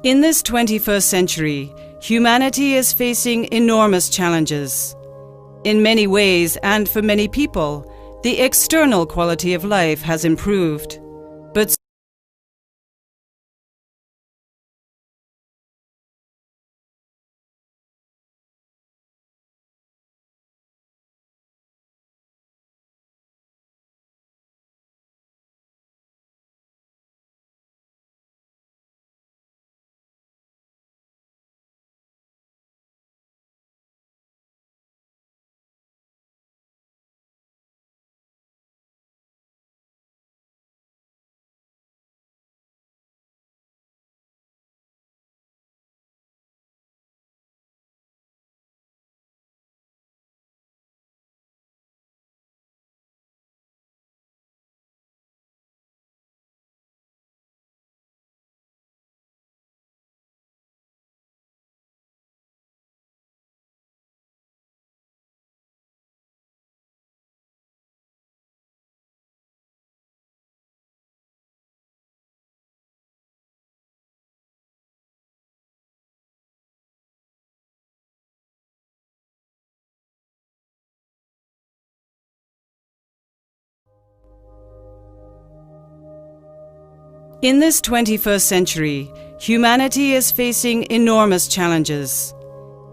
In this 21st century, humanity is facing enormous challenges. In many ways and for many people, the external quality of life has improved, but in this 21st century, humanity is facing enormous challenges.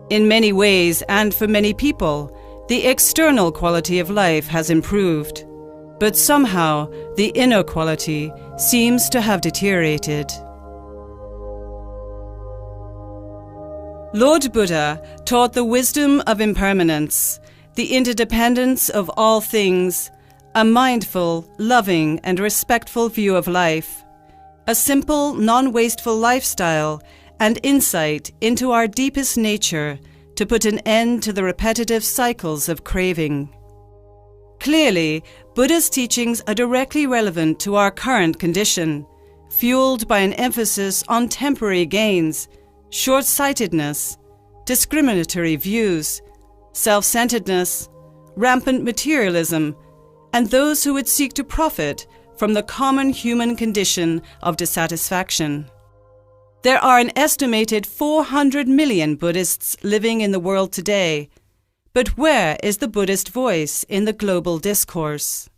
In many ways and for many people, the external quality of life has improved, but somehow the inner quality seems to have deteriorated. Lord Buddha taught the wisdom of impermanence, the interdependence of all things, a mindful, loving, and respectful view of life, a simple, non-wasteful lifestyle, and insight into our deepest nature to put an end to the repetitive cycles of craving. Clearly, Buddha's teachings are directly relevant to our current condition, fueled by an emphasis on temporary gains, short-sightedness, discriminatory views, self-centeredness, rampant materialism, and those who would seek to profit from the common human condition of dissatisfaction. There are an estimated 400 million Buddhists living in the world today, but where is the Buddhist voice in the global discourse?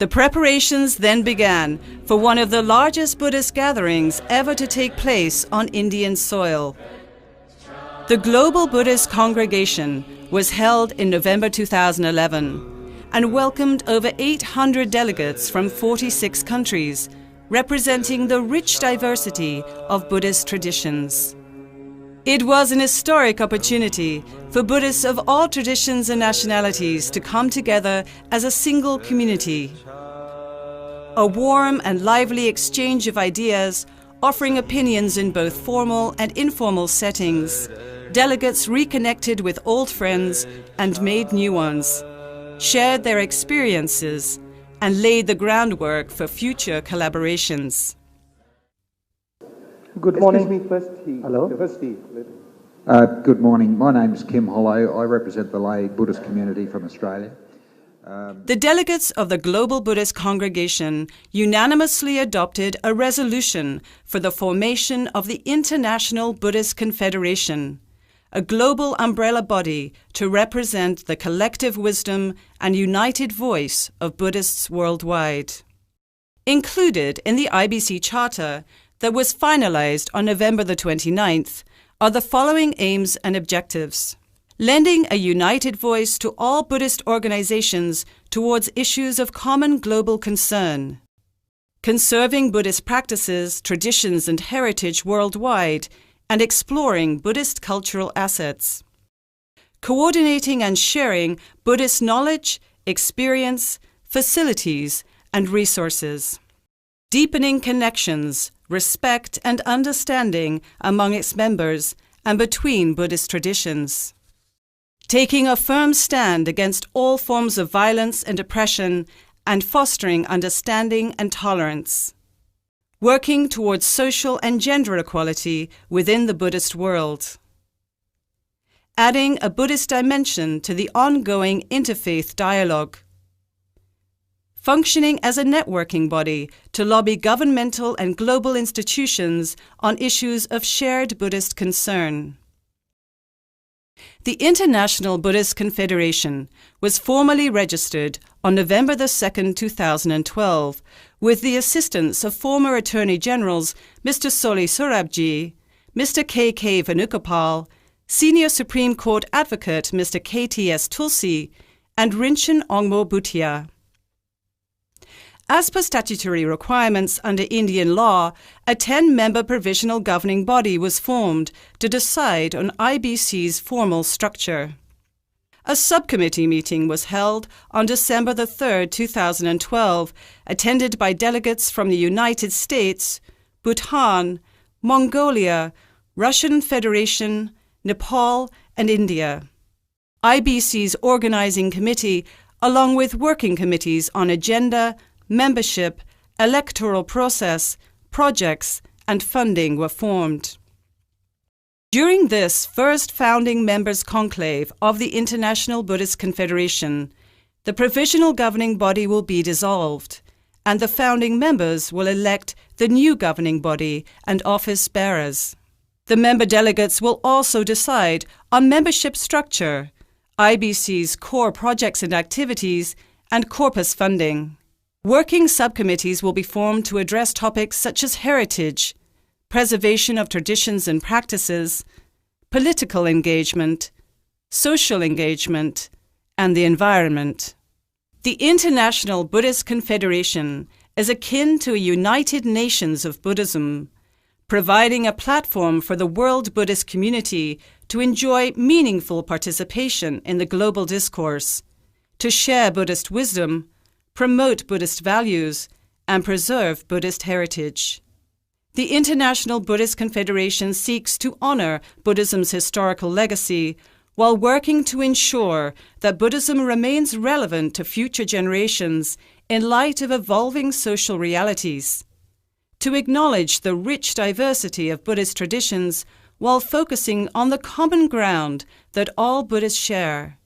The preparations then began for one of the largest Buddhist gatherings ever to take place on Indian soil. The Global Buddhist Congregation was held in November 2011. and welcomed over 800 delegates from 46 countries, representing the rich diversity of Buddhist traditions. It was an historic opportunity for Buddhists of all traditions and nationalities to come together as a single community. A warm and lively exchange of ideas, offering opinions in both formal and informal settings. Delegates reconnected with old friends and made new ones, shared their experiences, and laid the groundwork for future collaborations. Good morning. Hello. Good morning. My name's Kim Hollow. I represent the lay Buddhist community from Australia. The delegates of the Global Buddhist Congregation unanimously adopted a resolution for the formation of the International Buddhist Confederation, a global umbrella body to represent the collective wisdom and united voice of Buddhists worldwide. Included in the IBC Charter that was finalized on November the 29th are the following aims and objectives: lending a united voice to all Buddhist organizations towards issues of common global concern, conserving Buddhist practices, traditions, and heritage worldwide, and exploring Buddhist cultural assets, coordinating and sharing Buddhist knowledge, experience, facilities, and resources, deepening connections, respect, and understanding among its members and between Buddhist traditions, taking a firm stand against all forms of violence and oppression and fostering understanding and tolerance, working towards social and gender equality within the Buddhist world, adding a Buddhist dimension to the ongoing interfaith dialogue, functioning as a networking body to lobby governmental and global institutions on issues of shared Buddhist concern. The International Buddhist Confederation was formally registered on November 2, 2012, with the assistance of former Attorney Generals Mr. Soli Sorabji, Mr. K.K. Venugopal, Senior Supreme Court Advocate Mr. K.T.S. Tulsi, and Rinchen Ongmo Bhutia. As per statutory requirements under Indian law, a 10-member provisional governing body was formed to decide on IBC's formal structure. A subcommittee meeting was held on December 3, 2012, attended by delegates from the United States, Bhutan, Mongolia, Russian Federation, Nepal, and India. IBC's organizing committee, along with working committees on agenda, membership, electoral process, projects, and funding were formed. During this first founding members' conclave of the International Buddhist Confederation, the provisional governing body will be dissolved, and the founding members will elect the new governing body and office bearers. The member delegates will also decide on membership structure, IBC's core projects and activities, and corpus funding. Working subcommittees will be formed to address topics such as heritage, preservation of traditions and practices, political engagement, social engagement, and the environment. The International Buddhist Confederation is akin to a United Nations of Buddhism, providing a platform for the world Buddhist community to enjoy meaningful participation in the global discourse, to share Buddhist wisdom, promote Buddhist values, and preserve Buddhist heritage. The International Buddhist Confederation seeks to honor Buddhism's historical legacy while working to ensure that Buddhism remains relevant to future generations in light of evolving social realities, to acknowledge the rich diversity of Buddhist traditions while focusing on the common ground that all Buddhists share.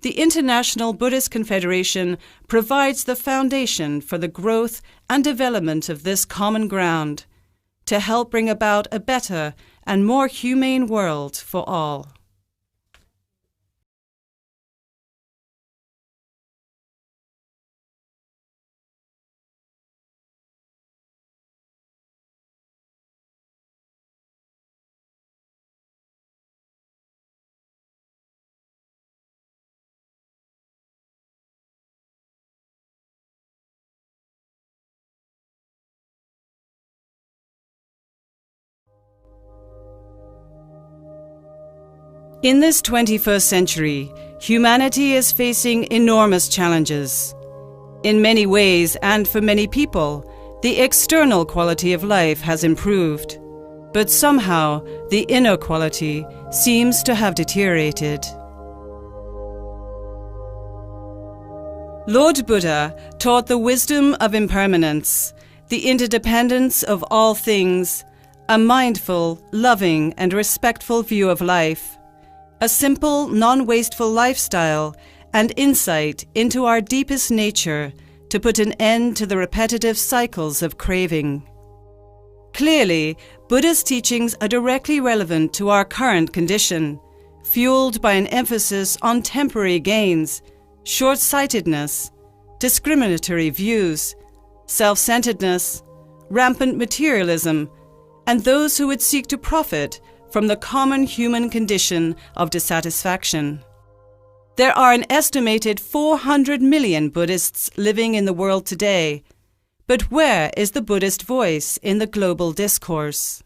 The International Buddhist Confederation provides the foundation for the growth and development of this common ground to help bring about a better and more humane world for all. In this 21st century, humanity is facing enormous challenges. In many ways and for many people, the external quality of life has improved, but somehow the inner quality seems to have deteriorated. Lord Buddha taught the wisdom of impermanence, the interdependence of all things, a mindful, loving, and respectful view of life, a simple, non-wasteful lifestyle, and insight into our deepest nature to put an end to the repetitive cycles of craving. Clearly, Buddha's teachings are directly relevant to our current condition, fueled by an emphasis on temporary gains, short-sightedness, discriminatory views, self-centeredness, rampant materialism, and those who would seek to profit from the common human condition of dissatisfaction. There are an estimated 400 million Buddhists living in the world today, but where is the Buddhist voice in the global discourse?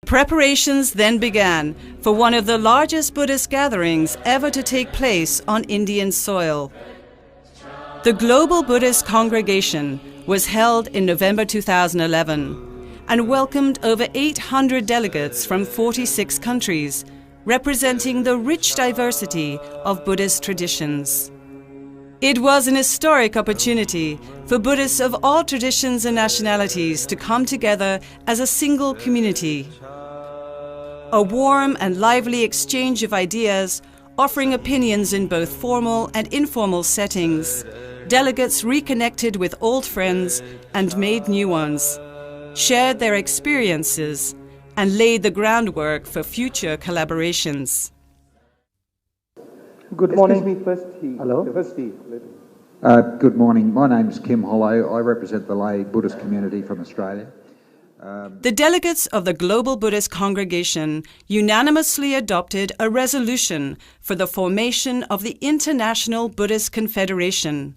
Preparations then began for one of the largest Buddhist gatherings ever to take place on Indian soil. The Global Buddhist Congregation was held in November 2011 and welcomed over 800 delegates from 46 countries, representing the rich diversity of Buddhist traditions. It was an historic opportunity for Buddhists of all traditions and nationalities to come together as a single community. A warm and lively exchange of ideas, offering opinions in both formal and informal settings. Delegates reconnected with old friends and made new ones, shared their experiences, and laid the groundwork for future collaborations. Good morning. Excuse me, first he. Hello? First he. Good morning. My name's Kim Hollow. I represent the lay Buddhist community from Australia. The delegates of the Global Buddhist Congregation unanimously adopted a resolution for the formation of the International Buddhist Confederation,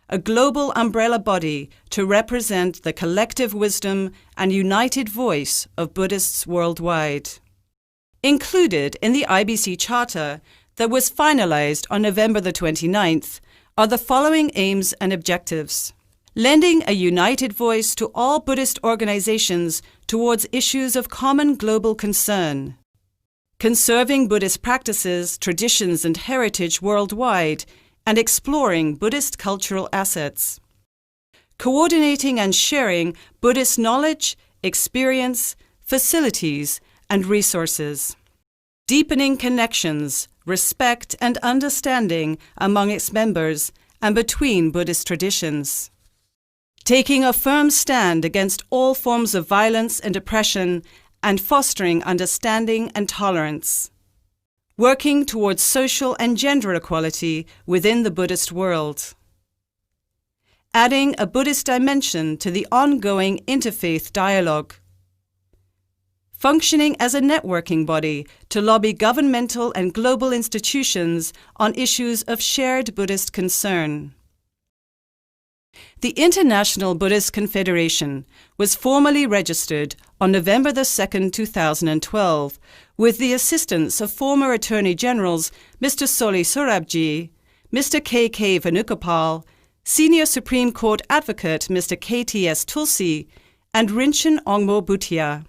a global umbrella body to represent the collective wisdom and united voice of Buddhists worldwide. Included in the IBC Charter that was finalized on November the 29th are the following aims and objectives: lending a united voice to all Buddhist organizations towards issues of common global concern, conserving Buddhist practices, traditions, and heritage worldwide, and exploring Buddhist cultural assets, coordinating and sharing Buddhist knowledge, experience, facilities, and resources. Deepening connections, respect, and understanding among its members and between Buddhist traditions. Taking a firm stand against all forms of violence and oppression and fostering understanding and tolerance. Working towards social and gender equality within the Buddhist world. Adding a Buddhist dimension to the ongoing interfaith dialogue. Functioning as a networking body to lobby governmental and global institutions on issues of shared Buddhist concern. The International Buddhist Confederation was formally registered on November 2, 2012, with the assistance of former Attorney Generals Mr. Soli Sorabji, Mr. K.K. Venugopal, Senior Supreme Court Advocate Mr. K.T.S. Tulsi, and Rinchen Ongmo Bhutia.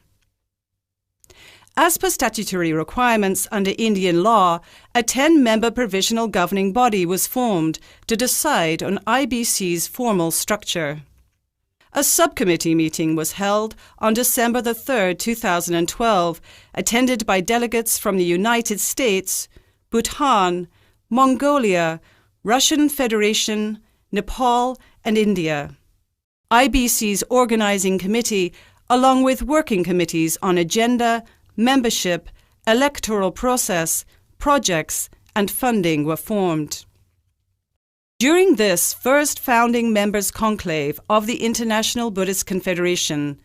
As per statutory requirements under Indian law, a 10-member provisional governing body was formed to decide on IBC's formal structure. A subcommittee meeting was held on December 3, 2012, attended by delegates from the United States, Bhutan, Mongolia, Russian Federation, Nepal, and India. IBC's organizing committee, along with working committees on agenda, membership, electoral process, projects, and funding were formed. During this first founding members' conclave of the International Buddhist Confederation,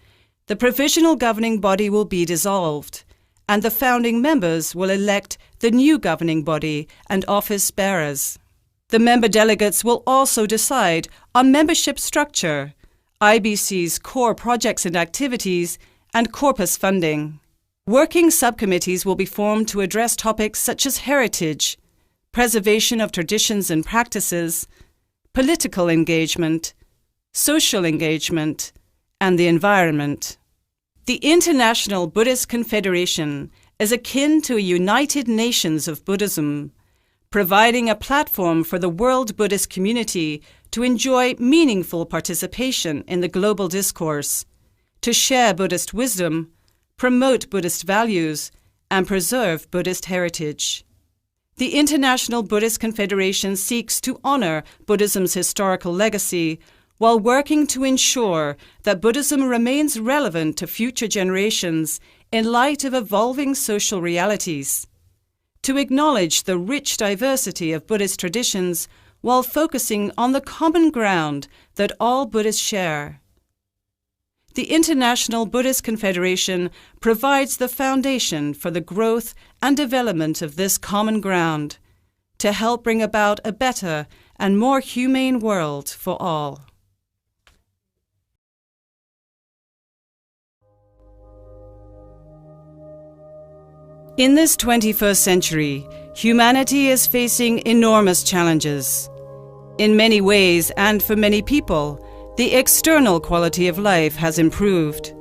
the provisional governing body will be dissolved, and the founding members will elect the new governing body and office bearers. The member delegates will also decide on membership structure, IBC's core projects and activities, and corpus funding. Working subcommittees will be formed to address topics such as heritage, preservation of traditions and practices, political engagement, social engagement, and the environment. The International Buddhist Confederation is akin to a United Nations of Buddhism, providing a platform for the world Buddhist community to enjoy meaningful participation in the global discourse, to share Buddhist wisdom, promote Buddhist values, and preserve Buddhist heritage. The International Buddhist Confederation seeks to honor Buddhism's historical legacy while working to ensure that Buddhism remains relevant to future generations in light of evolving social realities, to acknowledge the rich diversity of Buddhist traditions while focusing on the common ground that all Buddhists share. The International Buddhist Confederation provides the foundation for the growth and development of this common ground to help bring about a better and more humane world for all. In this 21st century, humanity is facing enormous challenges. In many ways and for many people, the external quality of life has improved,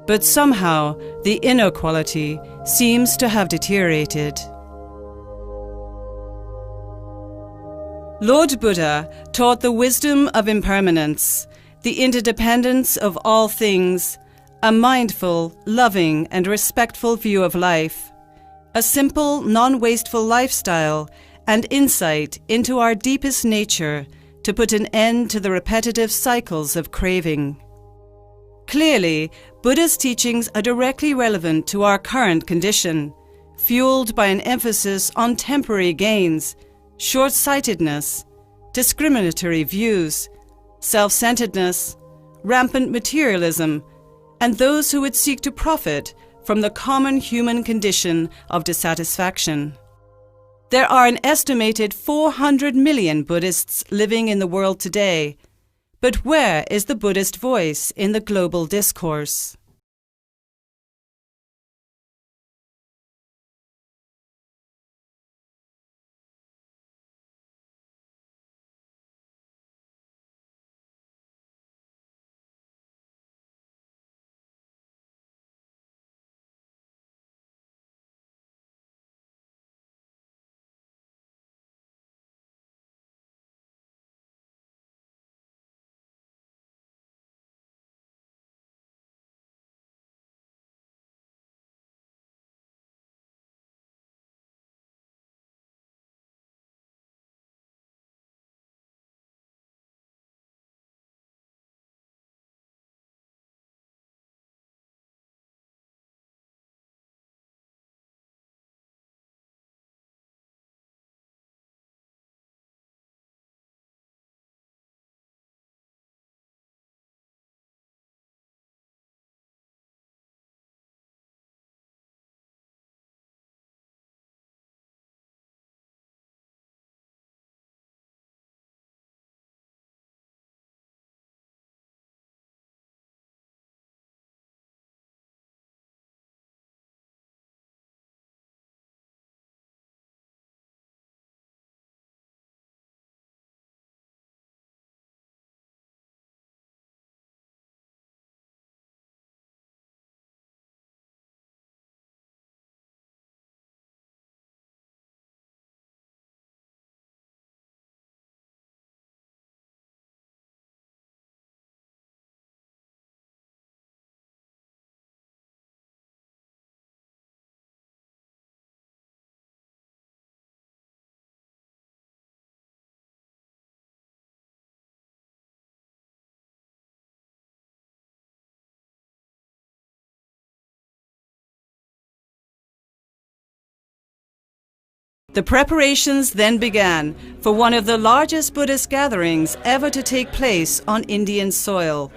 but somehow the inner quality seems to have deteriorated. Lord Buddha taught the wisdom of impermanence, the interdependence of all things, a mindful, loving, and respectful view of life, a simple, non-wasteful lifestyle, and insight into our deepest nature to put an end to the repetitive cycles of craving. Clearly, Buddha's teachings are directly relevant to our current condition, fueled by an emphasis on temporary gains, short-sightedness, discriminatory views, self-centeredness, rampant materialism, and those who would seek to profit from the common human condition of dissatisfaction. There are an estimated 400 million Buddhists living in the world today, but where is the Buddhist voice in the global discourse? The preparations then began for one of the largest Buddhist gatherings ever to take place on Indian soil.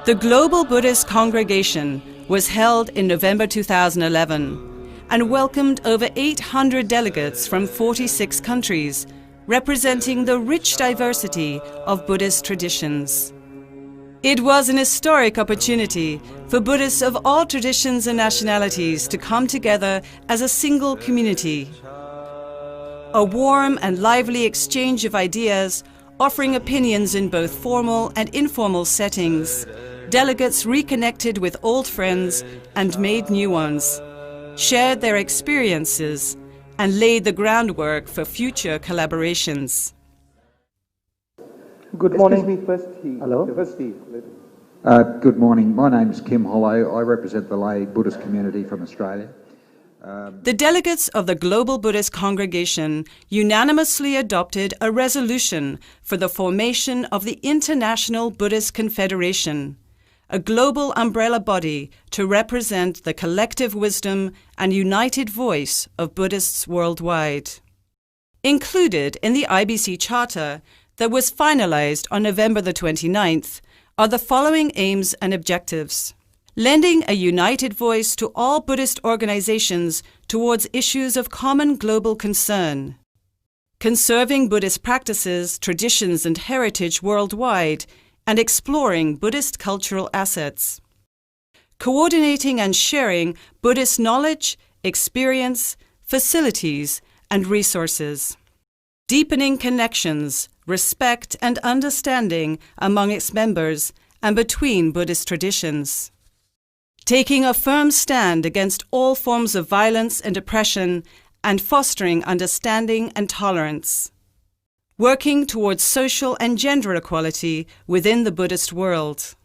The Global Buddhist Congregation was held in November 2011 and welcomed over 800 delegates from 46 countries, representing the rich diversity of Buddhist traditions. It was an historic opportunity for Buddhists of all traditions and nationalities to come together as a single community. A warm and lively exchange of ideas, offering opinions in both formal and informal settings. Delegates reconnected with old friends and made new ones, shared their experiences, and laid the groundwork for future collaborations. Good morning. Excuse me, first he. Hello? First he. Good morning. My name's Kim Hollow. I represent the lay Buddhist community from Australia. The delegates of the Global Buddhist Congregation unanimously adopted a resolution for the formation of the International Buddhist Confederation, a global umbrella body to represent the collective wisdom and united voice of Buddhists worldwide. Included in the IBC Charter that was finalized on November the 29th are the following aims and objectives. Lending a united voice to all Buddhist organizations towards issues of common global concern. Conserving Buddhist practices, traditions, and heritage worldwide, and exploring Buddhist cultural assets. Coordinating and sharing Buddhist knowledge, experience, facilities, and resources. Deepening connections, respect, and understanding among its members and between Buddhist traditions. Taking a firm stand against all forms of violence and oppression and fostering understanding and tolerance. Working towards social and gender equality within the Buddhist world.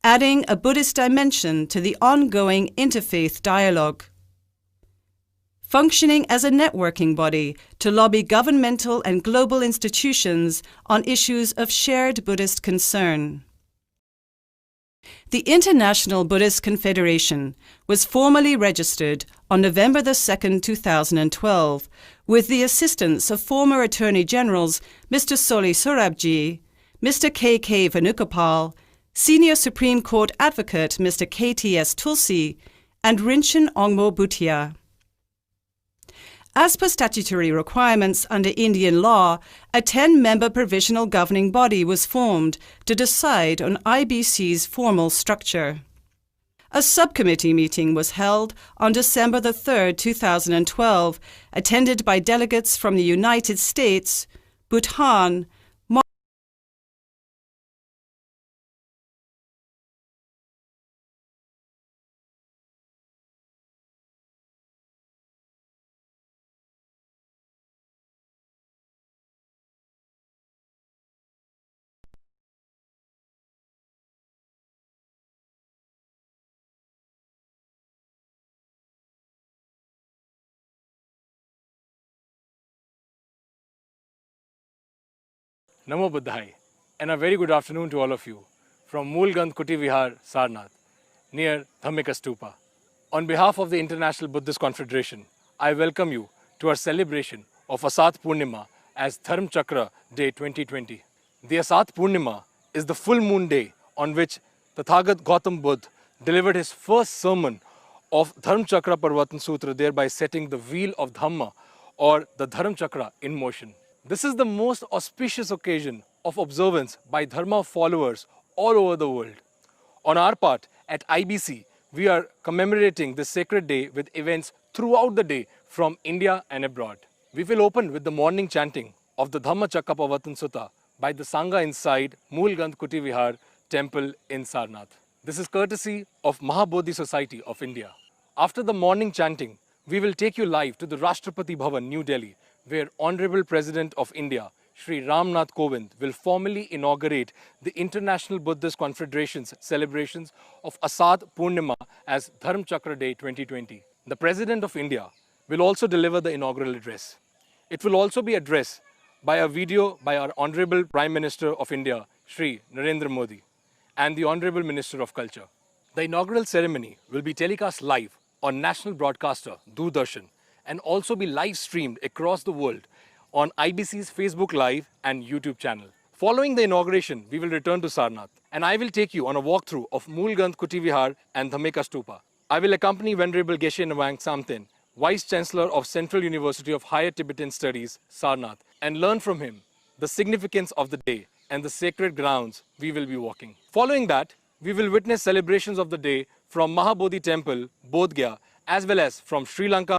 Adding a Buddhist dimension to the ongoing interfaith dialogue. Functioning as a networking body to lobby governmental and global institutions on issues of shared Buddhist concern. The International Buddhist Confederation was formally registered on November 2, 2012, with the assistance of former Attorney Generals Mr. Soli Sorabji, Mr. K.K. Venugopal, Senior Supreme Court Advocate Mr. K.T.S. Tulsi, and Rinchen Ongmo Bhutia. As per statutory requirements under Indian law, a 10-member provisional governing body was formed to decide on IBC's formal structure. A subcommittee meeting was held on December 3, 2012, attended by delegates from the United States, Bhutan, Namo Buddhaya, and a very good afternoon to all of you from Moolgand Kuti Vihar, Sarnath, near Dhammika Stupa. On behalf of the International Buddhist Confederation, I welcome you to our celebration of Asadha Poornima as Dharma Chakra Day 2020. The Asadha Poornima is the full moon day on which Tathagat Gautam Buddha delivered his first sermon of Dharma Chakra Parvatan Sutra, thereby setting the wheel of Dhamma or the Dharma Chakra in motion. This is the most auspicious occasion of observance by Dharma followers all over the world. On our part, at IBC, we are commemorating this sacred day with events throughout the day from India and abroad. We will open with the morning chanting of the Dhamma Chakra Parvatan Sutta by the Sangha inside Moolgand Kuti Vihar temple in Sarnath. This is courtesy of Mahabodhi Society of India. After the morning chanting, we will take you live to the Rashtrapati Bhavan, New Delhi, where Honorable President of India, Shri Ramnath Kovind, will formally inaugurate the International Buddhist Confederation's celebrations of Asadha Poornima as Dharma Chakra Day 2020. The President of India will also deliver the inaugural address. It will also be addressed by a video by our Honorable Prime Minister of India, Shri Narendra Modi, and the Honorable Minister of Culture. The inaugural ceremony will be telecast live on national broadcaster Doordarshan and also be live streamed across the world on IBC's Facebook Live and YouTube channel. Following the inauguration, we will return to Sarnath, and I will take you on a walkthrough of Moolgand Kuti Vihar and Dhammika Stupa. I will accompany Venerable Geshe Nawang Samten, Vice Chancellor of Central University of Higher Tibetan Studies, Sarnath, and learn from him the significance of the day and the sacred grounds we will be walking. Following that, we will witness celebrations of the day from Mahabodhi Temple, Bodh Gaya, as well as from Sri Lanka,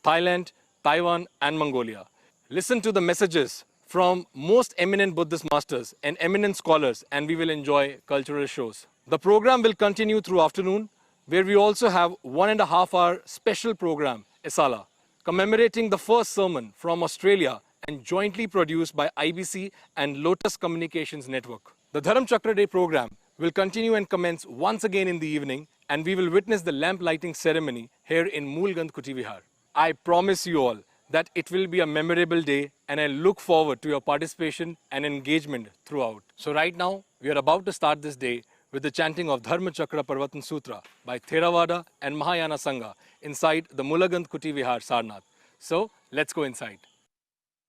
Thailand, Taiwan, and Mongolia. Listen to the messages from most eminent Buddhist masters and eminent scholars, and we will enjoy cultural shows. The program will continue through afternoon, where we also have 1.5-hour special program, Asaadh, commemorating the first sermon from Australia and jointly produced by IBC and Lotus Communications Network. The Dharma Chakra Day program will continue and commence once again in the evening, and we will witness the lamp lighting ceremony here in Moolgand Kuti Vihar. I promise you all that it will be a memorable day, and I look forward to your participation and engagement throughout. So right now, we are about to start this day with the chanting of Dharma Chakra Parvatan Sutra by Theravada and Mahayana Sangha inside the Moolgand Kuti Vihar, Sarnath. So let's go inside.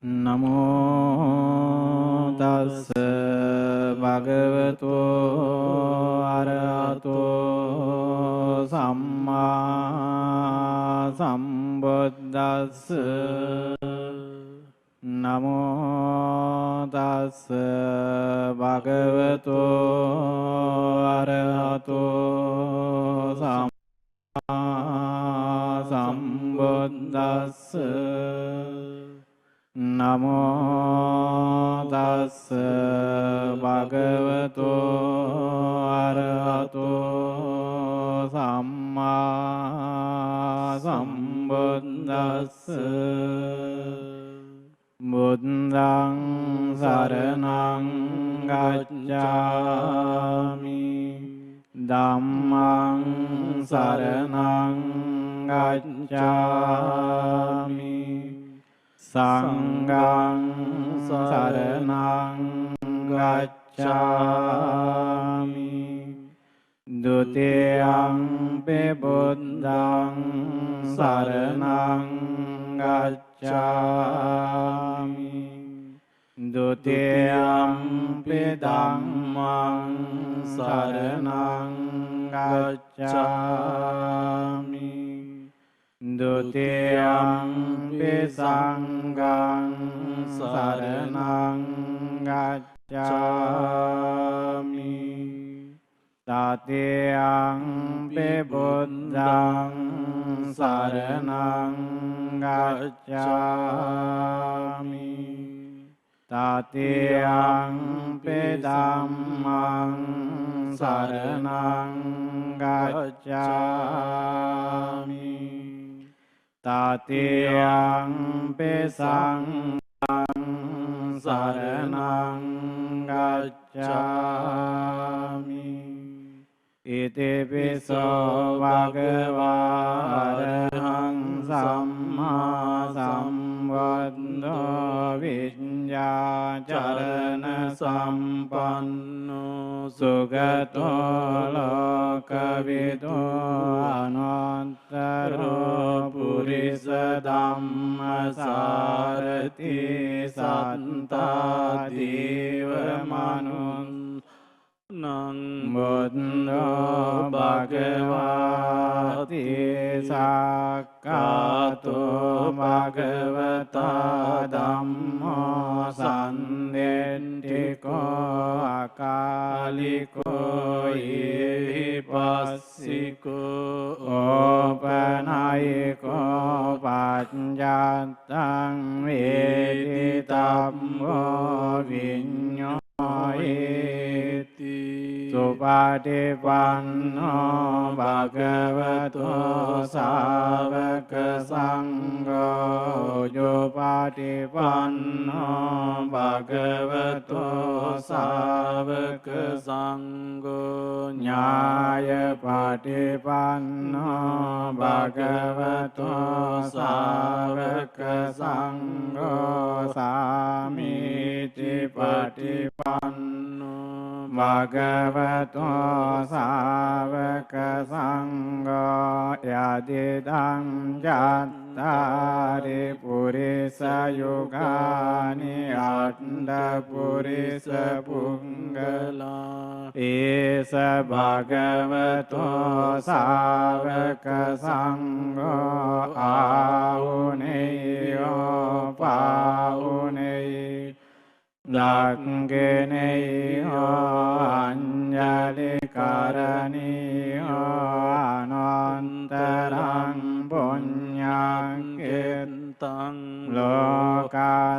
Namo tassa bhagavato arahato samma sambuddhassa. Namo tassa bhagavato arahato samma sambuddhassa. Namo tassa bhagavato arahato samma sambuddhassa. Buddhaṃ saraṇaṃ gacchāmi, Dhammaṃ saraṇaṃ gacchāmi, Sanghaṃ saraṇaṃ gacchāmi, Dutiyampi Buddhaṃ saraṇaṃ gacchāmi, Dutiyampi Dhammaṃ saraṇaṃ gacchāmi, Dutiyampi Sanghaṃ saraṇaṃ gacchāmi, Tatiyampi Buddhaṃ saraṇaṃ gacchāmi, Tatiyampi Dhammaṃ saraṇaṃ gacchāmi, Tatiyampi Sanghaṃ saraṇaṃ gacchāmi. Iti piso bhagavā arahaṃ sammā sambuddho viññācarana sampanno sugato lokavido anuttaro purisa dhamma sārati sattā deva manun Nang Buddha Bhagavati Sakkato Bhagavata Dhammo Sandentiko Akaliko Ipassiko Opanayiko Pañjatang Veditammo Viñño Supatipanno Bhagavato Sāvaka Sangho Supatipanno Bhagavato Sāvaka Sangho Nyāya Patipanno Bhagavato Sāvaka Sangho Samiti Patipanno භගවතු සාවක සංඝෝ යදිදං චත්තාරි පුරිස යුගානි අට්ඨ පුරිස පුංගලා ඒස භගවතු සාවක සංඝෝ ආහුනේයෝ පාහුනේ දක්ඛිනේයෝ අඤ්ඤලි කරණීයෝ අනන්තරං පුඤ්ඤං කෙත්තං ලෝකස්සාති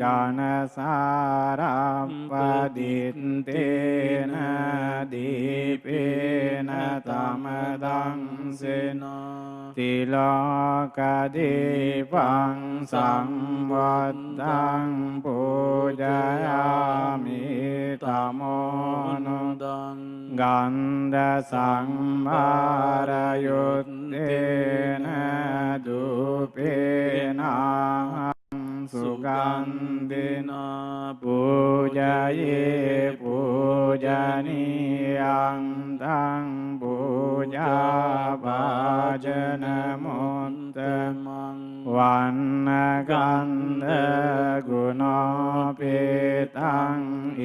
ඝනසාරම්පදිත්තේන දීපේන තමදං සේනා තිලෝකදීපං සංවත්තං පූජයාමි තමෝනුදං ගන්ධ සංභාරයුත්තේන දූපේන සුගන්ධිනා පූජයේ පූජනීයං තං පූජා වාජන මුත්තමං වන්නගන්ධ ගුණෝපේතං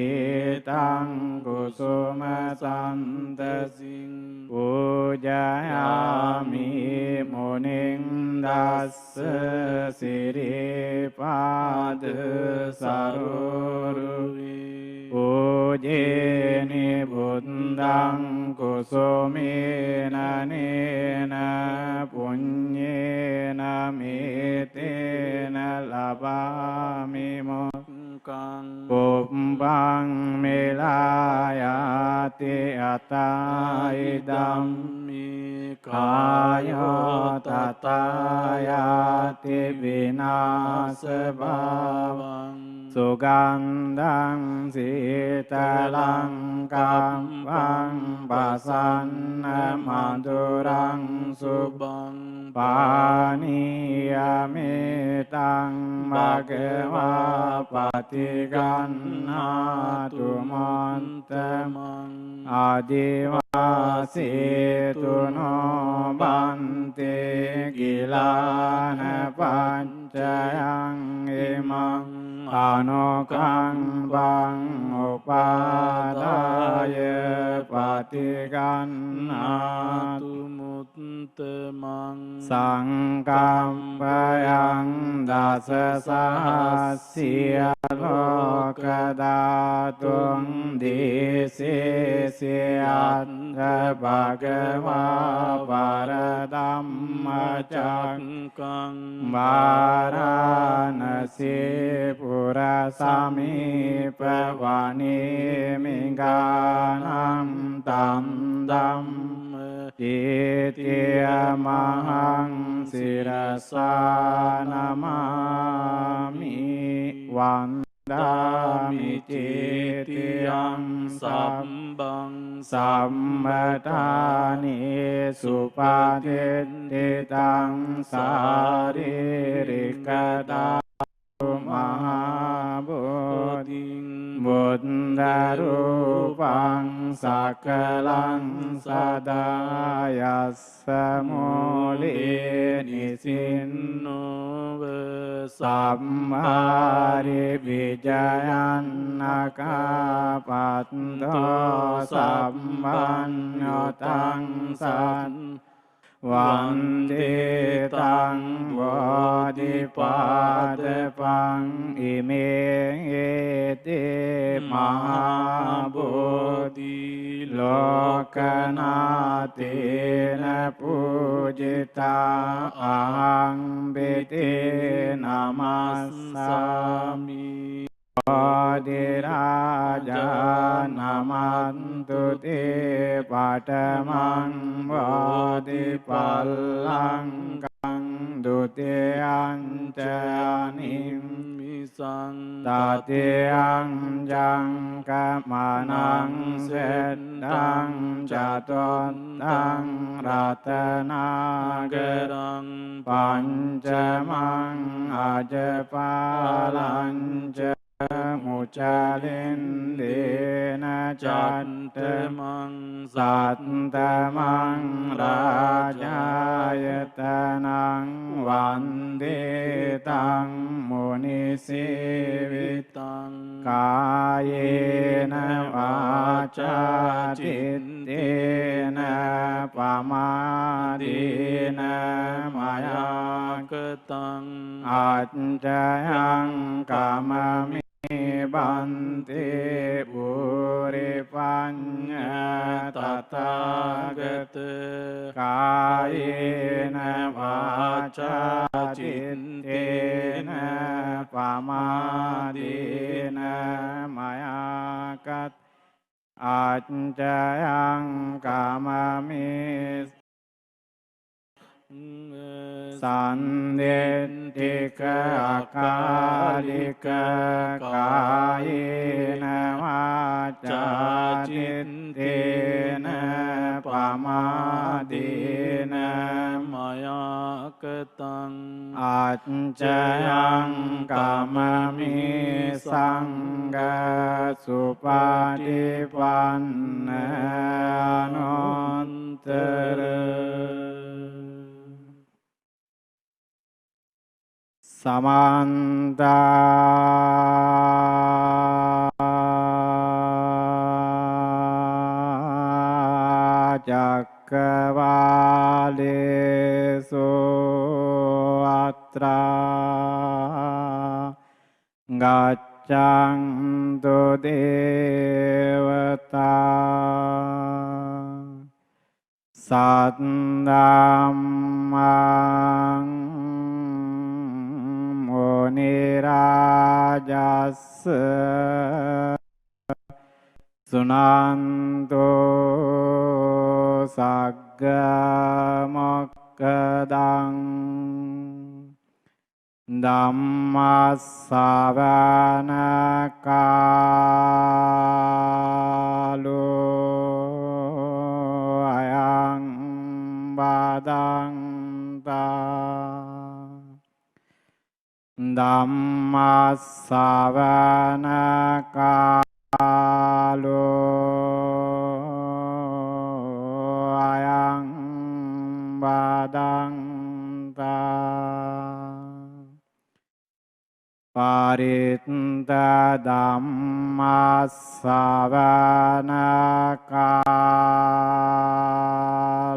ඒතං කුසුම සන්තසින් පූජයාමි මුනිං දස්ස සිරිපාද සරෝරුවි පූජේනි බුද්ධං කුසුමේන නේන පුඤ්ඤේන මේතේන ලබාමි මොක්ඛං පුම්බං මෙලායාති අතයි ධම්මි කායෝ තතයාති විනාශ භවං සුගන්ධං සීතලං කම්පං පසන්න මధుරං සුභං පානීයමෙතං භගවා පතිගන්නාතු මන්තමං ආදිවාසීතුනෝ බන්තේ ගිලාන පංචයං එමං අනෝකං උපාදාය පතිගන්නාතු මුත්තමං සංකම්පයං දස සහස්සිය ලෝක ධාතුං දේසේසයත් භගවා පරධම්මචක්කං වාරාණසී පුර සමීප වනේ මිගානං තම් ධම්ම චේතිය මහං සිරසා නමාමි වන්දාමි චේතියං සම්බං සම්මතානේ සුපාදිතං සාරිරිකදා මහබෝධිං බුද්ධරූපං සකලං සදායස්ස මූලේ නිසින්නෝව සම්මාරි විජයන්නකාපත්තෝ සම්මඤ්ඤතං සන් වන්දේ තං වාදිපාදපං ඉමේතේ මහා බෝධි ලෝකනාතේන පූජිතා අහං බෙතේ නමස්සාමි ආදිරාජා නමන්තු තේ පඨමං වාදිපල්ලංකං ဒုတိယံ ච අනිම්මිසං තතියං ජං කමනං සෙත්තං චතුත්තං රතනාගරං පංචමං අජපාලං ච มุจลินเดนะจัตตมังสัตตมังราชายตนังวันเดตังมุนิสิวิตังกายเนวาจาจิตเตนะปมาดีนะมายากตังอัจจยังกามมิบันติปุริปัญญาตถาคตกายเนวาจาจิตเตนะปมาดีนะมายากตอัจจยังกามมิสันเดติกะอาคาลิกะกายเนวาจาจิตเตนะปมาดีนะมายากตังอัจจยังกามมิสังฆสุปฏิปันนะนนตรสมันตาจักรวาลิสุอัตรากัจจังตุเทวตาสัตตัมมังมุนิราจัสสะสุนันตุสักกะมกขดังธัมมัสสวนกาลุอายังบาดังตาธัมมัสสวนกาลุอายังบาดังตาปาริตตธัมมัสสวนกา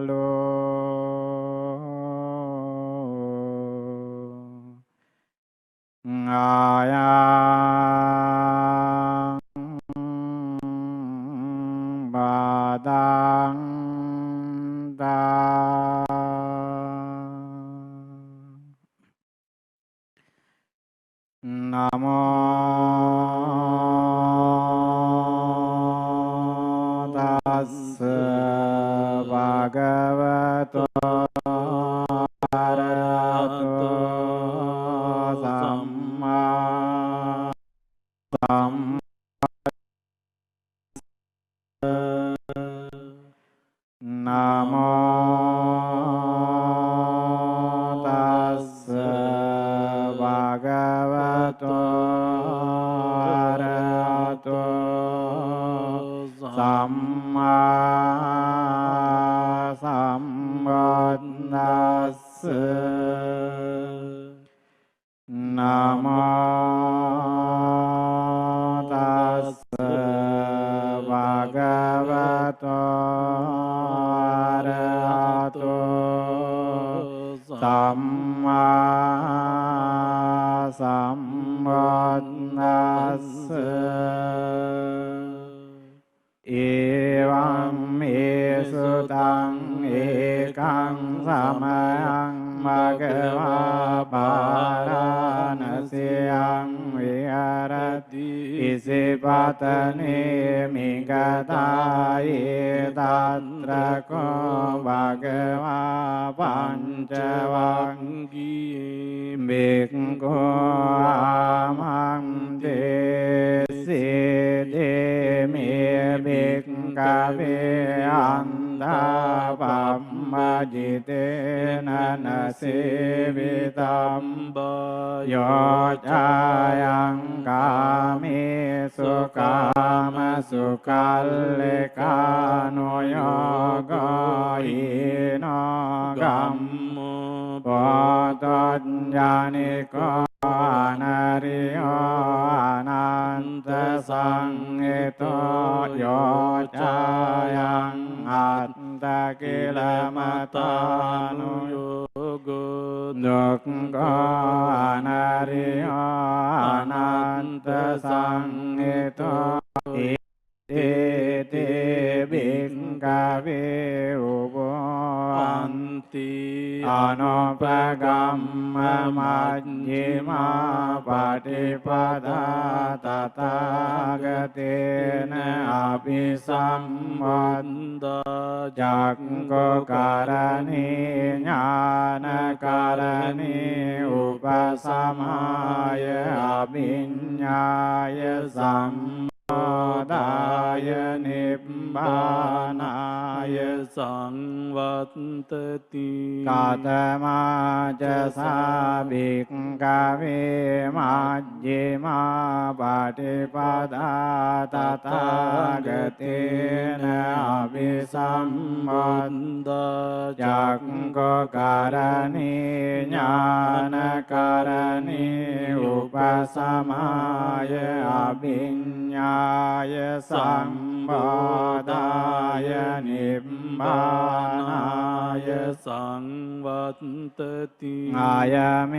ลุอายังบาดังตานะโมตัสสะภะคะวะโตอะระหะโตสัมมาสัมนะโมตัสสะภะคะวะโตอะระหะโตสัมมาสัมพุทธัสสะนะโมตัสสะภะคะวะโตอะระหะโตสัมมาสัมพุทธัสสะเอวังเมสุตังเอกังสัมยังภะคะวะปาราณสียังวิหารติอิสิปัตตเนมิกตาเยตัตระโกภะคะวะปัญจวัคคีย์ภิกขุอามังเตสิเตเมภิกขเวอัน ทาปัมมจิเตนะนะเสวิตัมปโยจายังกามิสุกามสุขัลเลกานุโยโกหิโนกัมมุปตัญญานิโกนาริโยอนันตสังเอโตโยจายังอัตตะกิลมัตตานุโยโกดุกโกนาริโยอนันตสังเอโตอิติบิกขเวอุปอันติอนุปกัมมมัจฉิมาปฏิปทาตถาคเตนะอภิสัมปันโตจักขุการณิญาณการณิอุปสัมมายอภิญญายสัมโพธายนิพพานายสังวัตติกาตมาจะสาบิกขเวมัจฉิมาปฏิปทาตถาคเตนะอภิสัมปันโตจักขุการณิญาณการณิอุปสัมมายอภิญญายสัมโพธายนิพพานายสังวัตติอายเม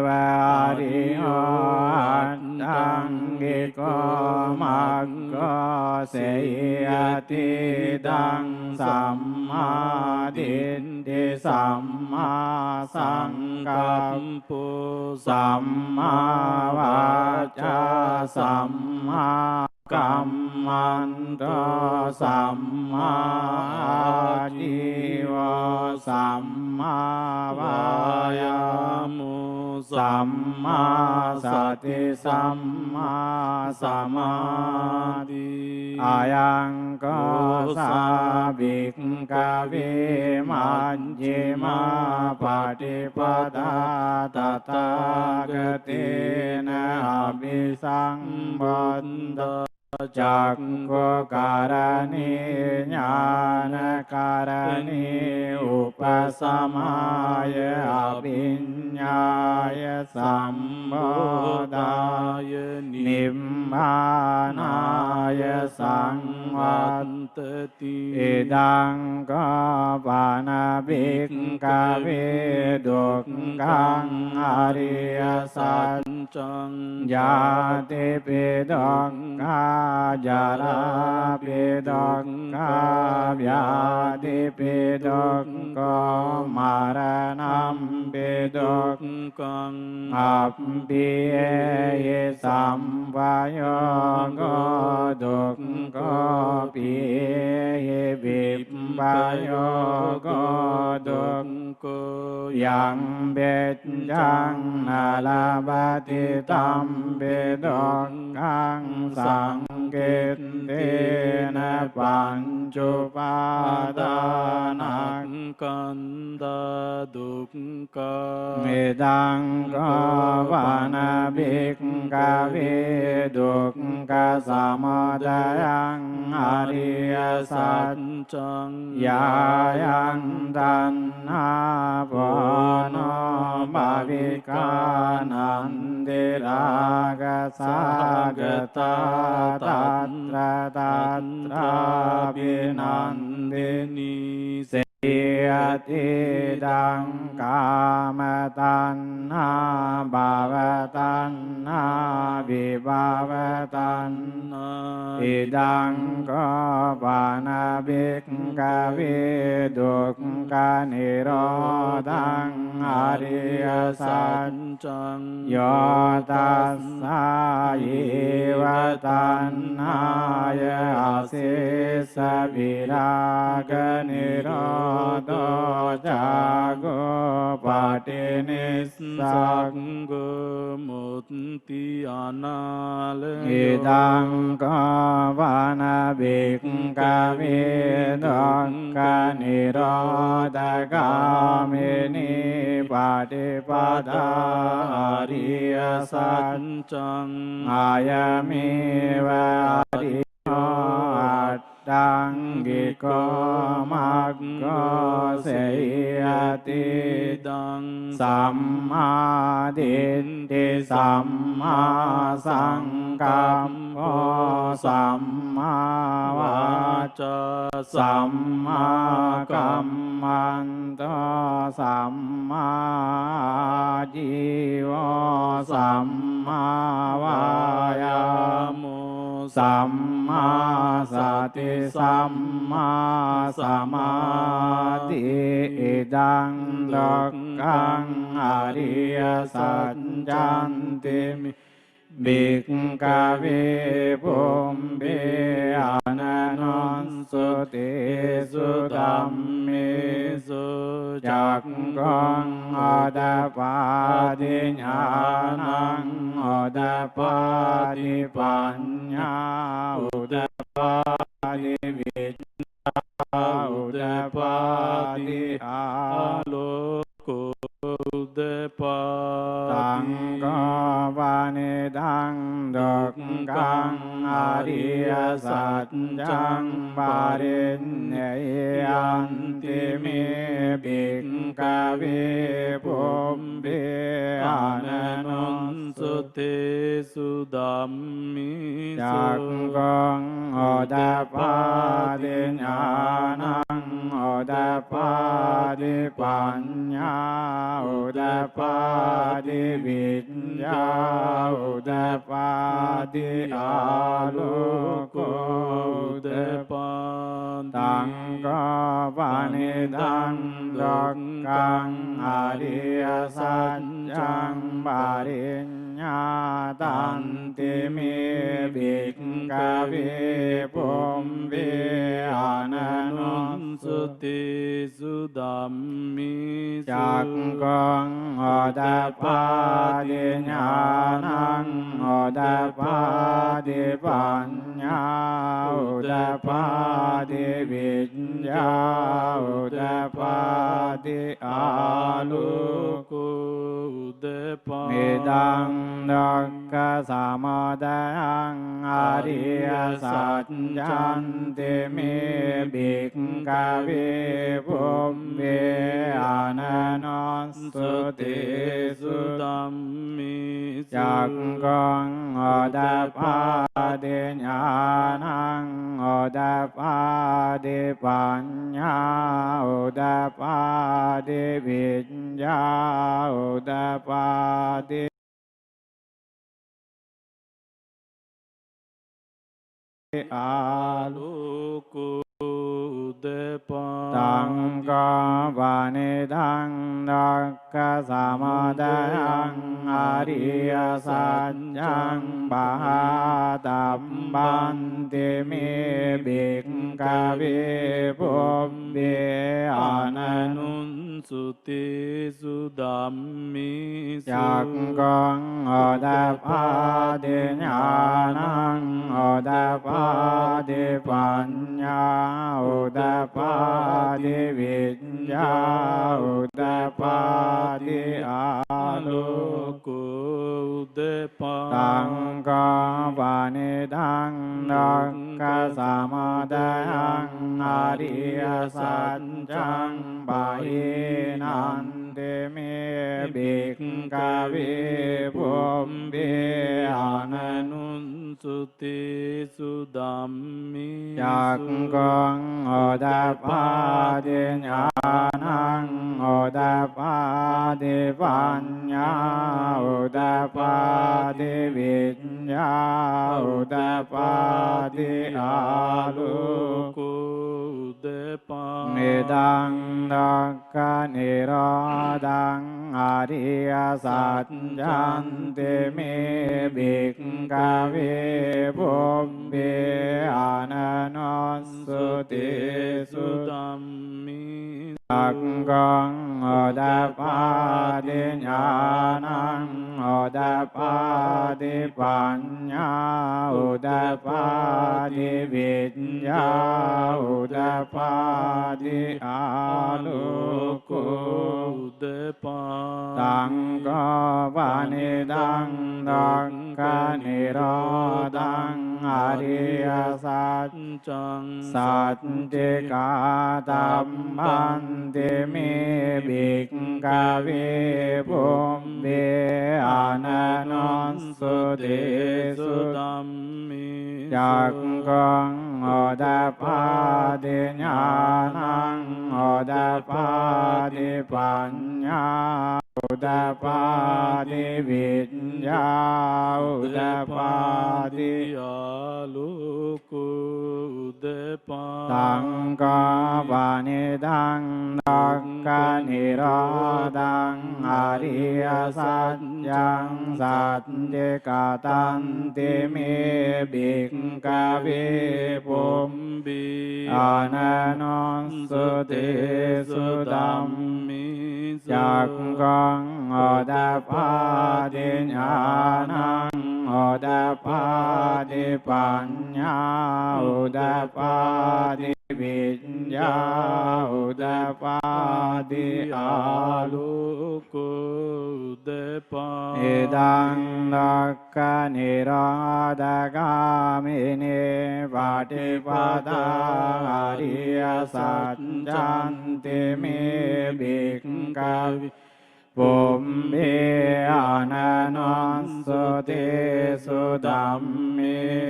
วะอริโยอัตถังกิโกมัคโคเสยติตังสัมมาทิฏฐิสัมมาสังกัปปุสัมมาวาจาสัมมากัมมันโตสัมมาอาชีวะสัมมาวายามุสัมมาสติสัมมาสมาธิอายังก็สาบิกขเวมัจฉิมาปฏิปทาตถาคเตนะอภิสัมปันโตจักขุการณิญาณการณิอุปสัมมายอภิญญายสัมโพธายนิพพานายสังวัตติอิดังก็ปานาบิกขเวดุกขังอริยสัจจังญาติปิดุกขาจาราปิดุกขาญาติปิดุกขมารณัมปิดุกขังอัปปิเยสัมปโยโกดุกขปิเยวิปปโยโกดุกขยังเบจจังนาลาบติตัมปิดุกขังสังเกตเตนะปัญจุปาทานังกันตดุกขเมตังก็ปานาบิกขเวดุกขสมุทัยังอริยสัจจังญายังตัณหาปโนภาวิกานันติราคะสักตาตัตระภินันตินิเสยติดังกามตัณหาภาวตัณหาวิภาวตัณหาอิดังก็ปานาบิกขเวดุกขานิโรธังอริยสัจจังโยตัสสะยิวตัณหายอาศิสวิรากนิโรโตจักขุป ตินิสสังโฆมุตติอนาลโยอิดังกวานาบิกกเวทุกขนิโรธกามินีปฏิปทาอริยสัจจังอายามิวะอริโยอัตตังกิโกมัคโคเสยติดังสัมมาทิฏฐิสัมมาสังกัปปะสัมมาวาจาสัมมากัมมันโตสัมมาจีวะสัมมาวายามุสัมมาสติสัมมาสมาธิอิดังทุกขังอริยสัจจันติมิบิกกเวภูมิเบอนันสุติสุธัมมิสุจักขังอัตตปาติญาณังอัตตปาติปัญญาอุตตปาติวิชชาอุตตปาติอาโลกุอุตตปาตังกวานิดังทุกขังอริยสัจจังปาริญเนยันติเมบิกขเวภูมิเบอนันสุติสุธัมมิจักขังอัตตปาติญาณังอัตตปาติปัญญาอุตตปาติวิญญาอุตตปาติอาโลกุอุตตปาตังกวานิดังทุกขังอริยสัจจังปาริญญาตันติเมบิกขเวภูมิเบอนันสุติสุธัมมิจักขังอัตตปาติญาณังอัตตปาติปัญญาอุตตปาติวิญญาอุตตปาติอาโลกุอุตตปามิดังทุกขสมุทัยอริยสัจจันติเมบิกขเวภูมิเบอนันสุติสุธัมมิจักขังอัตตปาติญาณังอัตตปาติปัญญาอุตตปาติวิญญาอุตตปาติอาโลกุอุตตปาตังกวานิดังทุกขสมุทัยอริยสัจจังปาตัมปันติเมบิกขเวภูมิเบอนันสุติสุธัมมิจักขังอัตตปาติญาณังอัตตปาติปัญญาอุตตปาติวิญญาอุตตปาติอาโลกุอุตตปาตังกวานิดังทุกขสมุทัยอริยสัจจังปาหินันติเมบิกขเวภูมิเบอนันสุติสุธัมมิจักขังอัตตปาติญาณังอัตตปาติปัญญาอุตตปาติวิญญาอุตตปาติอาโลกุอุตตปามิดังทุกขนิโรธังอริยสัจจันติเมบิกขเวภูมิเบอนันสุติสุธัมมิจักขังอ โอตปาติญาณังโอตปาติปัญญาโอตปาติวิญญาโอตปาติอาโลโกตังกปานิตังดักขานิโรธังอริยสัจจังสัจจิกาตัมปันติเมภิกขเวภูมิเวอานันนสุติสุตัมมิจักขังโอตปาติญาณังโอตปาติปัญญาโอตปาติวิญญาโอตปาติอาลุกุตังกปานิตังดักขานิโรธังอริยสัจจังสัจจิกาตันติเมภิกขเวภูมิอานันนสุติสุตัมมิจักขังโอตปาติญาณังโอตปาติปัญญาโอตปาติวิญญาโอตปาติอาลุกุเอตังดักขานิโรธกามินิปฏิปทาอริยสัจจันติเมภิกขเวภูมิอานันนสุติสุตัมมิ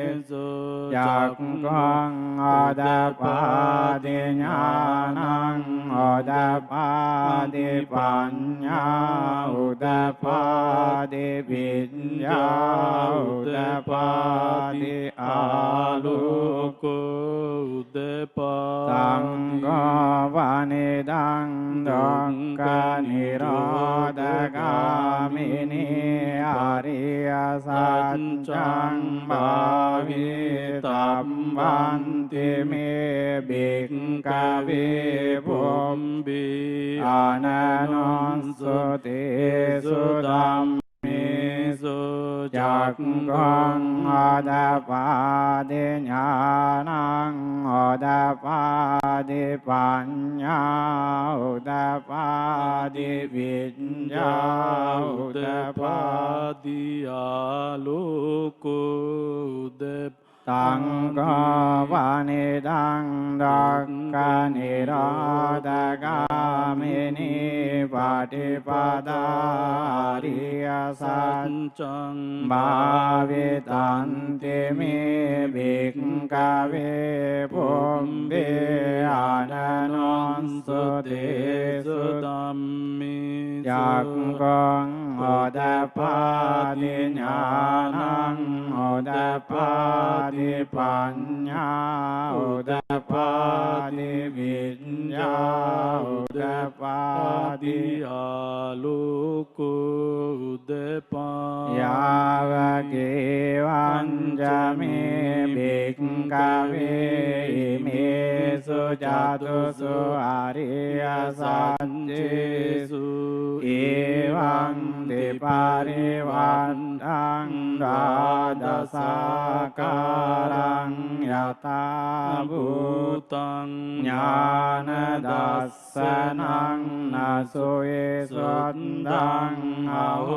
จักขังโอตปาติญาณังโอตปาติปัญญาโอตปาติวิญญาโอตปาติอาลุกุตังกปานิตังดักขานิโรธกามินิอริยสัจจังบาวิตัมปันติเมภิกขเวภูมิอานันนสุติสุตัมมิจักขังโอตปาติญาณังโอตปาติปัญญาโอตปาติวิญญาโอตปาติอาลุกุตังกปานิตังดักขานิโรธกามินิปฏิปทาอริยสัจจังบาวิตันติเมภิกขเวภูมิอานันนสุติสุตัมมิจักขังโอตปาติญาณังโอตปาติปัญญาโอตปาติวิญญาโอตปาติอาลุกุยาวะเกวันจะเมภิกขเวอิเมสุจาตุสุอริยสัจเจสุเอวังติปาริวันตังดาดาสาการังยตาภูตังญาณดัสสนังนาสุเอสุตตังอโห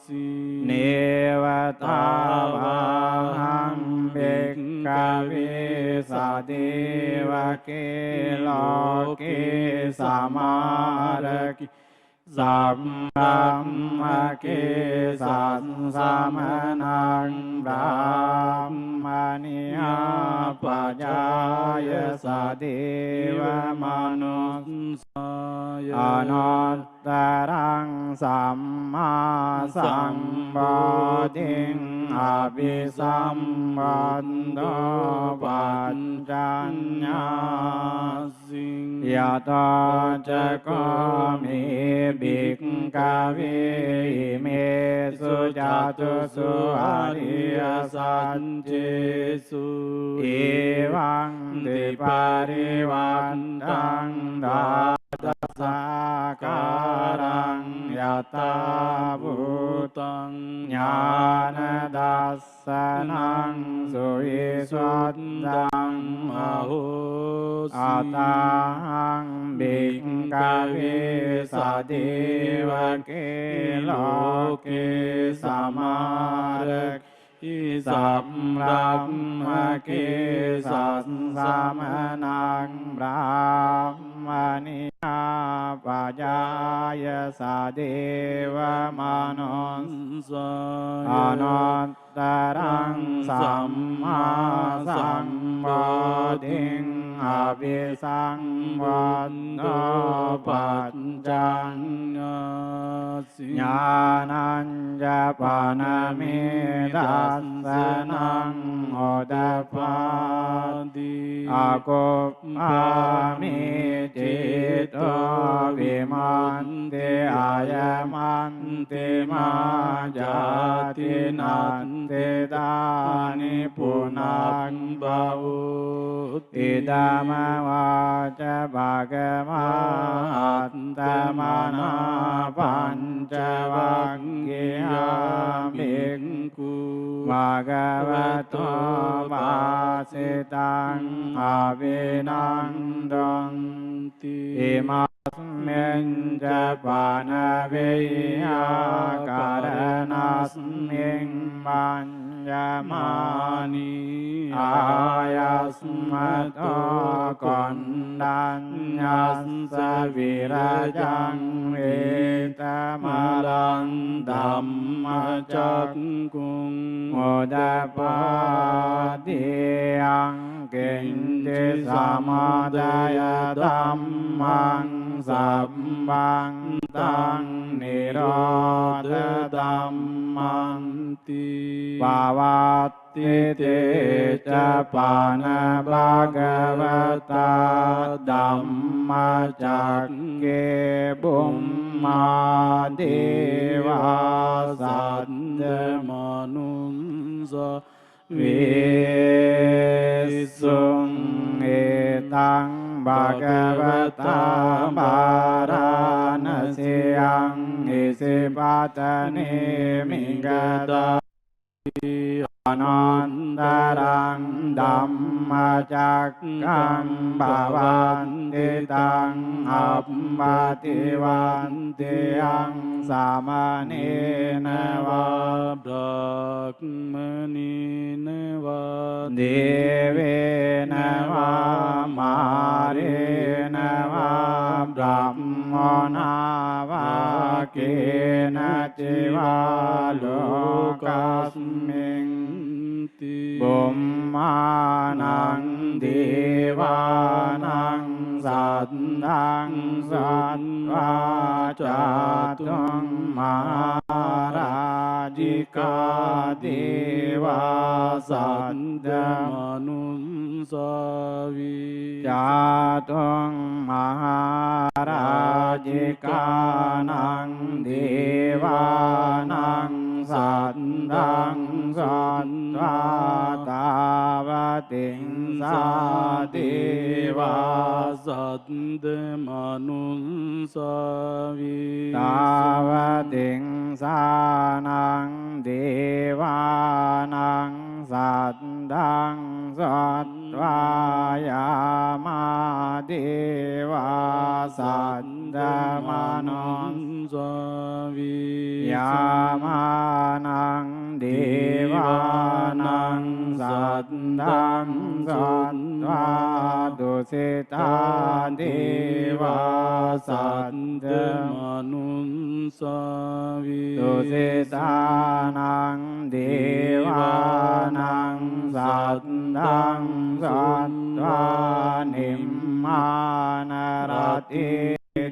สิเนวตาหังเบกขเวสาเดวะเกโลเกสามารกิสัมรัมมะเกสัสสามนังบรามมณิยาปัจจายสะเดวมนุสสยอนัตตรังสัมมาสัมพุทธิงอภิสัมปันโนปัจจัญญาสิยะตาจะโกมิภิกขเวอิเมสุจาตุสุอริยสัจเจสุเอวังติปาริวันตังดาตสา ญาณทัสสนังสุวิสุทธังอโหสิอัตตังภิกขเวสเทวเกโลเกสัมมาระอิสัมรัมมะเกสัสสะมนังบรามณิยาปัจจายสะเดวมนุสสะอนัตตรังสัมมาสัมพุทธิงอภิสังวัตโตปัจจังญาณัญญปนมิทัสสนังโอตปาติอากุปปามิจิตโตวิมันติอายัมันติมาจาตินันติตานิปุนังบาวุติดามวาจภะคะมาอัตตมานาปัญจวัคคียาภิกขุภะคะวะโตภาสิตังอภินันตันติอิมัสมินจะปานะเวยาการณัสมิงปัญญมานิอายัสมะโตกัณฑัญญัสสะวิราจังเวตมะลังธัมมจักกุงโอดาปาติยังกินจิสมาดายธัมมังสัมบังตังนิโรธธัมมันติภาวัตติเตจะปานะภะคะวะตาธัมมจักเกบุมมาเทวาสัตตมนุสสะวิสุงเอตังภะคะวะตาปาราณสียังอิสิปัตตนิมิกตาอนันตรังธัมมจักขังภวันติตังอัปปติวันติยังสามเณรวะบรักมณีนวะเดเวนวะมาเรนวะบรมมนาวะเกณจิวาโลกัสมิงบุมมานังเทวานังสัตตังสัตวาจาตุมมหาราจิกาเทวาสัตตมนุสวิจาตุมมหาราจิกานังเทวานังสัตตังสัตวาตาวติงสาเทวาสัตตมนุสวิตาวติงสานังเทวานังสัตตังสัตวายามาเทวาสัตตมนุสวิยามานังเทวานังสัตตังสัตวาดุสิตาเทวาสัตตมนุสวิดุสิตานังเทวานังสัตตังสัตวานิมมานารติ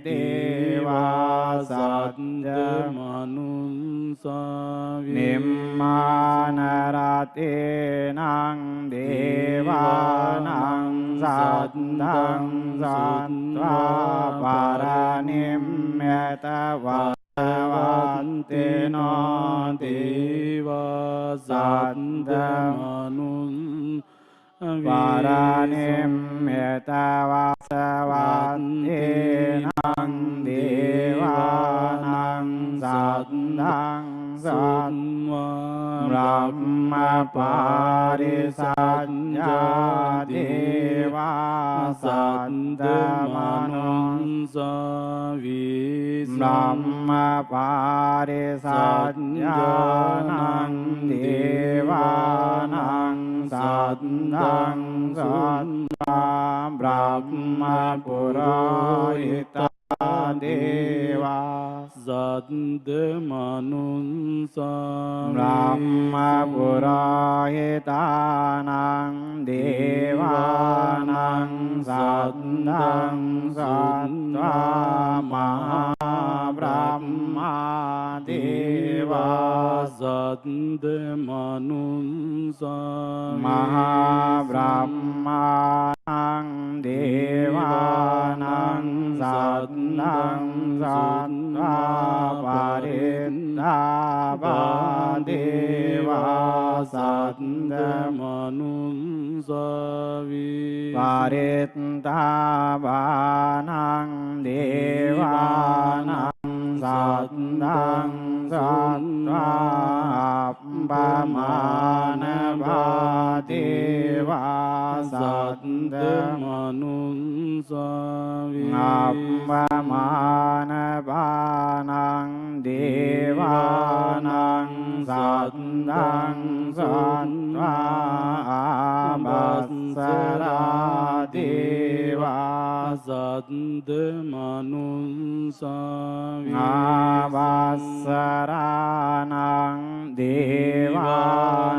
เทวาสัตตมนุสวินิมมานารตินังเทวานังสัตตังสัตวาปารานิมเมตวาวันติโนเทวาสัตตมนุปารานิมเมตวาสวันตินังเทวานังสัตตังสัตวา มปาริสัญญาเทวาสัตตมนุสวิสัมมาปาริสัญญานังเทวานังสัตตังสัตตาบรมปุโรหิตาเทวาสัตตมนุสบรมปุโรหิตานังเทวานังสัตตังสัตตามหาบรมเทวาสัตตมนุสมหาบรมนังเทวานังสัตตังสัตตาปริตตาปเทวาสัตตมนุสวิปริตตาปานังเทวานังสัตตังสัตตาปมาณภาเทวาสัตตมนุสวิอัปปมาณภานังเทวานังสัตตังสัตตาบัสสราเทวาสัตตมนุสวิอาบัสสรานังเทวา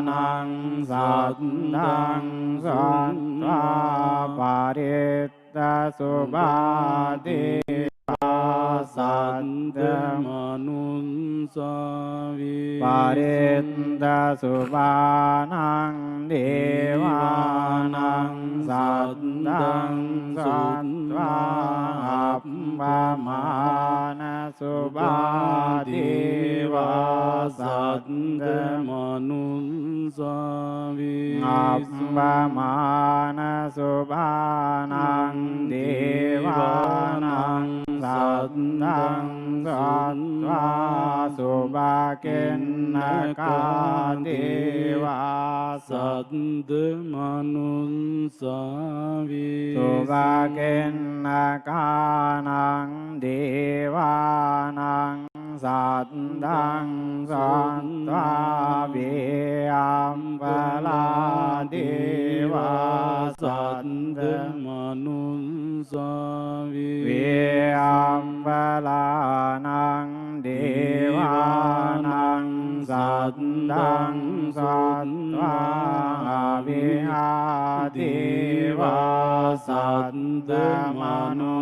นังสัตตังสัตตาปริตตสุบาเทวาสัตตมนุสวิปริตตสุบานังเทวานังสัตตังสัตตาอัปปมาณสุบาเทวาสัตตมนุสวิอัปปมาณสุบานังเทวานังสัตตังสัตตาสุบาเกณณกาเทวาสัตตมนุสวิสุบาเกณณกานังเทวานังสัตตังสัตตาเวอัมปลาเทวาสัตตมนุสวิเวอัมปลานังเทวานังสัตตังสัตตาวิหาเทวาสัตตมนุ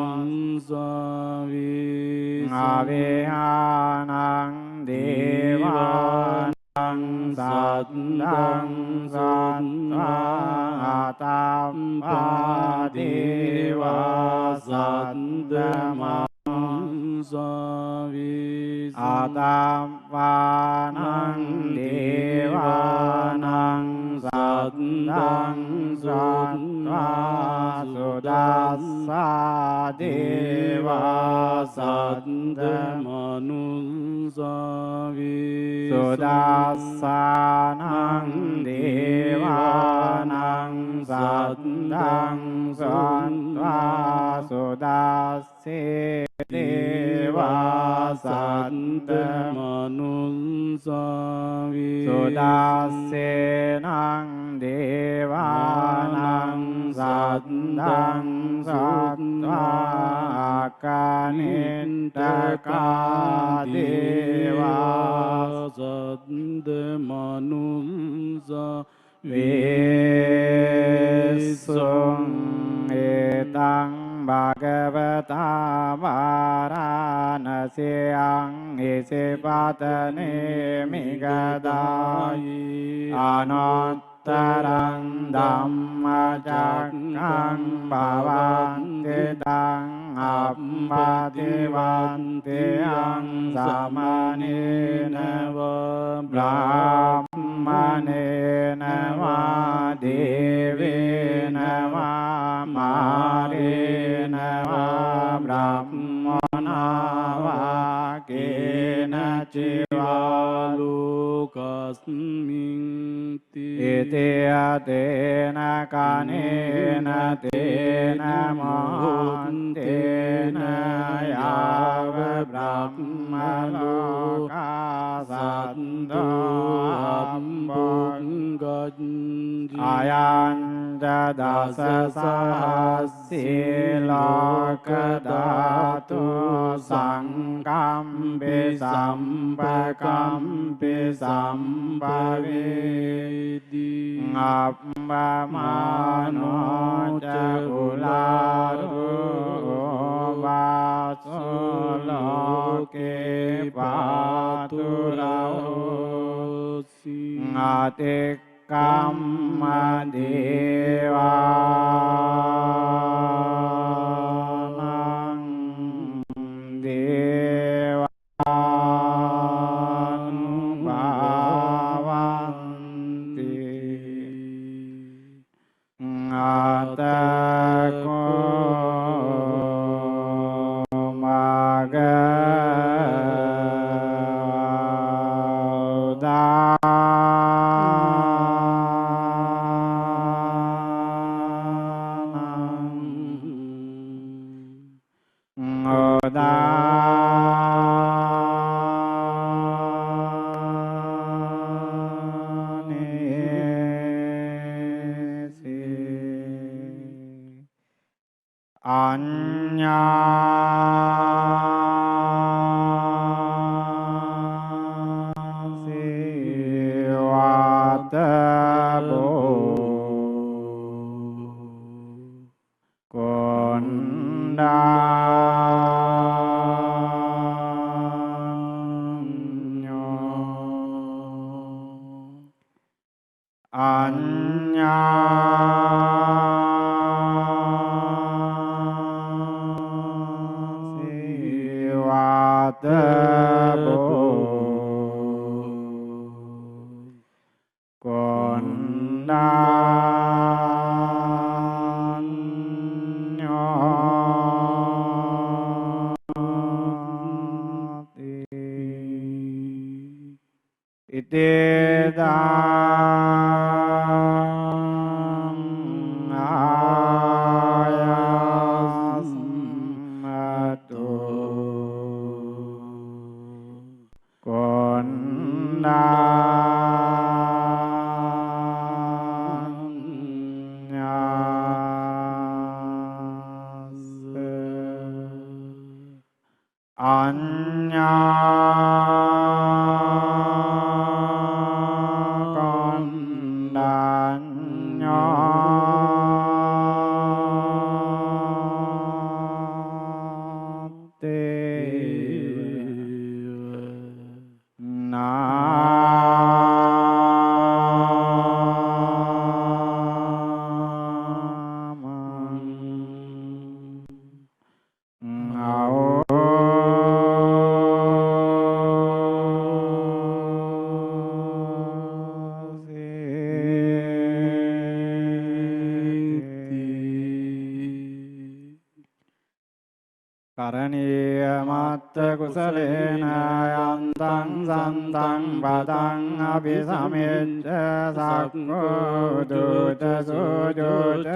สวิอาเวหานังเทวานังสัตตังสัตตาตัมปาเทวาสัตตมนุสวิอาตัมปานังเทวานังสัตตังสัตตาสุดัสสะเทวาสัตตมนุสวิสุดัสสะนังเทวานังสัตตังสัตตาสุดัสเสเทวาสัตตมนุสวิสุดัสเสนังเทวานังสัตตังสัตตากานินตกาเทวาสัตตมนุสวิสุงเอตังภะคะวะตาบาราณสียังอิสิปัตเนมิกตายอนัตตรังธัมมจักขังภวันติตังอัปปติวันติยังสัมมาเนนะวะพระมเนนะวะเดเวนะวะมาเรนะวะพระมนาวะเกนะจิวาลุ ලෝකස්මින්ති ඉතියතේන කනේන තේන මහන්තේන යාව බ්‍රහ්ම ලෝකසන්තෝ අම්බංගජ්ජි අයං දස සහස්සී ලෝක ධාතු සංකම්පි සම්පකම්පි සම්භවේති අප්පමානෝ ච උලාරෝ වාසෝ ලෝකේ පාතුරෝසි අතේ කම්ම දේවානං දේවානුභාවන්ති අතකෝ මගදා කුසලේන යන්තං සන්තං පදං අபிසමෙච්ච සක්ඛෝ දුත සෝජෝත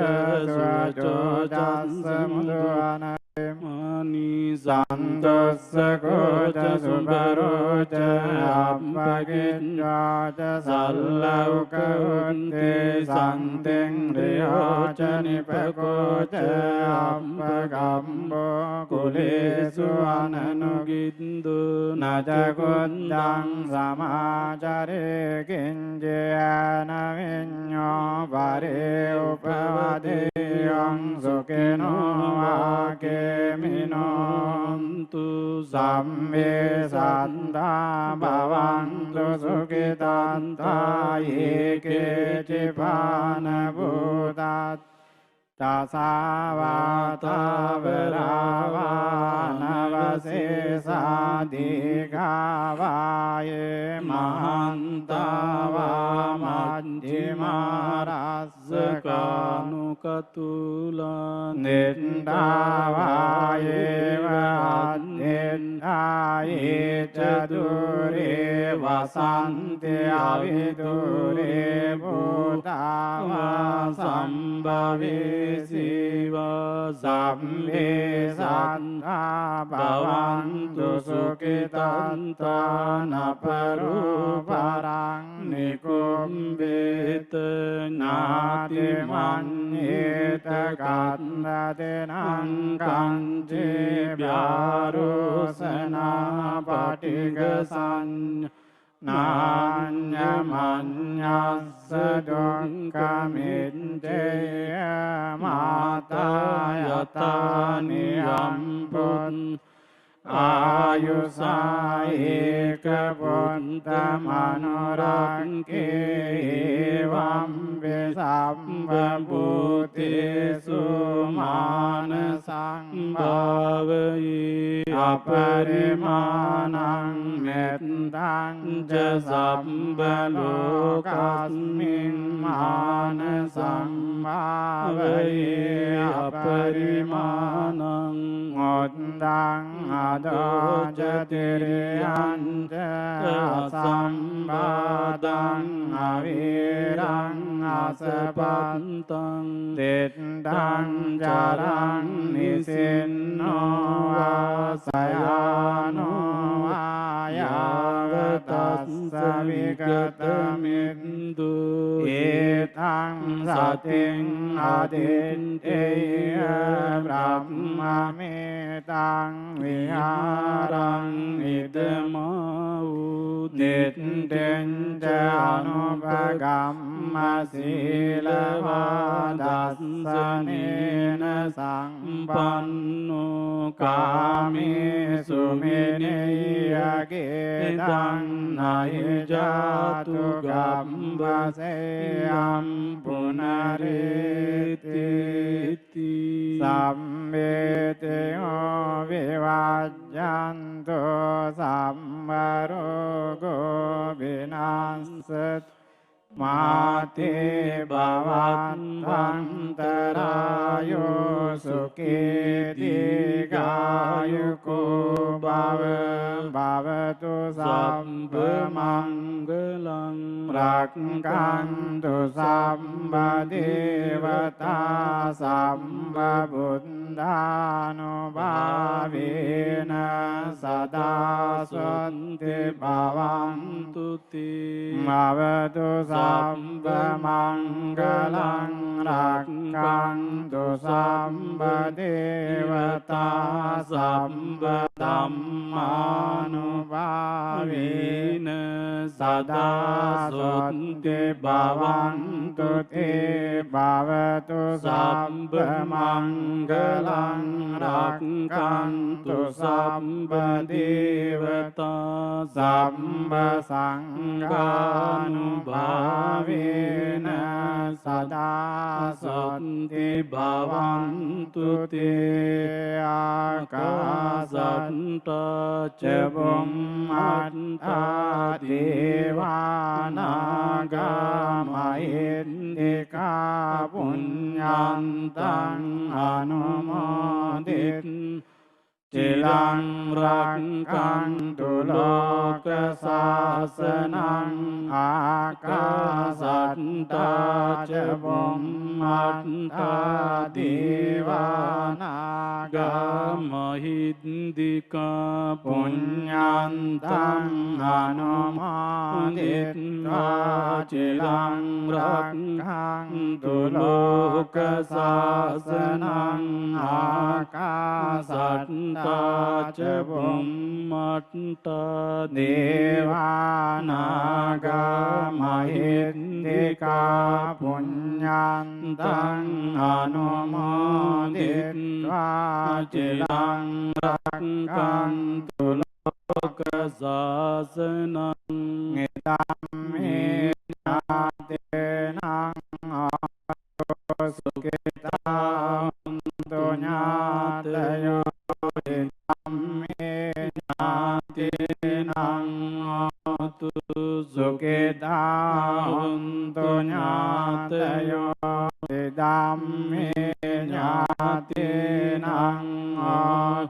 සවචෝ දස්ස මුදවනේ මානි සන්තස්ස කෝච සුබරෝච අප්පකිච්ඡාච සල්ලෞක උත්තේ සන්තෙන් රයෝච නිපකෝච අප්පගම්බෝ කුලේසු අනනුගින්දු නජකොද්දං සමාචරේ කිංජයන විඤ්ඤෝ පරේ උපවදේයං සුඛිනෝ වාකේමිනෝන්තු සම්මේ සන්දා භවන්තු සුඛිතාන්තා ඒකේ චිපාන භූතත් තසාවාතාවරාවානවසේසාදිගාවායේ මහන්තාවා මජ්ජිමාරස්සකානුක කතුලා නින්දාවායේව අද්දෙන්දායේච දුරේ වසන්ති අවිදුරේ භූතාවා සම්භවේසීවා සම්මේ සත්තා භවන්තු සුඛිතාන්තාන පරෝපරං නිකුම්බේත නාති මන්නේත කන්දදෙනං කංචේ ව්‍යාරෝසනා පටිග සංඥ නාඤ්ඤමඤ්ඤස්ස දුක්ඛමිච්ඡේය මාතායතානි අම්පුත් ආයුසායේක පුත්ත මනෝරංකේ එවං වේසම්බුතේසු මාන සංභාවයේ අපරිමානං මෙත්තං ච සම්බ ලෝකස්මින් මාන සංභාවයේ අපරිමානං මොද්දං අදෝජතිරියන්ත අසම්බාදං අවිරං අසපන්තං දෙත්තං ජරං නිසින්නෝ වාසයානෝ ආයාවතස්ස විගතමින්දු ඒතං සතින් අදිත්තේය බ්‍රහ්මමේතං විහාරං ඉදමවූ දෙත්තෙන්ච අනුපගම්ම සීලවාදස්සනේන සම්පන්නෝ කාමේසු මෙනෙයගේ දන්නයි ජාතු ගම්බසේයම් පුනරේති සම්මේතයෝ විවජ්ජන්තු සම්මරෝගෝ විනාශත් මාතේ භවන්තරායෝ සුඛේ දීඝායුකෝ භවතු සම්ප මංගලං රක්ඛන්තු සම්බ දේවතා සම්බ බුද්ධානුභාවේන සදා සොන්ති භවන්තු තේ භවතු සම්බ මංගලං රක්ඛන්තු සම්බ දේවතා සම්බ ධම්මානුභාවේන සදා සොන්ති භවන්තු තේ භවතු සම්බ මංගලං රක්ඛන්තු සම්බ දේවතා සම්බ සංඝානුභාවේන සදා සොන්ති භවන්තු තේ ආකාසට්ටා ච බුම්මට්ටා දේවානාගා මහින්దికා පුඤ්ඤන්තං අනුමෝදිත චිරං රක්ඛන්තු ලෝක සාසනං ආකාසට්ටා ච බුම්මට්ටා දේවානාගා මහින්దికා පුඤ්ඤන්තං අනුමෝදිත්වා චිරං රක්ඛන්තු ලෝක සාසනං ආකාසට්ටා च බුම්මට්ටා දේවානාගා මහින්దికා පුඤ්ඤන්තං අනුමෝදිත්වා චිරං රක්ඛන්තු ලෝක සාසනං ධම්මේ ඥාතේනං සුඛිතා ඥාතයෝ ධම්මේ ඥාතේනං සුඛිතා ඥාතයෝ ධම්මේ ญาตินังอา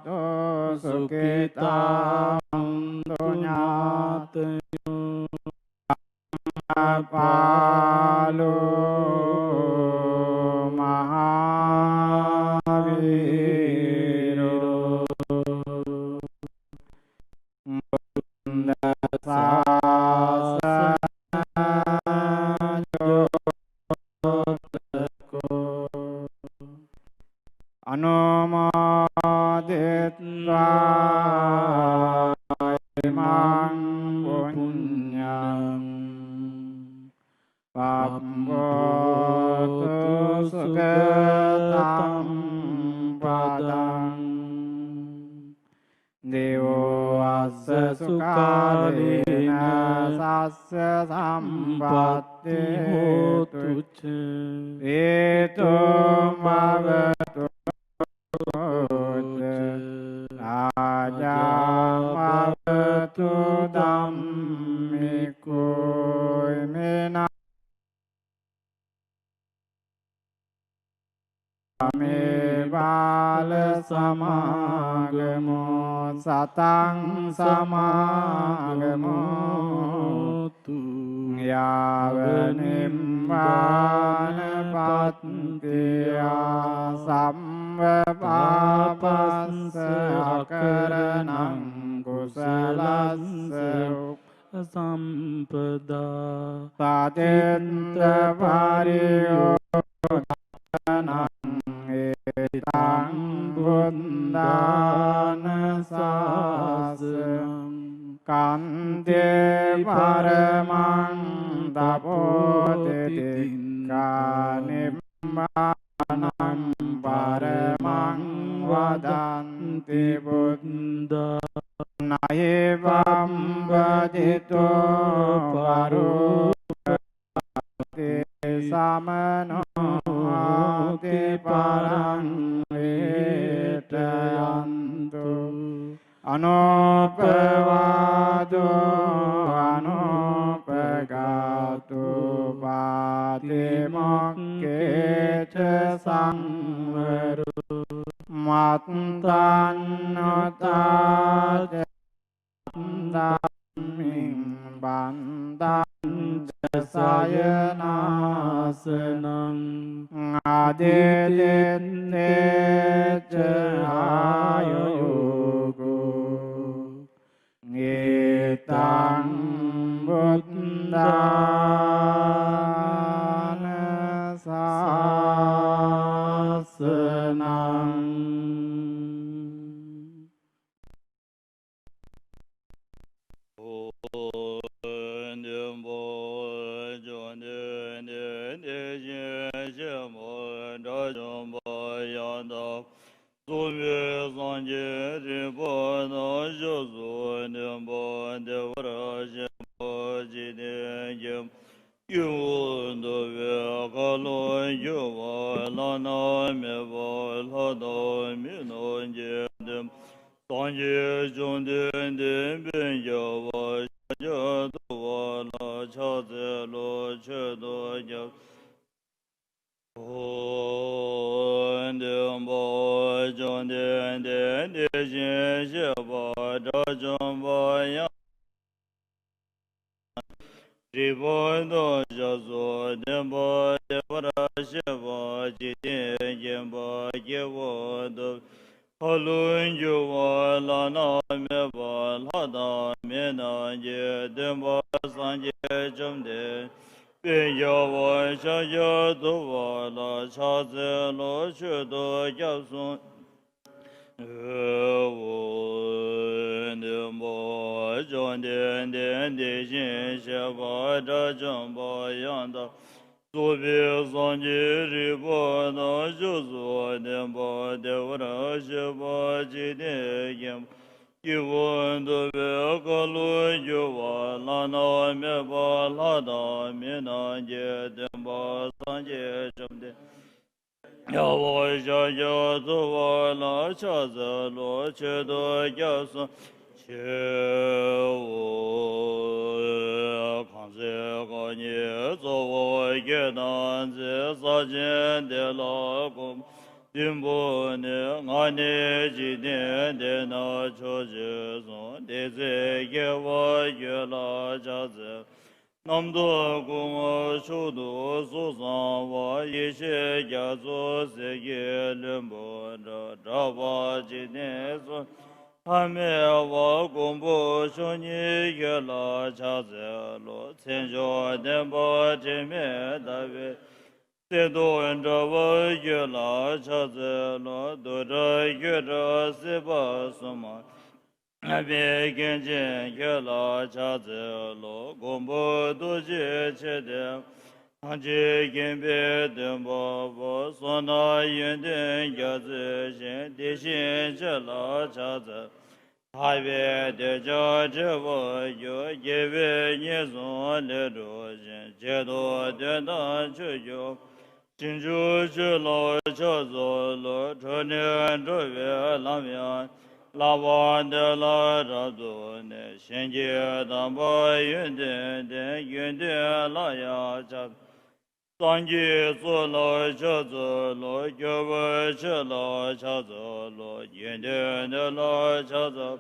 ตุสุขิตังตุญาตปาโลมหาวิโรบุญศาสโยโกอนุโมทิตามังปุญญังปัปโปตุสุขตังปะตังเดโวอัสสะสุขาเลนะสัสสะสัมปัตติโหตุเชเอตุมาวะตุเจอาจามาวะตุดัมมิโกเมนะเมบาลสมากโมสัตังสมากโมตุยาวนิมบานปัตติยาสัมเวปาปัสสะกรณังกุศลัสสะสัมปดาปะเจนตปาริโยนังเอตังบุญญาณสาสนังกันเตปรมังตะโพติติกานิมบานังปรมังวดันติบุตตะนาเยวัมปติโตปารุติสามโนติปารังเอตยันตุอนุปวาโตอนุปกาตุปาติโมกเขเชสังเวรุมัตตันโนตาเจตัมมิงบันตันเจสายนาสนังอาเดเตเนเจอายุโกเอตังบุตตานาสาสนัง Jimbo ne ngane ji ne de na cho je son de ze ye wa ye la ja ze nam do gu shu do su san wa ye she ya zo se ye le mo da wa ji ne so ha me wa gu bo shu ni ye la cha ze lo chen jo de bo je me da ve te do en da wa ye la cha ze lo do ra ye ra se ba so ma a be gen je ye la cha ze lo gom bo do je che de han je gen be de bo bo so na yin de ya ze shen de shen che la cha ze hai be de ja je wo yo ye be nye so le do shen je do de da che yo 金主是老车子了，车年这月拉面，拉完的拉着做呢，现在当把云的云的拉呀家，当季做老车子了，脚不是老车子了，云的老车子。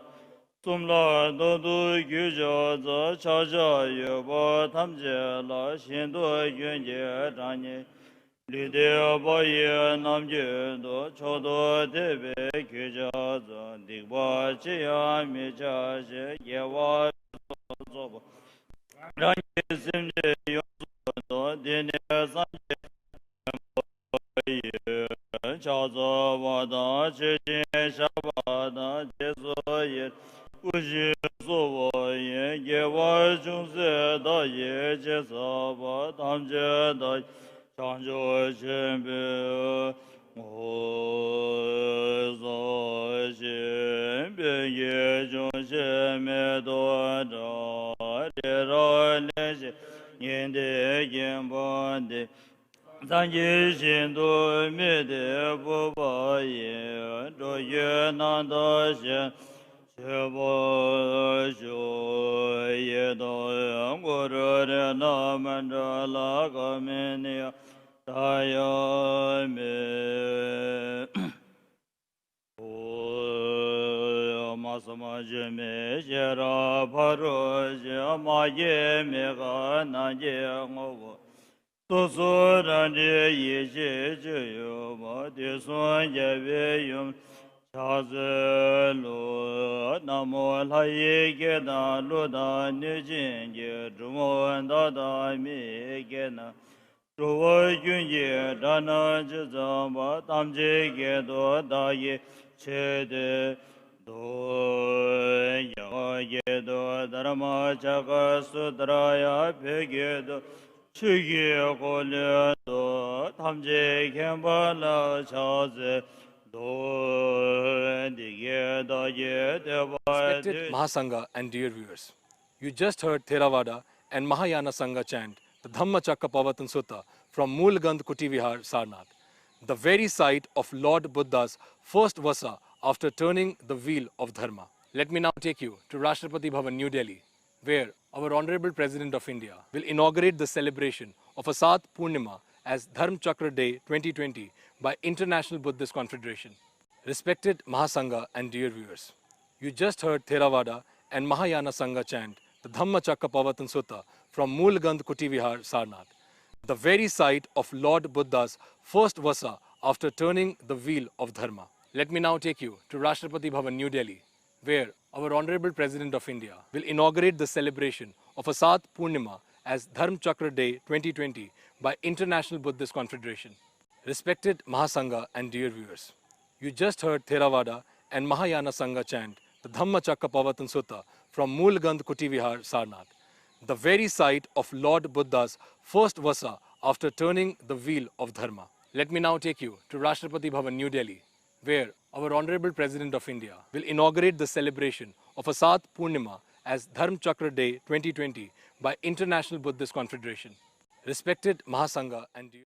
从来都遇着这悄悄也把他们家老心多愿节长年。 绿的把叶南街多超多特别去家子，地瓜这样没家些也娃做不，让你心里有多点点三节，叫做我当去见下巴当结作业，不是说我也我中是到也接受我当家的。 常住身边，我所心边也中心没多少，这绕联系年的眼光的，咱一心都没得不把眼，这越南的心。 却不修也都我这的那么着那个门呢？ 大呀me，我马什么就没些了，怕着些马也没个难也我。都说人的一切就有我的son也别用。 cha ze lo namo la ye ge da lo da ne jin ye zhu mo da da mi ge na zhu wo yun ye da na zhi zang ba tam je ge do da ye che de do ya ye do dharma chakra sutra ya pe ge do chi ye ko le do tam je khen ba la cha ze Respected Mahasangha and dear viewers, you just heard Theravada and Mahayana Sangha chant the Dhamma Chakra Pavatan Sutta from Moolgand Kuti Vihar, Sarnath, the very site of Lord Buddha's first vasa after turning the wheel of Dharma. Let me now take you to Rashtrapati Bhavan, New Delhi, where our Honorable President of India will inaugurate the celebration of Asadha Poornima as Dharma Chakra Day 2020 by International Buddhist Confederation. Respected Mahasangha and dear viewers, you just heard Theravada and Mahayana Sangha chant the Dhamma Chakra Pavatan Sutta from Moolgand Kuti Vihar, Sarnath, the very site of Lord Buddha's first vasa after turning the wheel of Dharma. Let me now take you to Rashtrapati Bhavan, New Delhi, where our Honorable President of India will inaugurate the celebration of Asadha Poornima as Dharma Chakra Day 2020 by International Buddhist Confederation. Respected Mahasangha and dear viewers, you just heard Theravada and Mahayana Sangha chant the Dhamma Chakra Pavatan Sutta from Moolgand Kuti Vihar, Sarnath, the very site of Lord Buddha's first vasa after turning the wheel of Dharma. Let me now take you to Rashtrapati Bhavan, New Delhi, where our Honorable President of India will inaugurate the celebration of Asadha Poornima as Dharma Chakra Day 2020 by International Buddhist Confederation. Respected Mahasangha and dear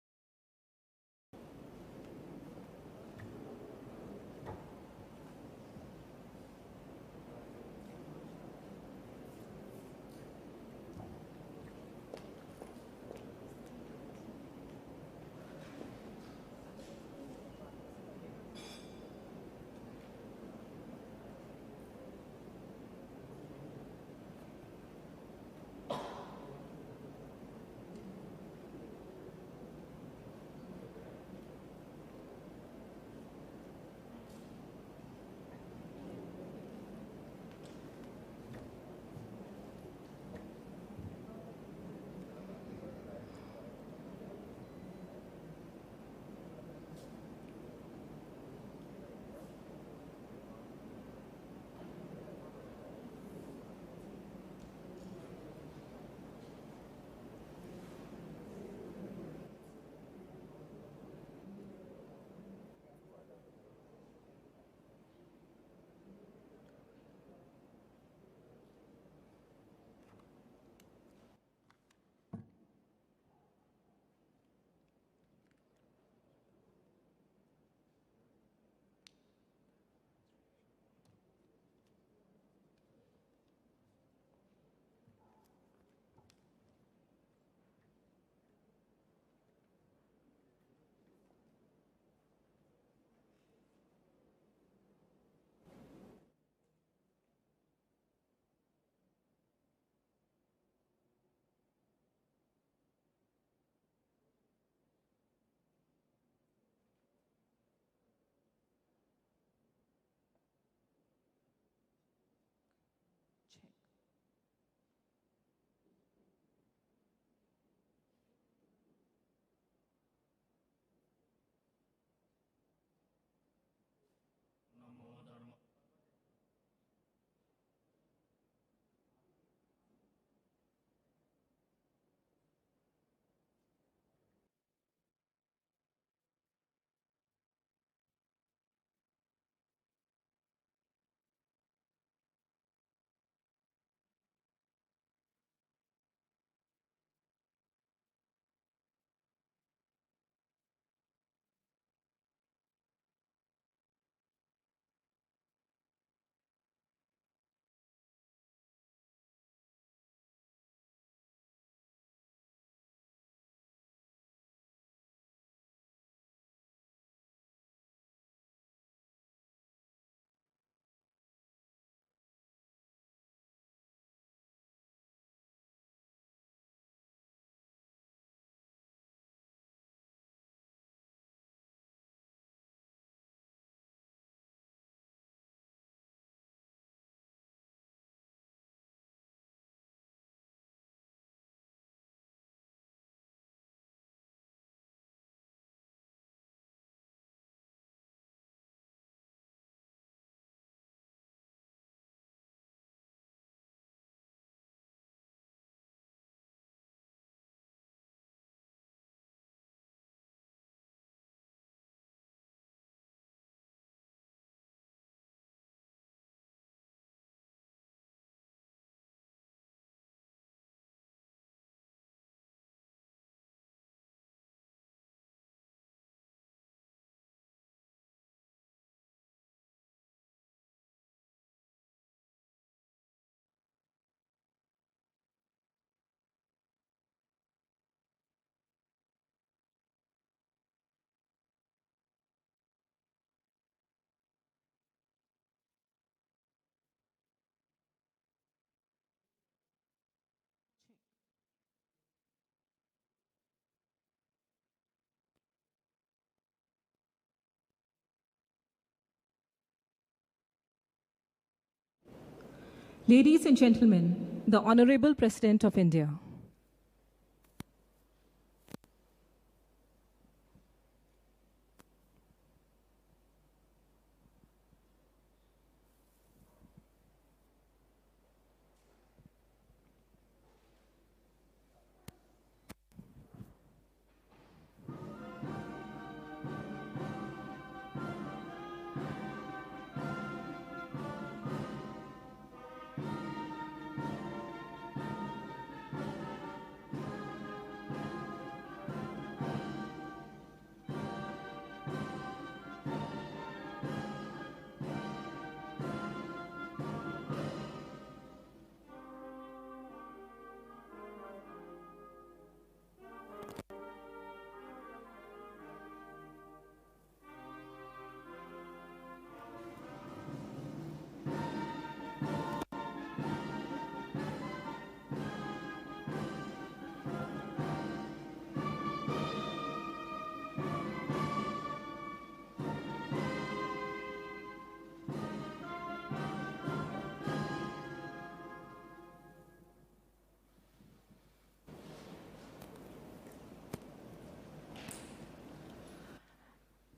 Ladies and gentlemen, the Honorable President of India.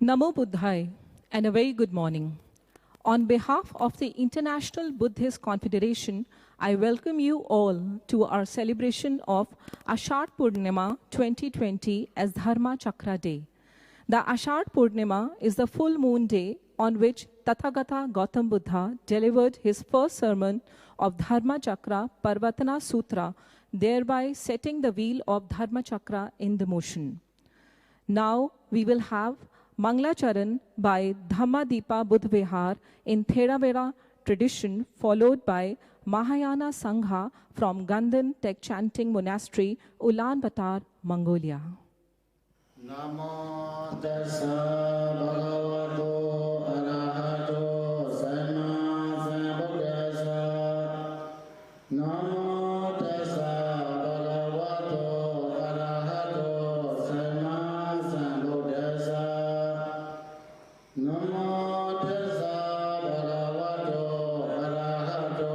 Namo Buddhaya and a very good morning. On behalf of the International Buddhist Confederation, I welcome you all to our celebration of Asadha Poornima 2020 as Dharma Chakra Day. The Asadha Poornima is the full moon day on which Tathagata Gautam Buddha delivered his first sermon of Dharma Chakra Parvatana Sutra, thereby setting the wheel of Dharma Chakra in the motion. Now we will have Manglacharan by Dhamma-Deepa Buddha Vihar in Theravada tradition, followed by Mahayana Sangha from Ganden Tech Chanting Monastery, Ulaanbaatar, Mongolia. Namo tassa bhagavato arahato samma sambuddhassa. Namo tassa bhagavato arahato samma sambuddhassa. Namo tassa bhagavato arahato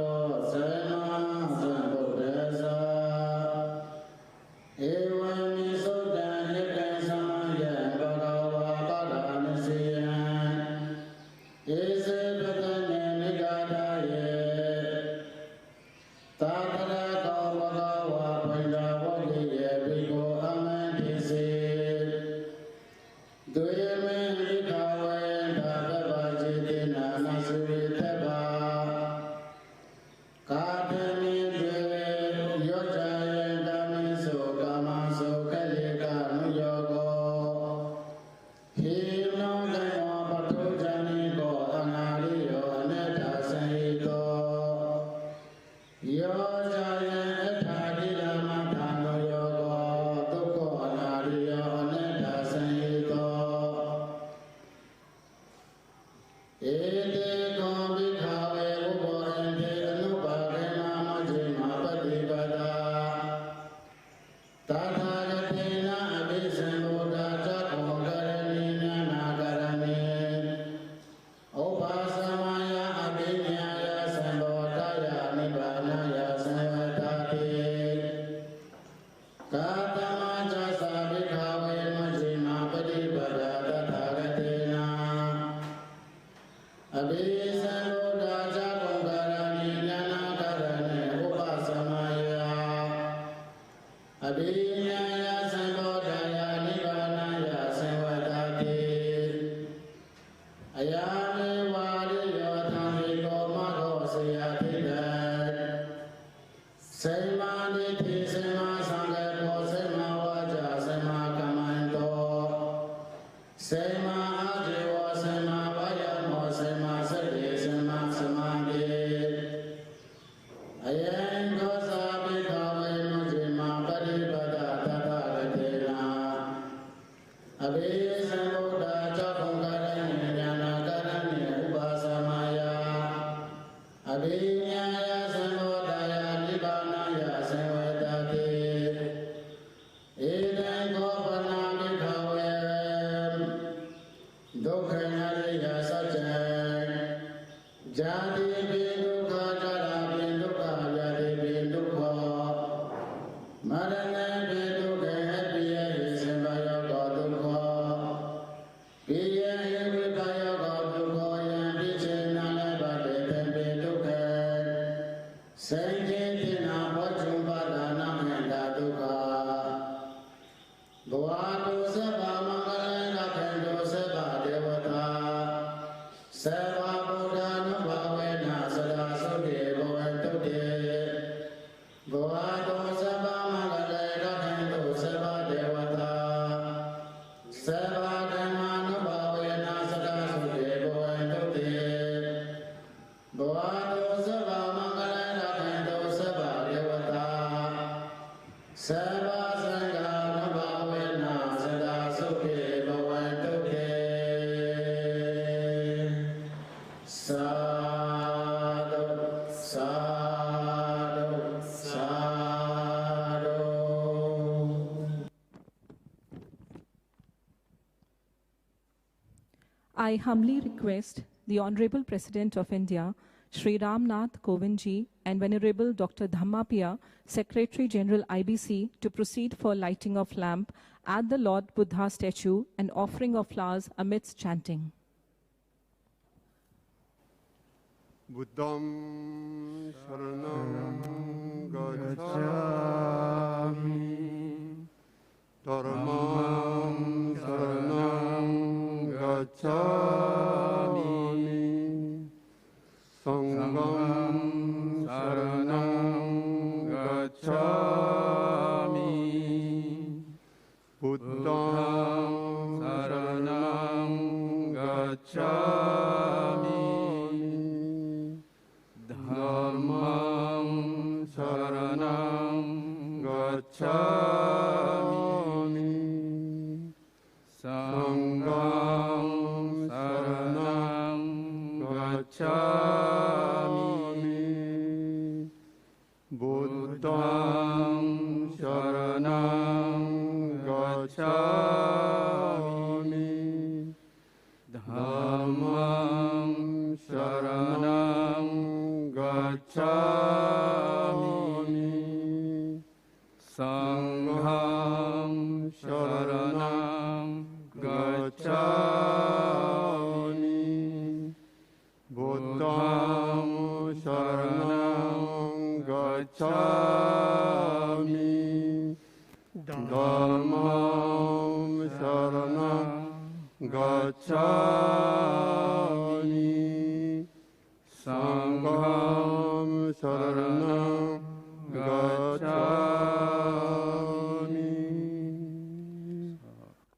samma sambuddhassa. Evam sutta yekka samaya bhagava padanasiyan. Ese patane nigadaye. Tatara ka bhagava pandavadiye bhikkhu amantise. Duyame vikhawe bhagavajidina nasuvitava. Kadami dve yojaye damiso kamaso kalika nuyogo. Hino gano patujaniko anariyo aneta sahito. Yojaye ethadila matano yogo tukko anariyo aneta sahito. Ete ko vikhawe upo ente anupakena majjhima patipada. Tathagatena abhisambuddha cakko karanina nakarane. Upasamaya abhinyaya sambuddhaya nibbanaya samvatati. Katama jasa vikhawe majjhima patipada tathagatena. Abhisambuddha cakko karanina nakarane upasamaya. Abhinyaya sambuddhaya nibbanaya samvatati. Ayami variyo thamiko magho siyatita. Sema niti sema sangapo sema vaja sema kamanto. Sema ajivo sema vayamo sema sati sema samadhi. Ayen kosa bhikkhave mujjhima patipada tathagatena. Abhisambuddha cakko karane jnana karane upasamaya. Abhinyaya sambuddhaya nibbanaya samvatati. Eden kopana bhikkhave dukkha nariya sajjan. Jati pi dukkha jara pi dukkha I humbly request the Honorable President of India, Shri Ram Nath Kovind Ji, and Venerable Dr. Dhamma Piya, Secretary General IBC, to proceed for lighting of lamp at the Lord Buddha statue and offering of flowers amidst chanting. Buddham Sharanam Gacchami Dharmam Sharanam Gacchami Sangham Sharanam Gacchami Buddham Sharanam Gacchami Dharmam Sharanam Gacchami Sangham Sharanam Gacchami Buddham Sharanam Gacchami Dhammam Sharanam Gacchami Sangham Sharanam Gacchami Buddham Sharanam Gacchami Dhammam Sharanam Gacchami Sangham Sharanam Gacchami.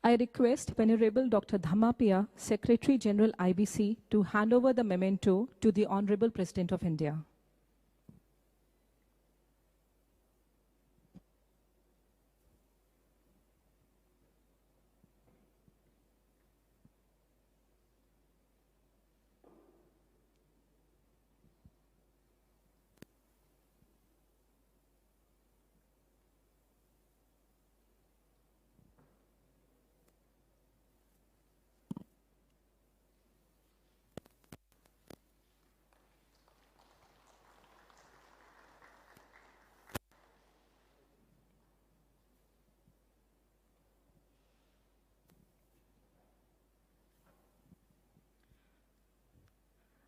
I request Venerable Dr. Dhamma Piya, Secretary General IBC, to hand over the memento to the Honorable President of India.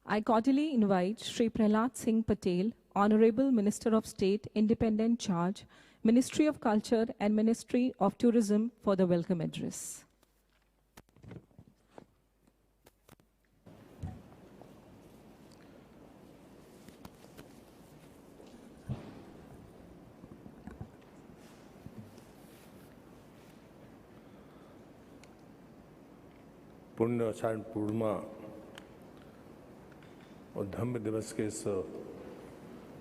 I cordially invite Shri Prahlad Singh Patel, Honorable Minister of State, Independent Charge, Ministry of Culture and Ministry of Tourism for the welcome address. पुण्य आषाढ़ पूर्णिमा और धम्म दिवस के इस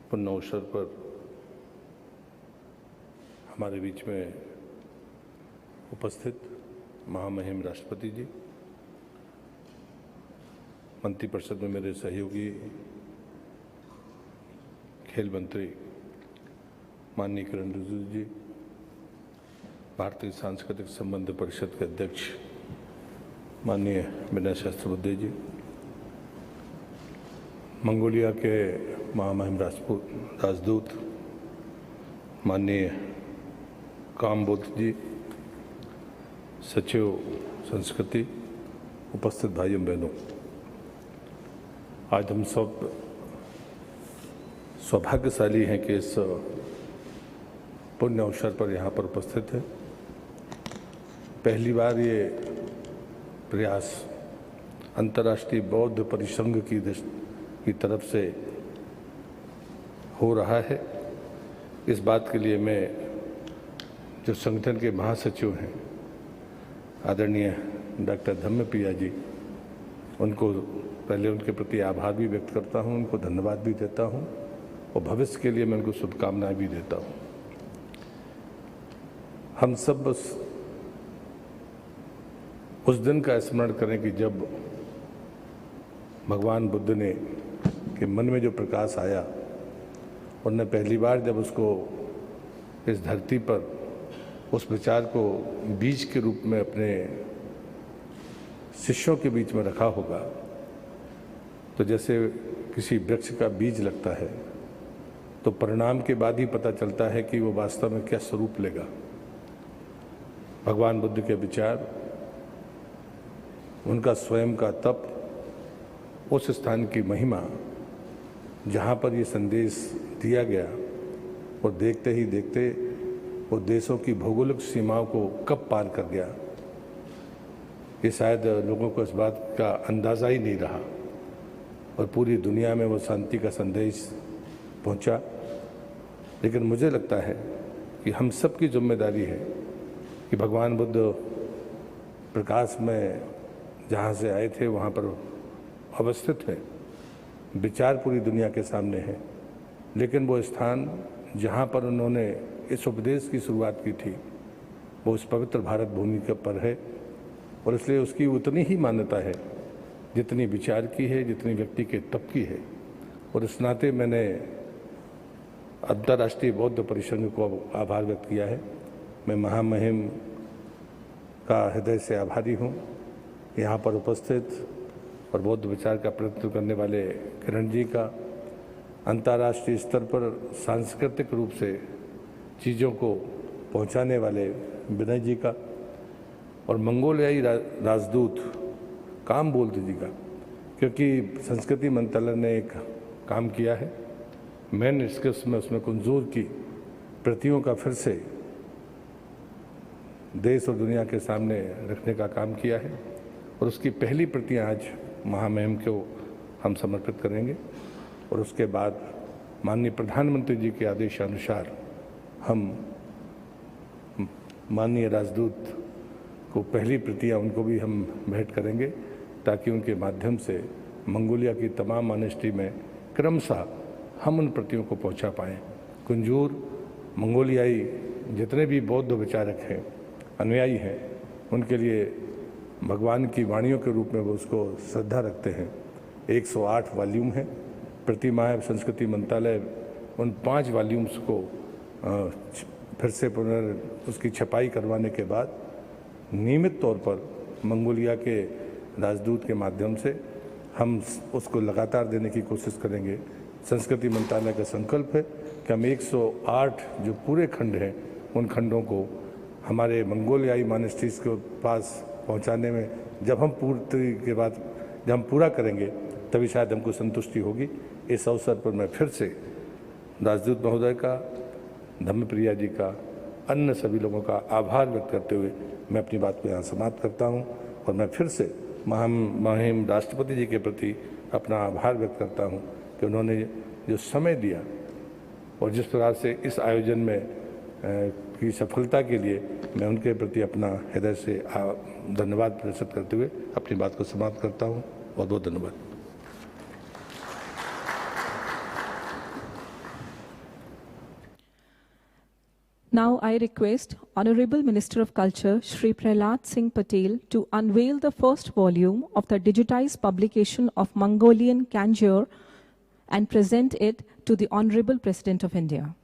पुण्य अवसर पर हमारे बीच में उपस्थित महामहिम राष्ट्रपति जी, मंत्रिपरिषद में मेरे सहयोगी खेल मंत्री माननीय किरण रिजिजू जी, भारतीय सांस्कृतिक संबंध परिषद के अध्यक्ष माननीय विनय सहस्त्रबुद्धे जी, मंगोलिया के महामहिम राजदूत माननीय कामबुद्ध जी, सचिव संस्कृति, उपस्थित भाइयों बहनों, आज हम सब सौभाग्यशाली हैं कि इस पुण्य अवसर पर यहाँ पर उपस्थित हैं। पहली बार ये प्रयास अंतर्राष्ट्रीय बौद्ध परिसंघ की तरफ से हो रहा है। इस बात के लिए मैं जो संगठन के महासचिव हैं आदरणीय डॉक्टर धम्मप्रिया जी, उनको पहले उनके प्रति आभार भी व्यक्त करता हूं, उनको धन्यवाद भी देता हूं और भविष्य के लिए मैं उनको शुभकामनाएं भी देता हूं। हम सब बस उस दिन का स्मरण करें कि जब भगवान बुद्ध ने के मन में जो प्रकाश आया, उन्होंने पहली बार जब उसको इस धरती पर उस विचार को बीज के रूप में अपने शिष्यों के बीच में रखा होगा, तो जैसे किसी वृक्ष का बीज लगता है तो परिणाम के बाद ही पता चलता है कि वो वास्तव में क्या स्वरूप लेगा। भगवान बुद्ध के विचार, उनका स्वयं का तप, उस स्थान की महिमा जहाँ पर ये संदेश दिया गया, और देखते ही देखते वो देशों की भौगोलिक सीमाओं को कब पार कर गया, ये शायद लोगों को इस बात का अंदाज़ा ही नहीं रहा और पूरी दुनिया में वो शांति का संदेश पहुंचा। लेकिन मुझे लगता है कि हम सब की जिम्मेदारी है कि भगवान बुद्ध प्रकाश में जहाँ से आए थे वहाँ पर अवस्थित है, विचार पूरी दुनिया के सामने है, लेकिन वो स्थान जहाँ पर उन्होंने इस उपदेश की शुरुआत की थी वो उस पवित्र भारत भूमि के पर है, और इसलिए उसकी उतनी ही मान्यता है जितनी विचार की है, जितनी व्यक्ति के तप की है। और इस नाते मैंने अंतर्राष्ट्रीय बौद्ध परिसंघ को आभार व्यक्त किया है। मैं महामहिम का हृदय से आभारी हूँ। यहाँ पर उपस्थित और बौद्ध विचार का प्रतिनिधित्व करने वाले किरण जी का, अंतर्राष्ट्रीय स्तर पर सांस्कृतिक रूप से चीज़ों को पहुँचाने वाले विनय जी का, और मंगोलियाई राजदूत काम बोलते जी का, क्योंकि संस्कृति मंत्रालय ने एक काम किया है, मैन स्क्रिप्ट्स में उसमें कुंजूर की प्रतियों का फिर से देश और दुनिया के सामने रखने का काम किया है, और उसकी पहली प्रतियां आज महामहिम को हम समर्पित करेंगे। और उसके बाद माननीय प्रधानमंत्री जी के आदेशानुसार हम माननीय राजदूत को पहली प्रतियां उनको भी हम भेंट करेंगे, ताकि उनके माध्यम से मंगोलिया की तमाम मॉनेस्ट्री में क्रमशः हम उन प्रतियों को पहुंचा पाएँ। कुंजूर मंगोलियाई जितने भी बौद्ध विचारक हैं, अनुयायी हैं, उनके लिए भगवान की वाणियों के रूप में वो उसको श्रद्धा रखते हैं। 108 वॉल्यूम हैं। प्रतिमाह संस्कृति मंत्रालय उन 5 वॉल्यूम्स को फिर से उसकी छपाई करवाने के बाद नियमित तौर पर मंगोलिया के राजदूत के माध्यम से हम उसको लगातार देने की कोशिश करेंगे। संस्कृति मंत्रालय का संकल्प है कि हम 108 जो पूरे खंड हैं, उन खंडों को हमारे मंगोलियाई मॉनेस्ट्रीज के पास पहुंचाने में जब हम पूरा करेंगे तभी शायद हमको संतुष्टि होगी। इस अवसर पर मैं फिर से राजदूत महोदय का, धम्मप्रिया जी का, अन्य सभी लोगों का आभार व्यक्त करते हुए मैं अपनी बात को यहाँ समाप्त करता हूँ, और मैं फिर से महामहिम राष्ट्रपति जी के प्रति अपना आभार व्यक्त करता हूँ कि उन्होंने जो समय दिया और जिस प्रकार से इस आयोजन में की सफलता के लिए मैं उनके प्रति अपना हृदय से धन्यवाद प्रकट करते हुए अपनी बात को समाप्त करता हूँ। बहुत बहुत धन्यवाद। Now I request Honorable Minister of Culture Shri Prahlad Singh Patel to unveil the first volume of the digitized publication of Mongolian Kanjur and present it to the Honorable President of India.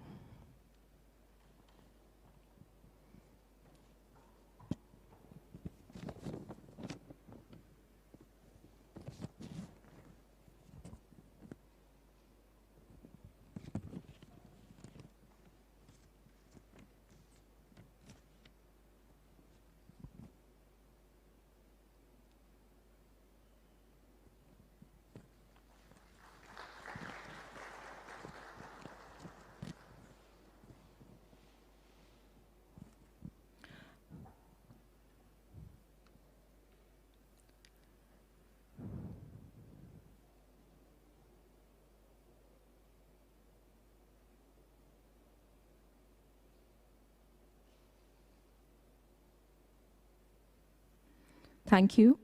Thank you.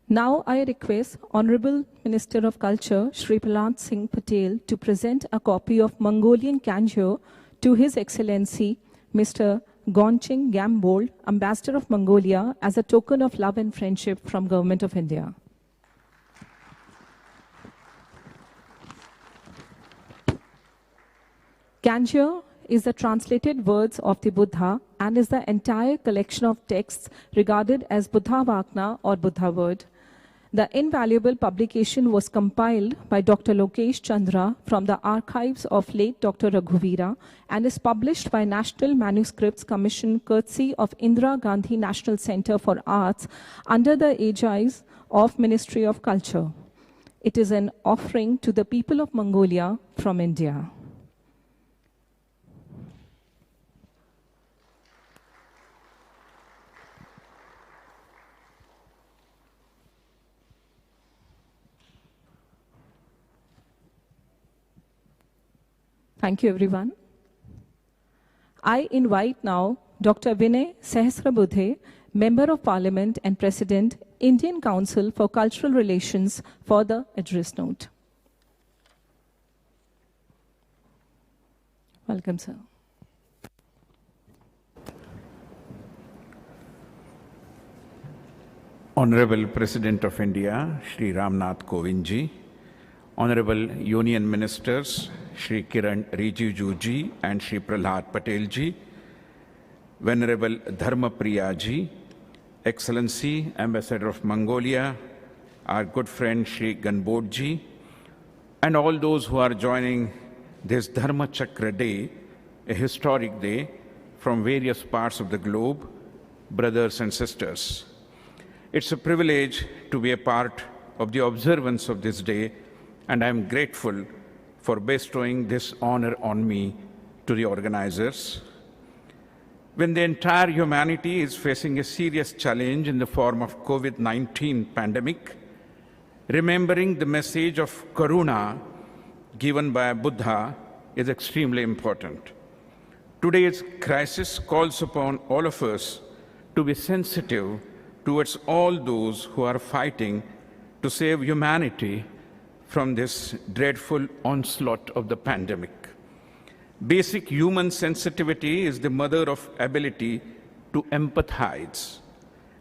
Now I request Honorable Minister of Culture, Shri Prahlad Singh Patel, to present a copy of Mongolian Kanjur to His Excellency, Mr. Gonching Gambold, Ambassador of Mongolia, as a token of love and friendship from Government of India. Kanjur is the translated words of the Buddha and is the entire collection of texts regarded as Buddha Vakna or Buddha word. The invaluable publication was compiled by Dr. Lokesh Chandra from the archives of late Dr. Raghuvira and is published by National Manuscripts Commission courtesy of Indira Gandhi National Center for Arts under the aegis of Ministry of Culture. It is an offering to the people of Mongolia from India. Thank you, everyone. I invite now Dr. Vinay Sahasrabudhe, Member of Parliament and President, Indian Council for Cultural Relations, for the address note. Welcome, sir. Honorable President of India, Shri Ramnath Kovind ji, Honorable Union Ministers, Shri Kiran Rijiju ji and Shri Prahlad Patel ji, Venerable Dharma Priya ji, Excellency, Ambassador of Mongolia, our good friend Shri Ganbod ji, and all those who are joining this Dharma Chakra Day, a historic day, from various parts of the globe, brothers and sisters. It's a privilege to be a part of the observance of this day, and I'm grateful for bestowing this honor on me to the organizers. When the entire humanity is facing a serious challenge in the form of COVID-19 pandemic, remembering the message of Karuna given by Buddha is extremely important. Today's crisis calls upon all of us to be sensitive towards all those who are fighting to save humanity from this dreadful onslaught of the pandemic. Basic human sensitivity is the mother of ability to empathize.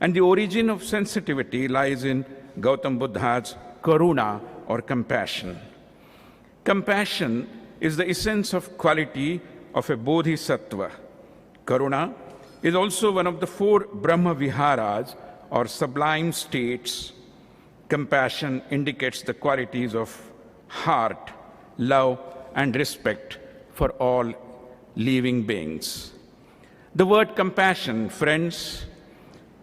And the origin of sensitivity lies in Gautam Buddha's karuna or compassion. Compassion is the essence of quality of a bodhisattva. Karuna is also one of the 4 Brahma Viharas or sublime states. Compassion indicates the qualities of heart, love, and respect for all living beings. The word compassion, friends,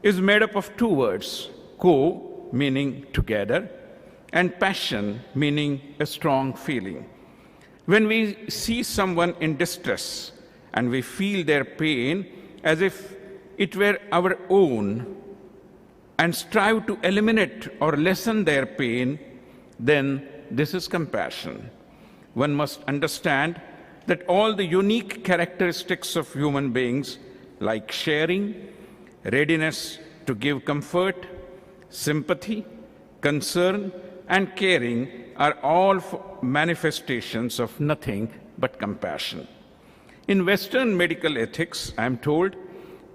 is made up of 2 words, ko, meaning together, and passion, meaning a strong feeling. When we see someone in distress and we feel their pain as if it were our own, and strive to eliminate or lessen their pain, then this is compassion. One must understand that all the unique characteristics of human beings, like sharing, readiness to give comfort, sympathy, concern, and caring, are all manifestations of nothing but compassion. In Western medical ethics, I am told,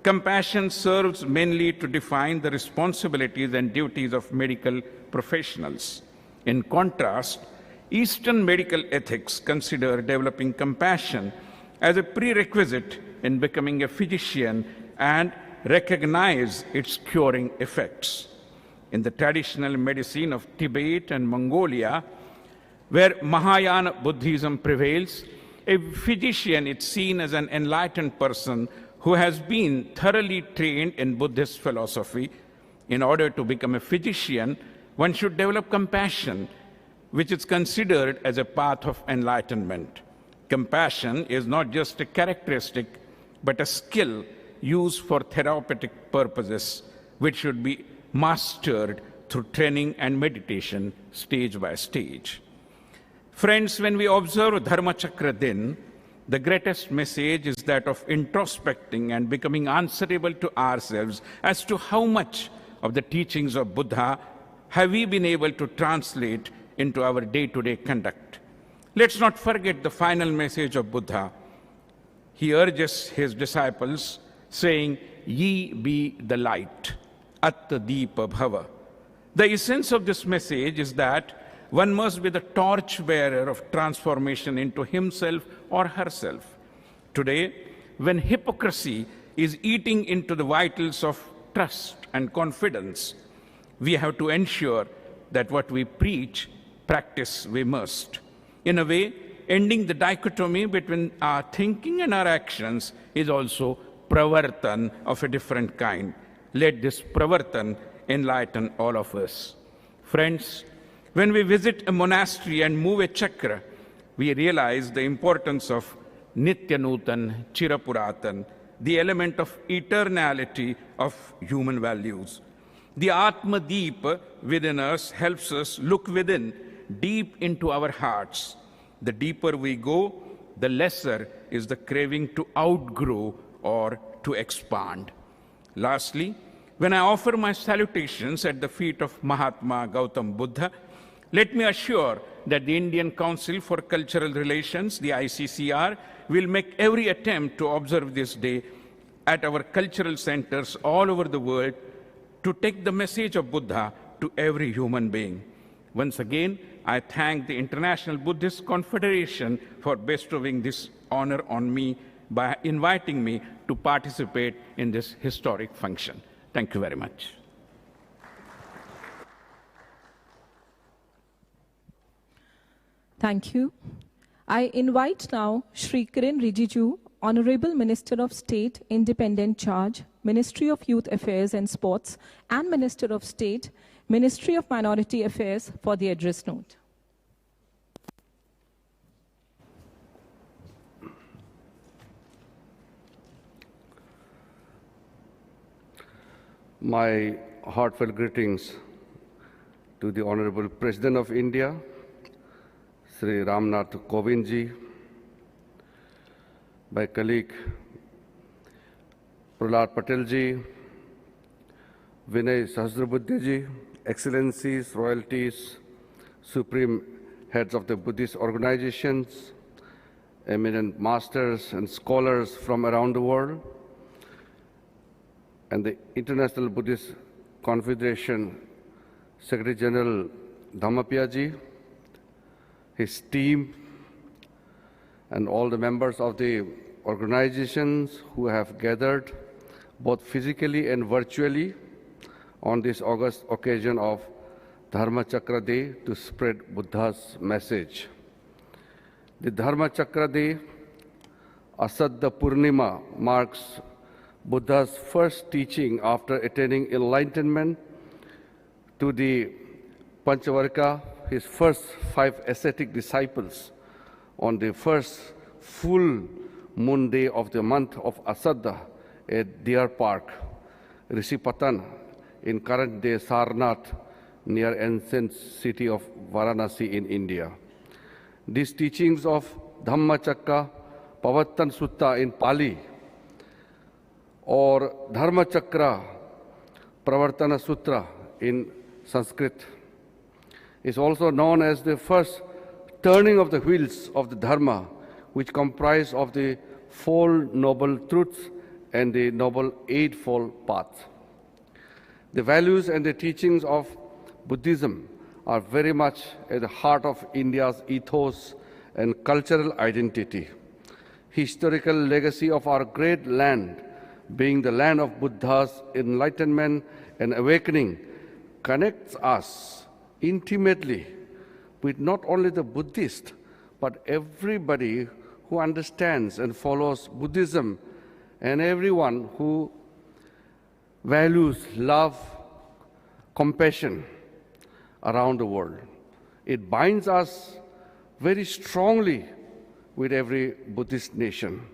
compassion serves mainly to define the responsibilities and duties of medical professionals. In contrast, Eastern medical ethics consider developing compassion as a prerequisite in becoming a physician and recognize its curing effects. In the traditional medicine of Tibet and Mongolia, where Mahayana Buddhism prevails, a physician is seen as an enlightened person who has been thoroughly trained in Buddhist philosophy. In order to become a physician, one should develop compassion, which is considered as a path of enlightenment. Compassion is not just a characteristic, but a skill used for therapeutic purposes, which should be mastered through training and meditation, stage by stage. Friends, when we observe Dharma Chakra Din, the greatest message is that of introspecting and becoming answerable to ourselves as to how much of the teachings of Buddha have we been able to translate into our day-to-day conduct? Let's not forget the final message of Buddha. He urges his disciples, saying, "Ye be the light, atta deepa bhava." The essence of this message is that one must be the torch-bearer of transformation into himself or herself. Today, when hypocrisy is eating into the vitals of trust and confidence, we have to ensure that what we preach, practice we must. In a way, ending the dichotomy between our thinking and our actions is also pravartan of a different kind. Let this pravartan enlighten all of us. Friends, when we visit a monastery and move a chakra, we realize the importance of Nityanutan, Chirapuratan, the element of eternality of human values. The Atma Deep within us helps us look within, deep into our hearts. The deeper we go, the lesser is the craving to outgrow or to expand. Lastly, when I offer my salutations at the feet of Mahatma Gautam Buddha, let me assure that the Indian Council for Cultural Relations, the ICCR, will make every attempt to observe this day at our cultural centers all over the world to take the message of Buddha to every human being. Once again, I thank the International Buddhist Confederation for bestowing this honor on me by inviting me to participate in this historic function. Thank you very much. Thank you. I invite now Shri Kiren Rijiju, Honorable Minister of State, Independent Charge, Ministry of Youth Affairs and Sports, and Minister of State, Ministry of Minority Affairs, for the address note. My heartfelt greetings to the Honorable President of India, Sri Ramnath Kovind ji, my colleague Prahlad Patel ji, Vinay Sahasrabuddhe ji, Excellencies, Royalties, Supreme Heads of the Buddhist organizations, eminent masters and scholars from around the world, and the International Buddhist Confederation Secretary General Dhammapiya ji, his team, and all the members of the organizations who have gathered both physically and virtually on this august occasion of Dharma Chakra Day to spread Buddha's message. The Dharma Chakra Day, Asadha Poornima, marks Buddha's first teaching after attaining enlightenment to the Panchavarga, his first 5 ascetic disciples, on the first full moon day of the month of Asadha at Deer Park, Rishipatan, in current-day Sarnath, near ancient city of Varanasi in India. These teachings of Dhamma Chakra, Pavattan Sutta in Pali, or Dharma Chakra, Pravartana Sutra in Sanskrit, is also known as the first turning of the wheels of the Dharma, which comprise of the 4 noble truths and the noble eightfold path. The values and the teachings of Buddhism are very much at the heart of India's ethos and cultural identity. Historical legacy of our great land, being the land of Buddha's enlightenment and awakening, connects us intimately with not only the Buddhist, but everybody who understands and follows Buddhism, and everyone who values love, compassion around the world. It binds us very strongly with every Buddhist nation.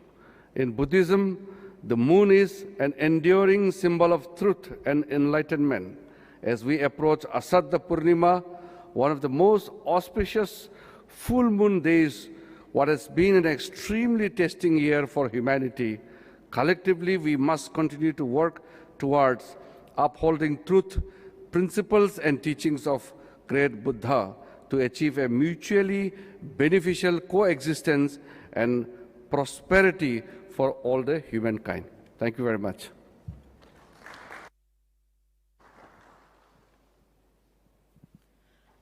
In Buddhism, the moon is an enduring symbol of truth and enlightenment. As we approach Asadha Poornima, one of the most auspicious full moon days, what has been an extremely testing year for humanity, collectively we must continue to work towards upholding truth, principles and teachings of great Buddha to achieve a mutually beneficial coexistence and prosperity for all the humankind. Thank you very much.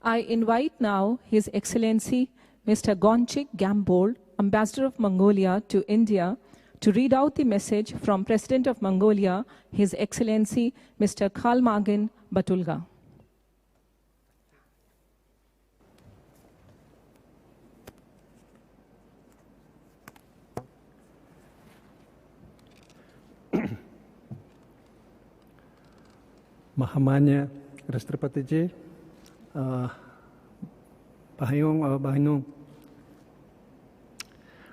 I invite now His Excellency Mr. Gonchik Gambold, Ambassador of Mongolia to India, to read out the message from President of Mongolia, His Excellency Mr. Khalmagan Batulga. महामान्य राष्ट्रपति जी, भाइयों और बहनों,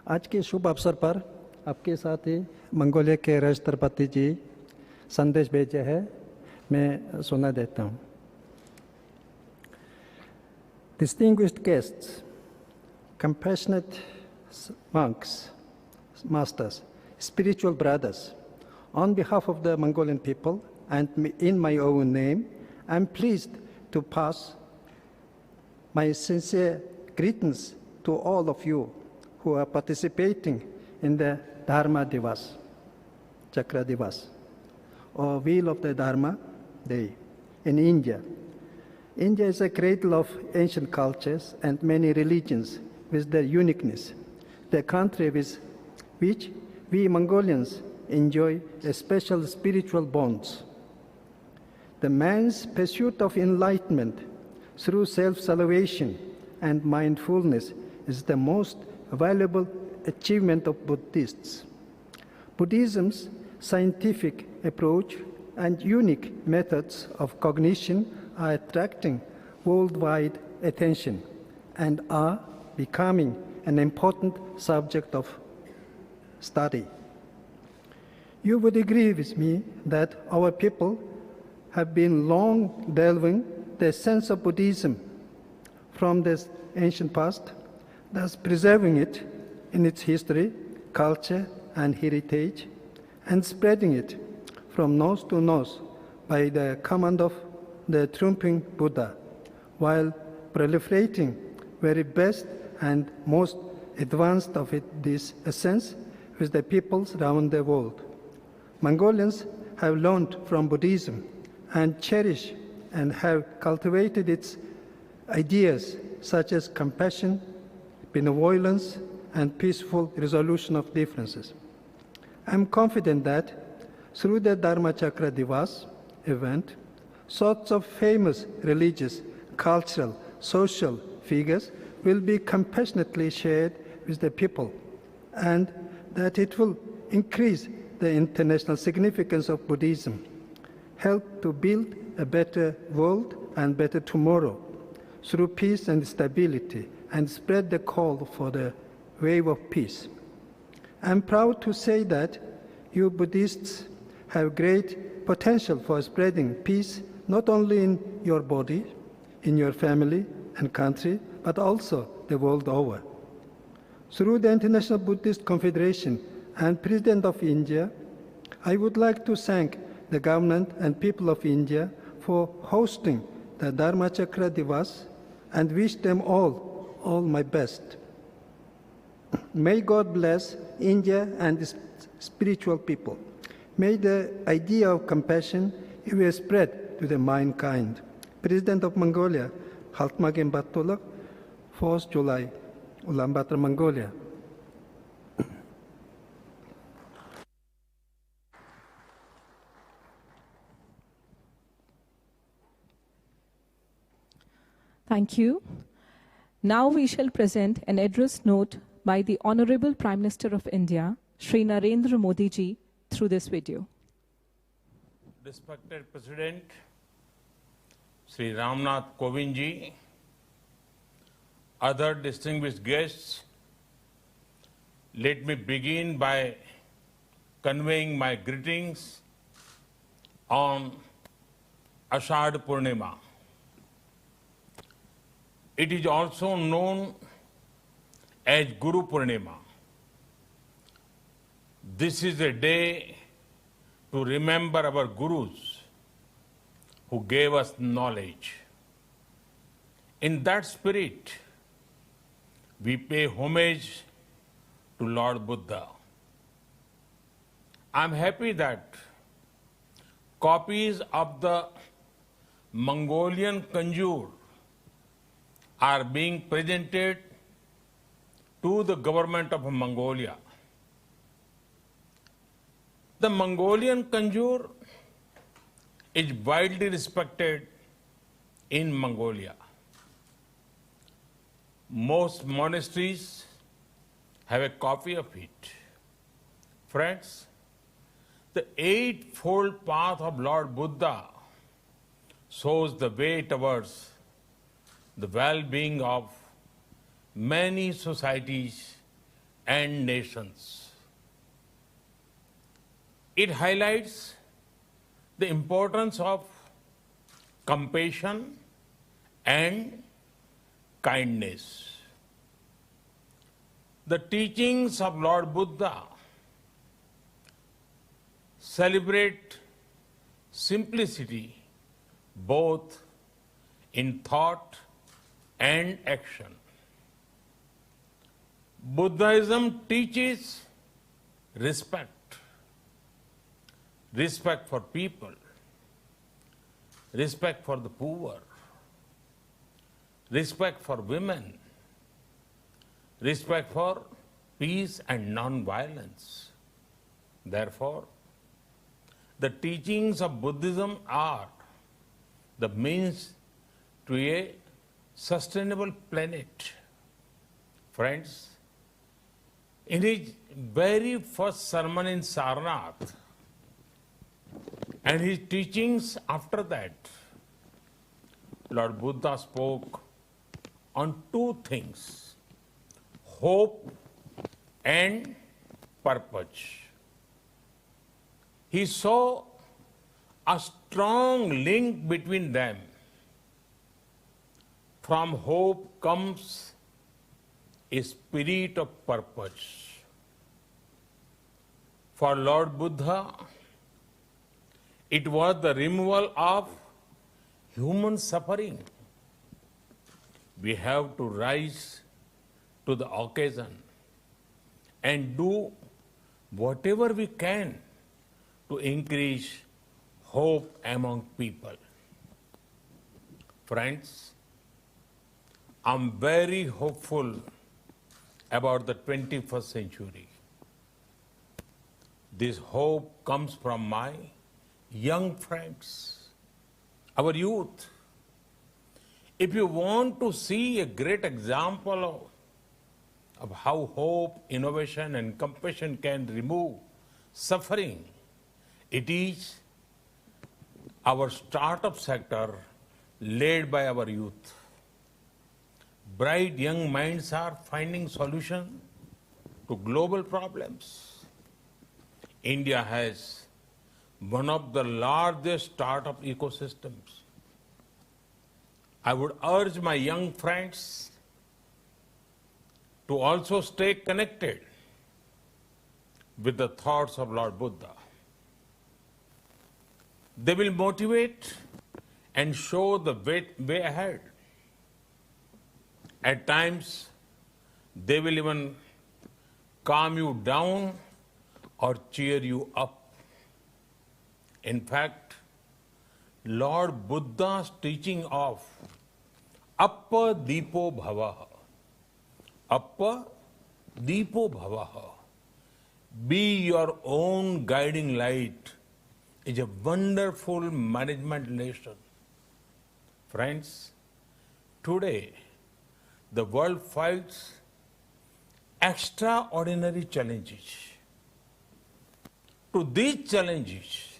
आज के शुभ अवसर पर आपके साथ ही मंगोलिया के राष्ट्रपति जी संदेश भेजे है, मैं सुना देता हूँ। Distinguished guests, compassionate monks, masters, spiritual brothers, on behalf of the Mongolian people and in my own name, I am pleased to pass my sincere greetings to all of you who are participating in the Dharma Chakra Divas, or Wheel of the Dharma Day in India. India is a cradle of ancient cultures and many religions with their uniqueness, the country with which we Mongolians enjoy a special spiritual bonds. The man's pursuit of enlightenment through self-salvation and mindfulness is the most valuable achievement of Buddhists. Buddhism's scientific approach and unique methods of cognition are attracting worldwide attention and are becoming an important subject of study. You would agree with me that our people have been long delving the sense of Buddhism from this ancient past, thus preserving it in its history, culture, and heritage, and spreading it from north to north by the command of the triumphing Buddha, while proliferating very best and most advanced of this essence with the peoples around the world. Mongolians have learned from Buddhism and cherish and have cultivated its ideas such as compassion, benevolence, and peaceful resolution of differences. I am confident that through the Dharma Chakra Divas event, sorts of famous religious, cultural, social figures will be compassionately shared with the people, and that it will increase the international significance of Buddhism, help to build a better world and better tomorrow through peace and stability, and spread the call for the wave of peace. I am proud to say that you Buddhists have great potential for spreading peace not only in your body, in your family and country, but also the world over. Through the International Buddhist Confederation and President of India, I would like to thank the government and people of India for hosting the Dharma Chakra Divas and wish them all my best. May God bless India and its spiritual people. May the idea of compassion be spread to the mankind. President of Mongolia, Khalmagan Batulga, 4th July, Ulaanbaatar, Mongolia. Thank you. Now we shall present an address note by the Honorable Prime Minister of India, Shri Narendra Modi ji, through this video. Respected President, Shri Ramnath Kovind ji, other distinguished guests, let me begin by conveying my greetings on Asadha Poornima. It is also known as Guru Poornima. This is a day to remember our Gurus who gave us knowledge. In that spirit, we pay homage to Lord Buddha. I'm happy that copies of the Mongolian Conjure are being presented to the government of Mongolia. The Mongolian Conjure is widely respected in Mongolia. Most monasteries have a copy of it. Friends, the Eightfold Path of Lord Buddha shows the way towards the well-being of many societies and nations. It highlights the importance of compassion and kindness. The teachings of Lord Buddha celebrate simplicity both in thought and action. Buddhism teaches respect for people, respect for the poor, respect for women, respect for peace and non-violence. Therefore, the teachings of Buddhism are the means to a sustainable planet. Friends, in his very first sermon in Sarnath and his teachings after that, Lord Buddha spoke on two things: hope and purpose. He saw a strong link between them. From hope comes a spirit of purpose. For Lord Buddha, it was the removal of human suffering. We have to rise to the occasion and do whatever we can to increase hope among people. Friends, I'm very hopeful about the 21st century. This hope comes from my young friends, our youth. If you want to see a great example of how hope, innovation, and compassion can remove suffering, it is our startup sector led by our youth. Bright young minds are finding solutions to global problems. India has one of the largest startup ecosystems. I would urge my young friends to also stay connected with the thoughts of Lord Buddha. They will motivate and show the way ahead. At times, they will even calm you down or cheer you up. In fact, Lord Buddha's teaching of Appa Deepo Bhavaha, Appa Deepo Bhavaha, be your own guiding light, is a wonderful management lesson. Friends, today the world fights extraordinary challenges. To these challenges,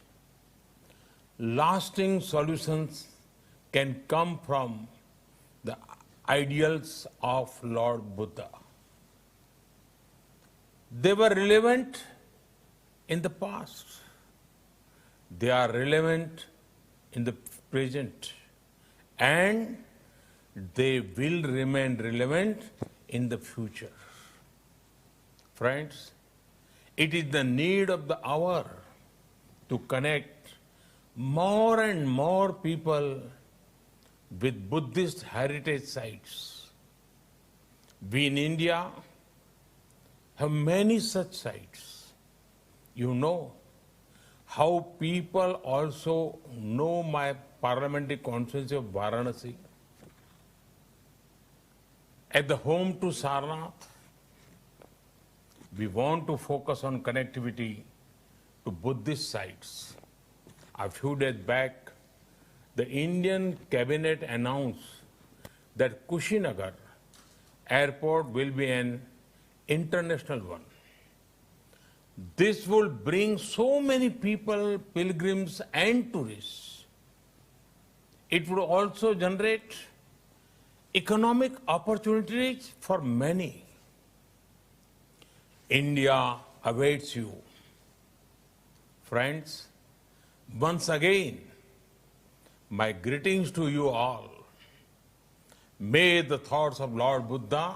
lasting solutions can come from the ideals of Lord Buddha. They were relevant in the past. They are relevant in the present, and they will remain relevant in the future. Friends, it is the need of the hour to connect more and more people with Buddhist heritage sites. We in India have many such sites. You know how people also know my parliamentary constituency of Varanasi. At the home to Sarnath, we want to focus on connectivity to Buddhist sites. A few days back, the Indian cabinet announced that Kushinagar airport will be an international one. This will bring so many people, pilgrims and tourists. It would also generate economic opportunities for many. India awaits you. Friends, once again, my greetings to you all. May the thoughts of Lord Buddha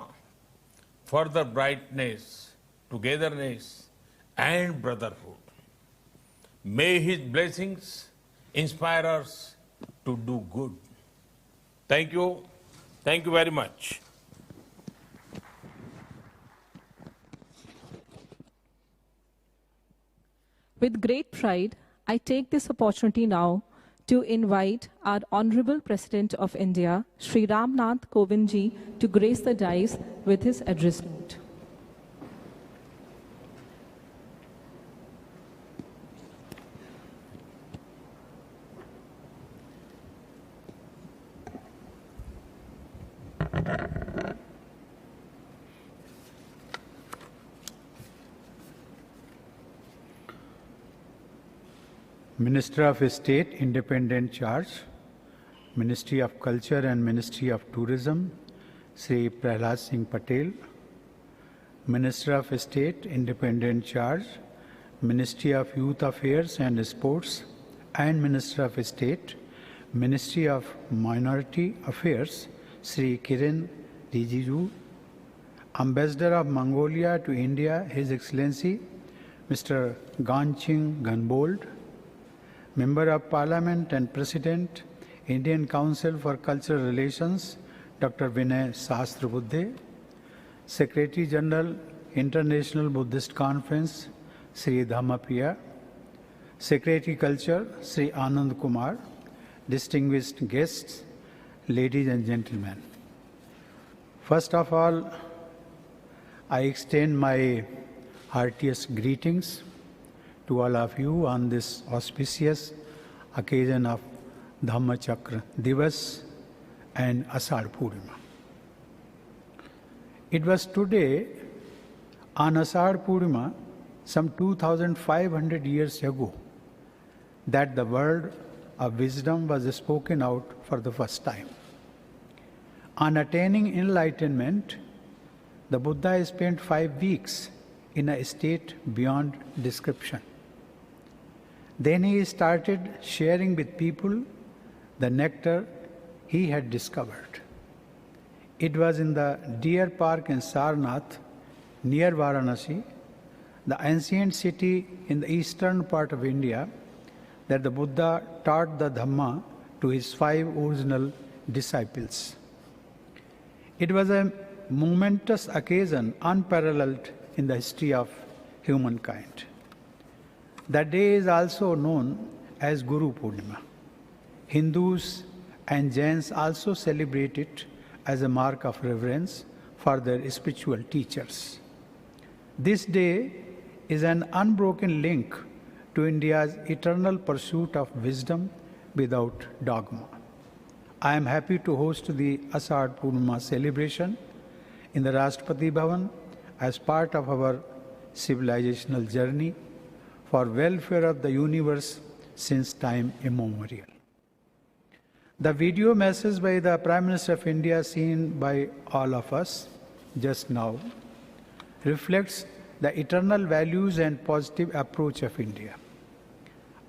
further brightness, togetherness, and brotherhood. May his blessings inspire us to do good. Thank you. Thank you very much. With great pride, I take this opportunity now to invite our Honorable President of India, Sri Ram Nath Kovind ji, to grace the dais with his address note. Minister of State, Independent Charge, Ministry of Culture and Ministry of Tourism, Sri Prahlad Singh Patel, Minister of State, Independent Charge, Ministry of Youth Affairs and Sports, and Minister of State, Ministry of Minority Affairs, Sri Kiren Rijiju, Ambassador of Mongolia to India, His Excellency Mr. Ganching Ganbold, Member of Parliament and President, Indian Council for Cultural Relations, Dr. Vinay Sahasrabuddhe, Secretary General, International Buddhist Conference, Sri Dhammapriya, Secretary Culture, Sri Anand Kumar, distinguished guests, ladies and gentlemen. First of all, I extend my heartiest greetings to all of you on this auspicious occasion of Dharma Chakra Divas and Asadha Poornima. It was today, on Asadha Poornima, some 2,500 years ago, that the word of wisdom was spoken out for the first time. On attaining enlightenment, the Buddha spent 5 weeks in a state beyond description. Then he started sharing with people the nectar he had discovered. It was in the Deer Park in Sarnath, near Varanasi, the ancient city in the eastern part of India, that the Buddha taught the Dhamma to his 5 original disciples. It was a momentous occasion unparalleled in the history of humankind. That day is also known as Guru Poornima. Hindus and Jains also celebrate it as a mark of reverence for their spiritual teachers. This day is an unbroken link to India's eternal pursuit of wisdom without dogma. I am happy to host the Asadha Poornima celebration in the Rashtrapati Bhavan as part of our civilizational journey for welfare of the universe since time immemorial. The video message by the Prime Minister of India seen by all of us just now reflects the eternal values and positive approach of India.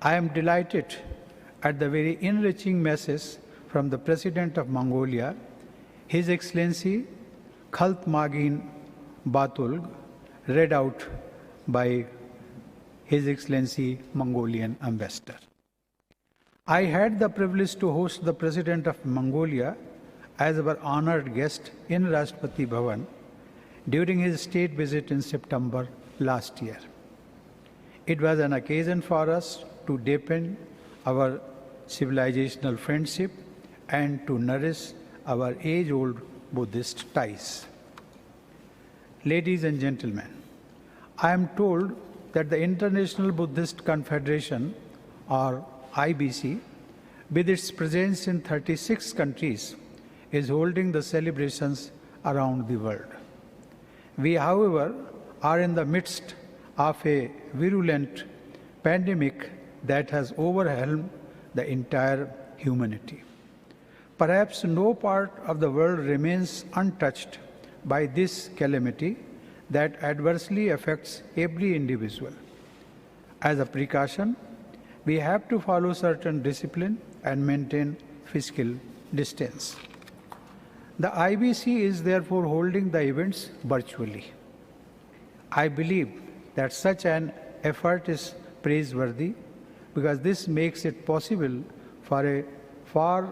I am delighted at the very enriching message from the President of Mongolia, His Excellency Khaltmagin Batulg, read out by His Excellency Mongolian Ambassador. I had the privilege to host the President of Mongolia as our honored guest in Rashtrapati Bhavan during his state visit in September last year. It was an occasion for us to deepen our civilizational friendship and to nourish our age-old Buddhist ties. Ladies and gentlemen, I am told that the International Buddhist Confederation, or IBC, with its presence in 36 countries, is holding the celebrations around the world. We, however, are in the midst of a virulent pandemic that has overwhelmed the entire humanity. Perhaps no part of the world remains untouched by this calamity that adversely affects every individual. As a precaution, we have to follow certain discipline and maintain physical distance. The IBC is therefore holding the events virtually. I believe that such an effort is praiseworthy because this makes it possible for a far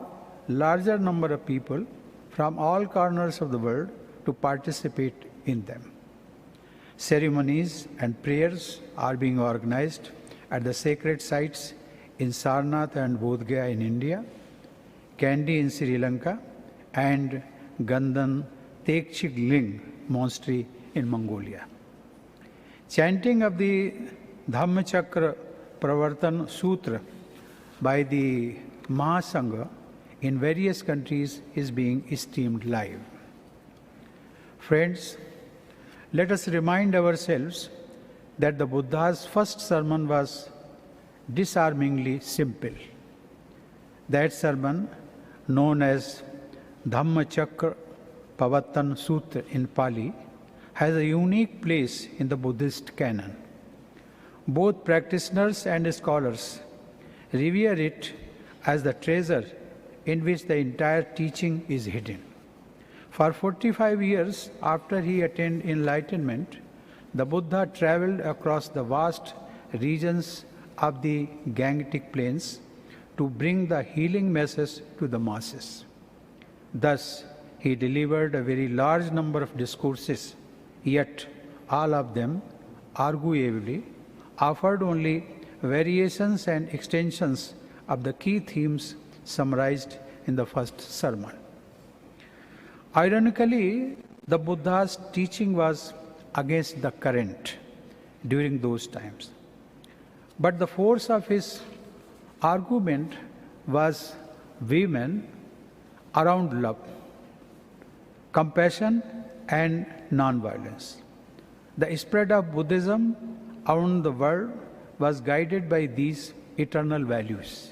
larger number of people from all corners of the world to participate in them. Ceremonies and prayers are being organized at the sacred sites in Sarnath and Bodh Gaya in India, Kandy in Sri Lanka, and Gandan Tekchig Ling Monastery in Mongolia. Chanting of the Dharma Chakra Pravartan Sutra by the Mahasangha in various countries is being streamed live. Friends, let us remind ourselves that the Buddha's first sermon was disarmingly simple. That sermon, known as Dhamma Chakra Pravartan Sutra in Pali, has a unique place in the Buddhist canon. Both practitioners and scholars revere it as the treasure in which the entire teaching is hidden. For 45 years after he attained enlightenment, the Buddha traveled across the vast regions of the Gangetic Plains to bring the healing message to the masses. Thus, he delivered a very large number of discourses, yet all of them, arguably, offered only variations and extensions of the key themes summarized in the first sermon. Ironically, the Buddha's teaching was against the current during those times. But the force of his argument was women around love, compassion, and non-violence. The spread of Buddhism around the world was guided by these eternal values.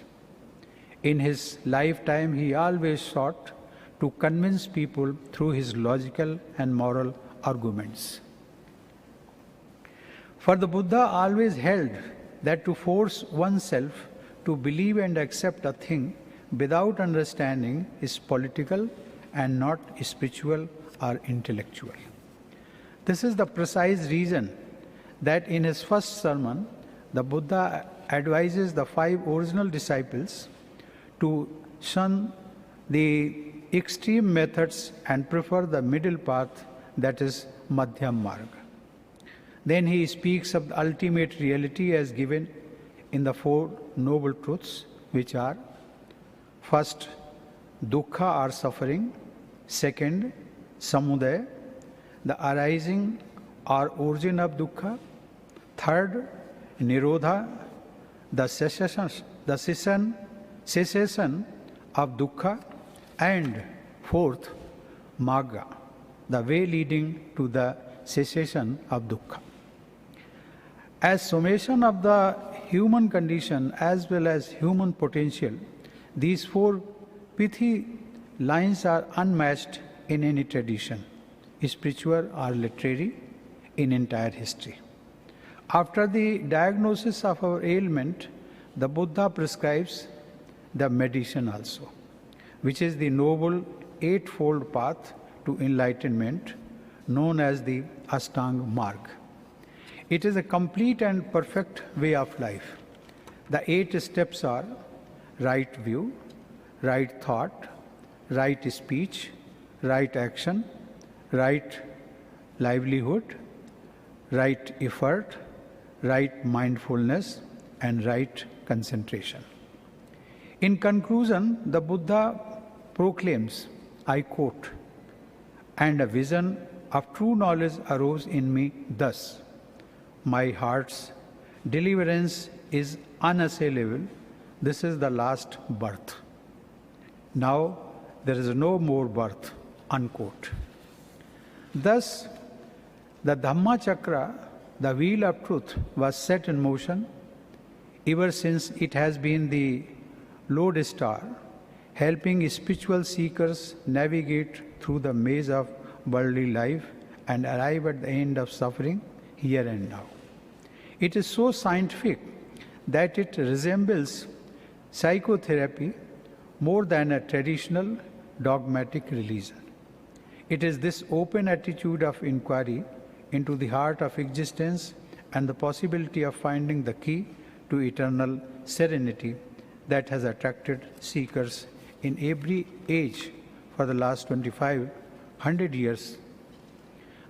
In his lifetime, he always sought to convince people through his logical and moral arguments. For the Buddha always held that to force oneself to believe and accept a thing without understanding is political and not spiritual or intellectual. This is the precise reason that in his first sermon, the Buddha advises the 5 original disciples to shun the extreme methods and prefer the middle path, that is Madhyam Marg. Then he speaks of the ultimate reality as given in the 4 noble truths, which are: first, dukkha or suffering; second, samudaya, the arising or origin of dukkha; third, nirodha, the cessation of dukkha; and fourth, magga, the way leading to the cessation of dukkha. As summation of the human condition as well as human potential, these 4 pithy lines are unmatched in any tradition, spiritual or literary, in entire history. After the diagnosis of our ailment, the Buddha prescribes the medicine also, which is the noble 8-fold path to enlightenment known as the Ashtanga Marg. It is a complete and perfect way of life. The 8 steps are right view, right thought, right speech, right action, right livelihood, right effort, right mindfulness, and right concentration. In conclusion, the Buddha proclaims, I quote, "And a vision of true knowledge arose in me thus. My heart's deliverance is unassailable. This is the last birth. Now there is no more birth," unquote. Thus, the Dharma Chakra, the wheel of truth, was set in motion. Ever since it has been the lodestar, helping spiritual seekers navigate through the maze of worldly life and arrive at the end of suffering here and now. It is so scientific that it resembles psychotherapy more than a traditional dogmatic religion. It is this open attitude of inquiry into the heart of existence and the possibility of finding the key to eternal serenity that has attracted seekers in every age for the last 2,500 years.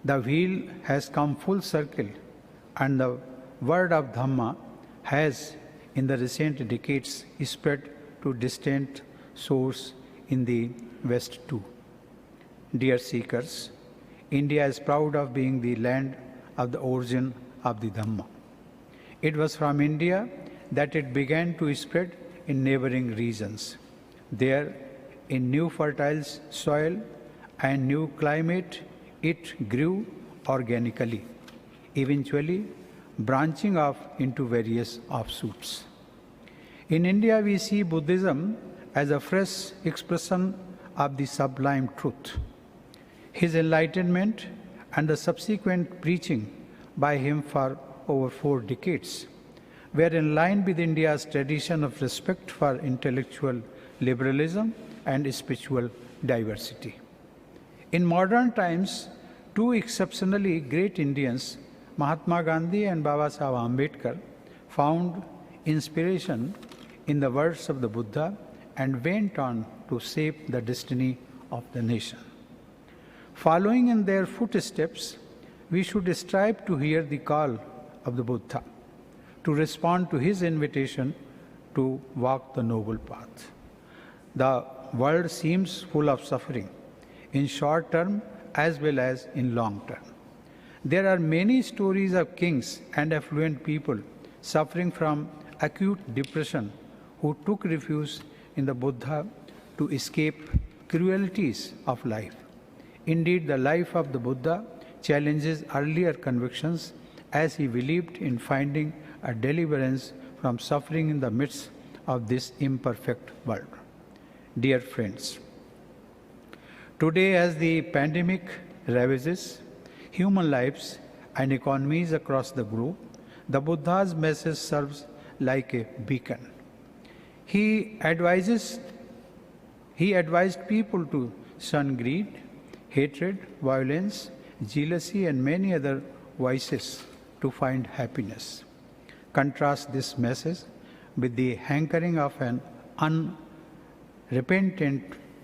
The wheel has come full circle, and the word of Dhamma has, in the recent decades, spread to distant shores in the West too. Dear seekers, India is proud of being the land of the origin of the Dhamma. It was from India that it began to spread in neighboring regions. There, in new fertile soil and new climate, it grew organically, eventually branching off into various offshoots. In India, we see Buddhism as a fresh expression of the sublime truth. His enlightenment and the subsequent preaching by him for over 4 decades were in line with India's tradition of respect for intellectual liberalism and spiritual diversity. In modern times, 2 exceptionally great Indians, Mahatma Gandhi and Baba Saheb Ambedkar, found inspiration in the words of the Buddha and went on to shape the destiny of the nation. Following in their footsteps, we should strive to hear the call of the Buddha, to respond to his invitation to walk the noble path. The world seems full of suffering, in short term as well as in long term. There are many stories of kings and affluent people suffering from acute depression who took refuge in the Buddha to escape cruelties of life. Indeed, the life of the Buddha challenges earlier convictions as he believed in finding a deliverance from suffering in the midst of this imperfect world. Dear friends, today as the pandemic ravages human lives and economies across the globe, the Buddha's message serves like a beacon. He advised people to shun greed, hatred, violence, jealousy, and many other vices to find happiness. Contrast this message with the hankering of an unrepentant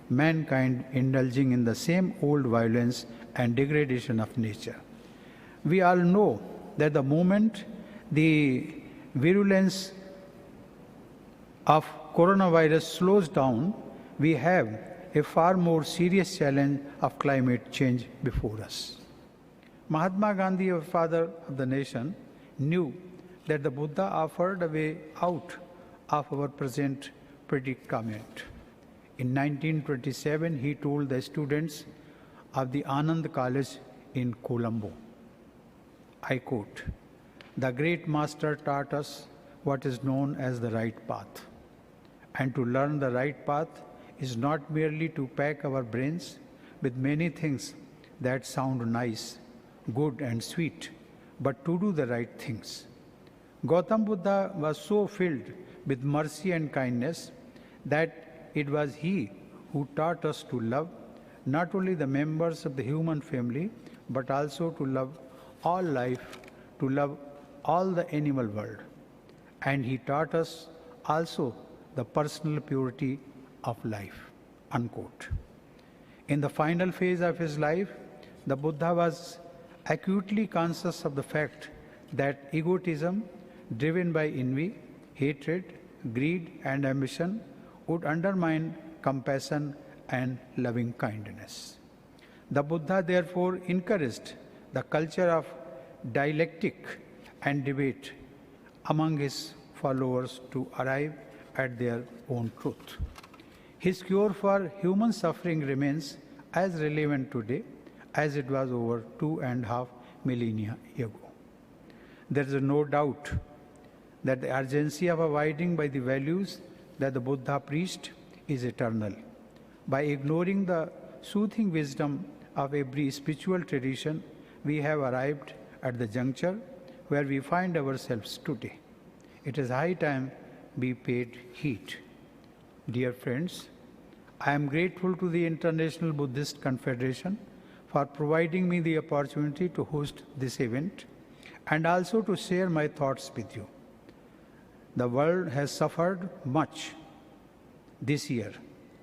mankind indulging in the same old violence and degradation of nature. We all know that the moment the virulence of coronavirus slows down, we have a far more serious challenge of climate change before us. Mahatma Gandhi, our father of the nation, knew that the Buddha offered a way out of our present predicament. In 1927, he told the students of the Anand College in Colombo, I quote, "The great master taught us what is known as the right path. And to learn the right path is not merely to pack our brains with many things that sound nice, good and sweet, but to do the right things." Gautam Buddha was so filled with mercy and kindness that it was he who taught us to love not only the members of the human family, but also to love all life, to love all the animal world. And he taught us also the personal purity of life, unquote. In the final phase of his life, the Buddha was acutely conscious of the fact that egotism, driven by envy, hatred, greed, and ambition, would undermine compassion and loving kindness. The Buddha therefore encouraged the culture of dialectic and debate among his followers to arrive at their own truth. His cure for human suffering remains as relevant today as it was over 2.5 millennia ago. There is no doubt that the urgency of abiding by the values that the Buddha preached is eternal. By ignoring the soothing wisdom of every spiritual tradition, we have arrived at the juncture where we find ourselves today. It is high time we paid heed. Dear friends, I am grateful to the International Buddhist Confederation for providing me the opportunity to host this event and also to share my thoughts with you. The world has suffered much this year,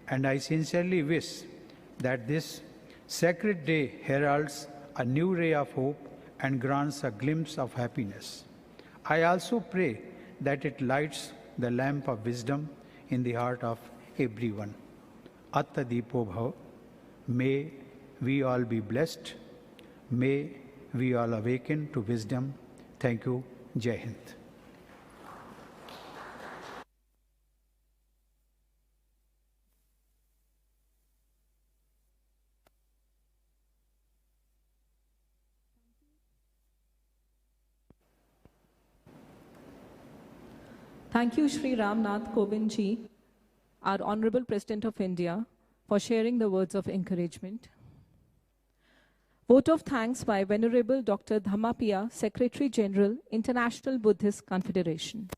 and I sincerely wish that this sacred day heralds a new ray of hope and grants a glimpse of happiness. I also pray that it lights the lamp of wisdom in the heart of everyone. Atta Deepo Bhav. May we all be blessed. May we all awaken to wisdom. Thank you. Jai Hind. Thank you, Sri Ramnath Kovind ji, our Honorable President of India, for sharing the words of encouragement. Vote of thanks by Venerable Dr. Dhammapiya, Secretary General, International Buddhist Confederation.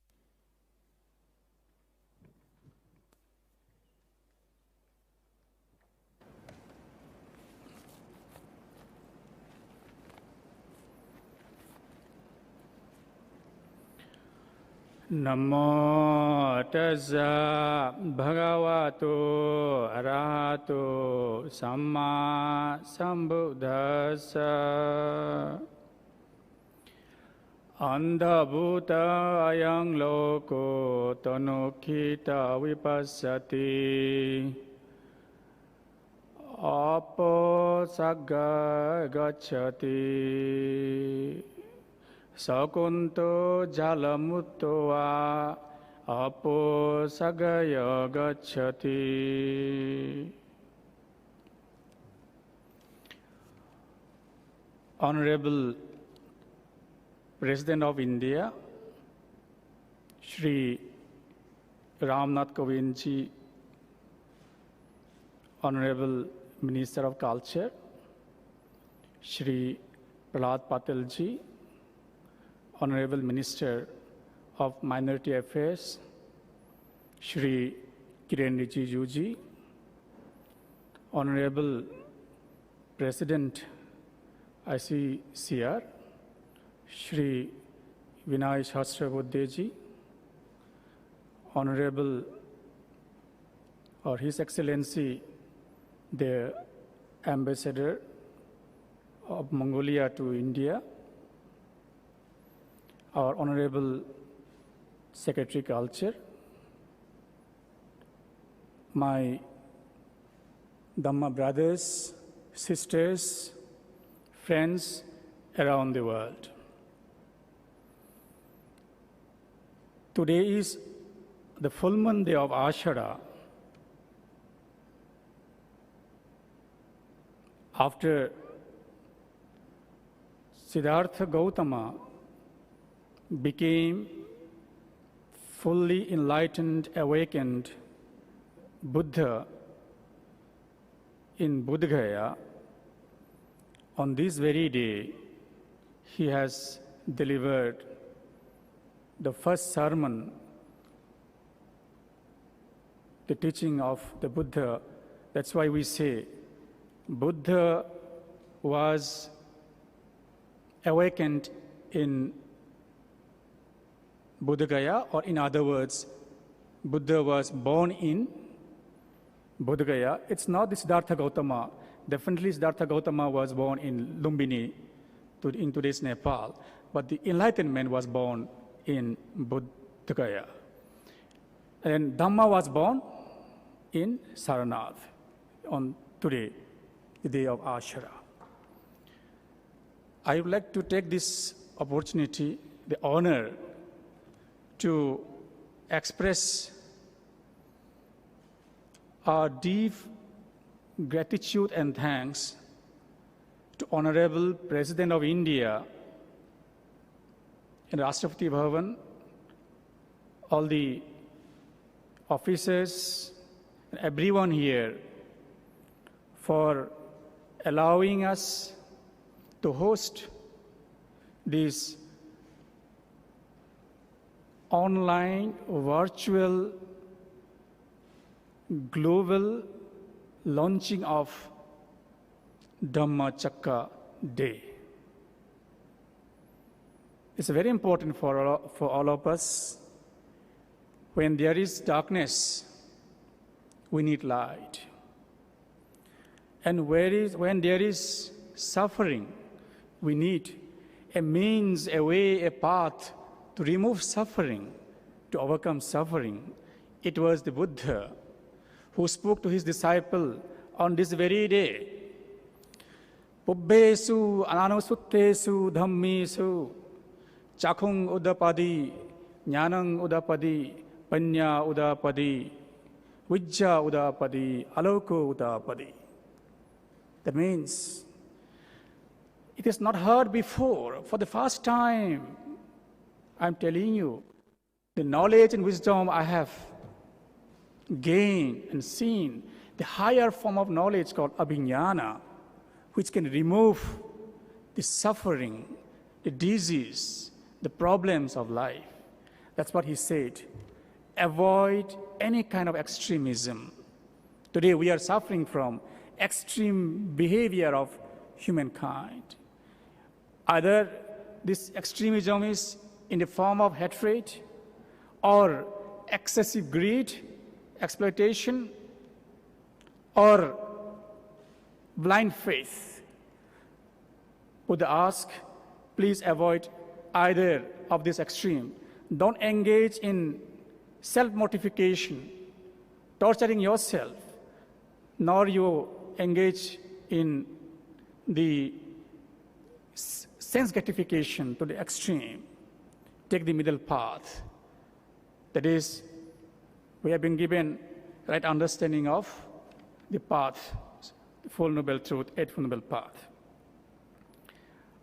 Namo tassa bhagavato arahato samma sambuddhassa andhabhuta ayang loko tanukhita vipassati apo sagga gacchati Sakunto jalamuttoa apo sagaya gacchati. Honorable President of India, Shri Ramnath Kovind ji, Honorable Minister of Culture, Shri Prahlad Patel ji, Honorable Minister of Minority Affairs, Shri Kiren Rijiju ji, Honorable President ICCR, Shri Vinay Sahasrabudhe ji, Honorable or His Excellency the Ambassador of Mongolia to India, our Honorable Secretary Culture, my Dhamma brothers, sisters, friends around the world. Today is the full moon day of Asadha. After Siddhartha Gautama became fully enlightened, awakened Buddha in Bodh Gaya, on this very day, he has delivered the first sermon, the teaching of the Buddha. That's why we say Buddha was awakened in Bodh Gaya, or in other words, Buddha was born in Bodh Gaya. It's not this Siddhartha Gautama. Definitely Siddhartha Gautama was born in Lumbini, in today's Nepal. But the enlightenment was born in Bodh Gaya. And Dhamma was born in Sarnath on today, the day of Ashura. I would like to take this opportunity, the honor, to express our deep gratitude and thanks to Honorable President of India and Rashtrapati Bhavan, all the officers, and everyone here for allowing us to host this online, virtual, global launching of Dharma Chakra Day. It's very important for all of us. When there is darkness, we need light. And when there is suffering, we need a means, a way, a path to remove suffering, to overcome suffering. It was the Buddha who spoke to his disciple on this very day. Pubbhesu ananusuttesu dhammesu chakhung udapadi jnanang udapadi panya udapadi vijja udapadi aloko udapadi. That means it is not heard before. For the first time, I'm telling you, the knowledge and wisdom I have gained and seen, the higher form of knowledge called abhignana, which can remove the suffering, the disease, the problems of life. That's what he said. Avoid any kind of extremism. Today we are suffering from extreme behavior of humankind. Either this extremism is in the form of hatred or excessive greed, exploitation, or blind faith. Buddha asks, please avoid either of this extreme. Don't engage in self-mortification, torturing yourself, nor you engage in the sense gratification to the extreme. Take the middle path. That is, we have been given right understanding of the path, the Four Noble Truth, Eightfold Noble Path.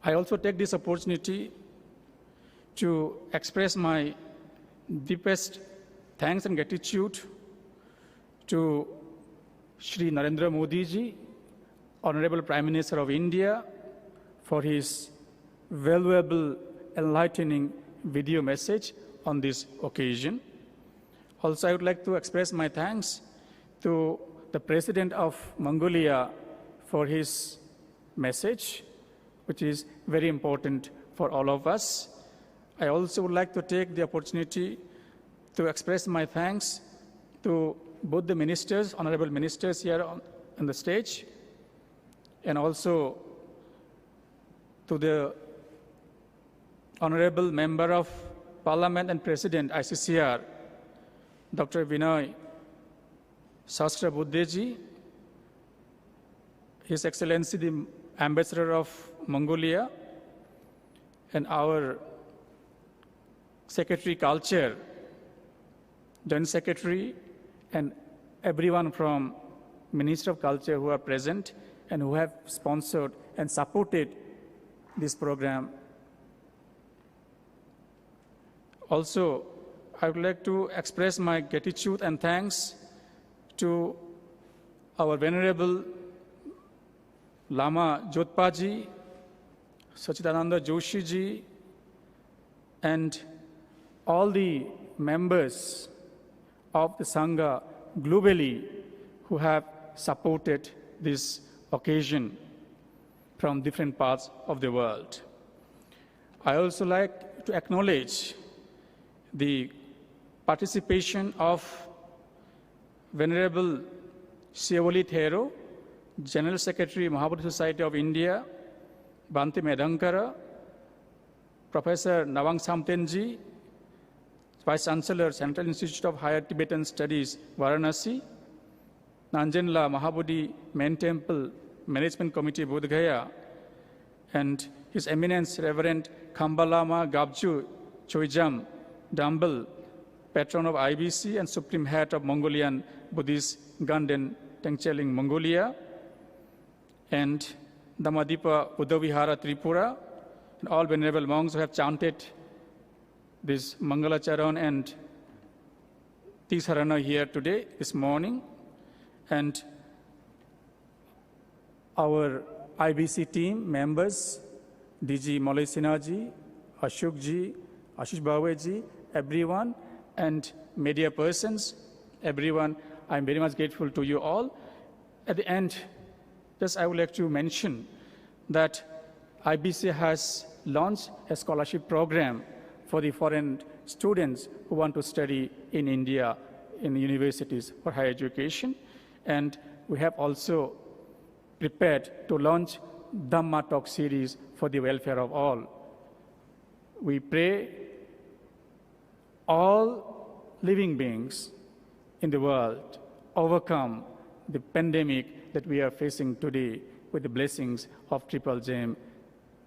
I also take this opportunity to express my deepest thanks and gratitude to Shri Narendra Modi ji, Honorable Prime Minister of India, for his valuable, enlightening video message on this occasion. Also, I would like to express my thanks to the President of Mongolia for his message, which is very important for all of us. I also would like to take the opportunity to express my thanks to both the ministers, honorable ministers here on the stage, and also to the Honorable Member of Parliament and President, ICCR, Dr. Vinay Sahasrabudhe, His Excellency the Ambassador of Mongolia, and our Secretary Culture, Joint Secretary, and everyone from Ministry of Culture who are present and who have sponsored and supported this program. Also, I would like to express my gratitude and thanks to our Venerable Lama Jodpa ji, Sachidananda Joshi ji, and all the members of the Sangha globally who have supported this occasion from different parts of the world. I also like to acknowledge the participation of Venerable Siavali Thero, General Secretary, Mahabodhi Society of India, Bhante Medankara, Professor Nawang Samtenji, Vice Chancellor, Central Institute of Higher Tibetan Studies, Varanasi, Nanjanla Mahabodhi Main Temple Management Committee, Bodh Gaya, and His Eminence Reverend Khambalama Gabju Choijam Dambal, Patron of IBC and Supreme Head of Mongolian Buddhist Ganden Tengcheling, Mongolia, and Damadipa Uddhavihara, Tripura, and all venerable monks who have chanted this Mangala Charan and Tisarana here today, this morning, and our IBC team members, DG Molay Sinhaji, Ashokji, Ashish Bhaveji, everyone, and media persons, everyone, I'm very much grateful to you all. At the end, just I would like to mention that IBC has launched a scholarship program for the foreign students who want to study in India in universities for higher education. And we have also prepared to launch Dhamma Talk series for the welfare of all. We pray all living beings in the world overcome the pandemic that we are facing today with the blessings of Triple Gem.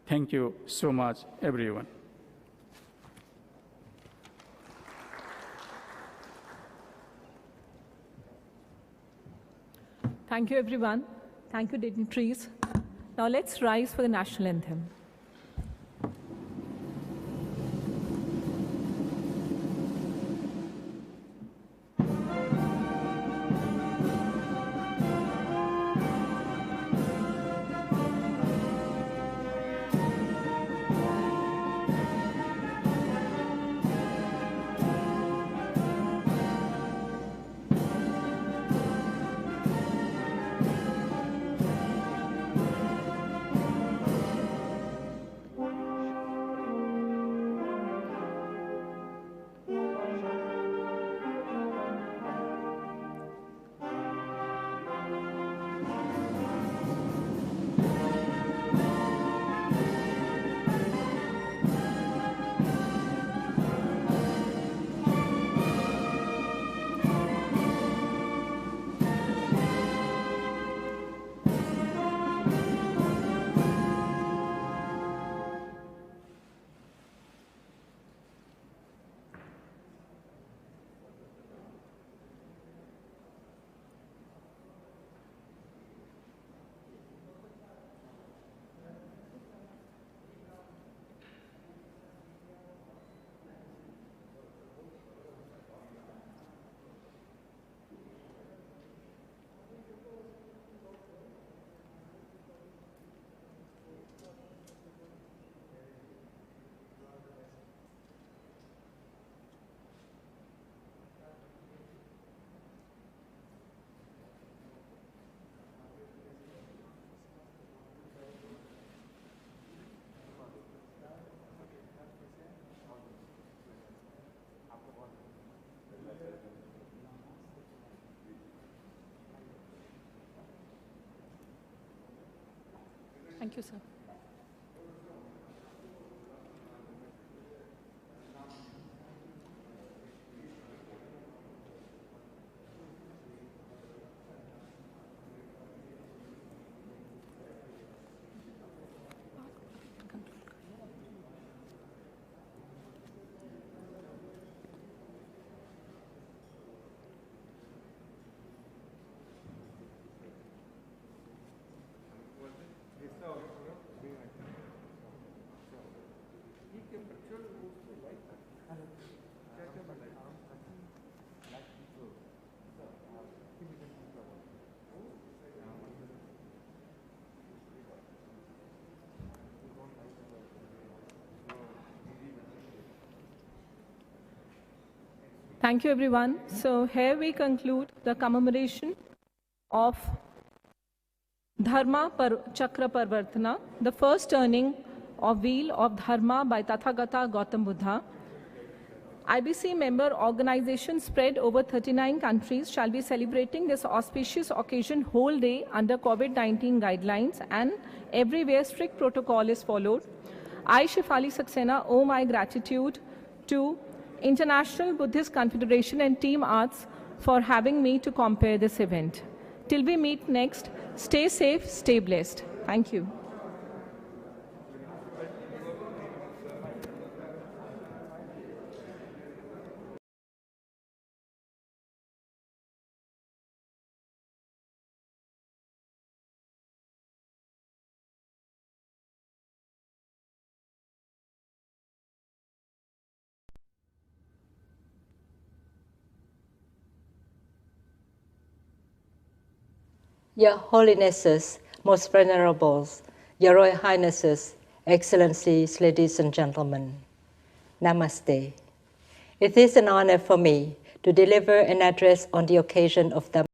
Thank you so much, everyone. Thank you, everyone. Thank you, dignitaries. Now let's rise for the national anthem. Thank you, sir. Thank you, everyone. So here we conclude the commemoration of Dharma Chakra Parvartana, the first turning of wheel of Dharma by Tathagata Gautam Buddha. IBC member organizations spread over 39 countries shall be celebrating this auspicious occasion whole day under COVID-19 guidelines, and everywhere strict protocol is followed. I, Shefali Saxena, owe my gratitude to International Buddhist Confederation and Team Arts for having me to compare this event. Till we meet next, stay safe, stay blessed. Thank you. Your Holinesses, most venerables, Your Royal Highnesses, Excellencies, ladies and gentlemen, Namaste. It is an honor for me to deliver an address on the occasion of Dharma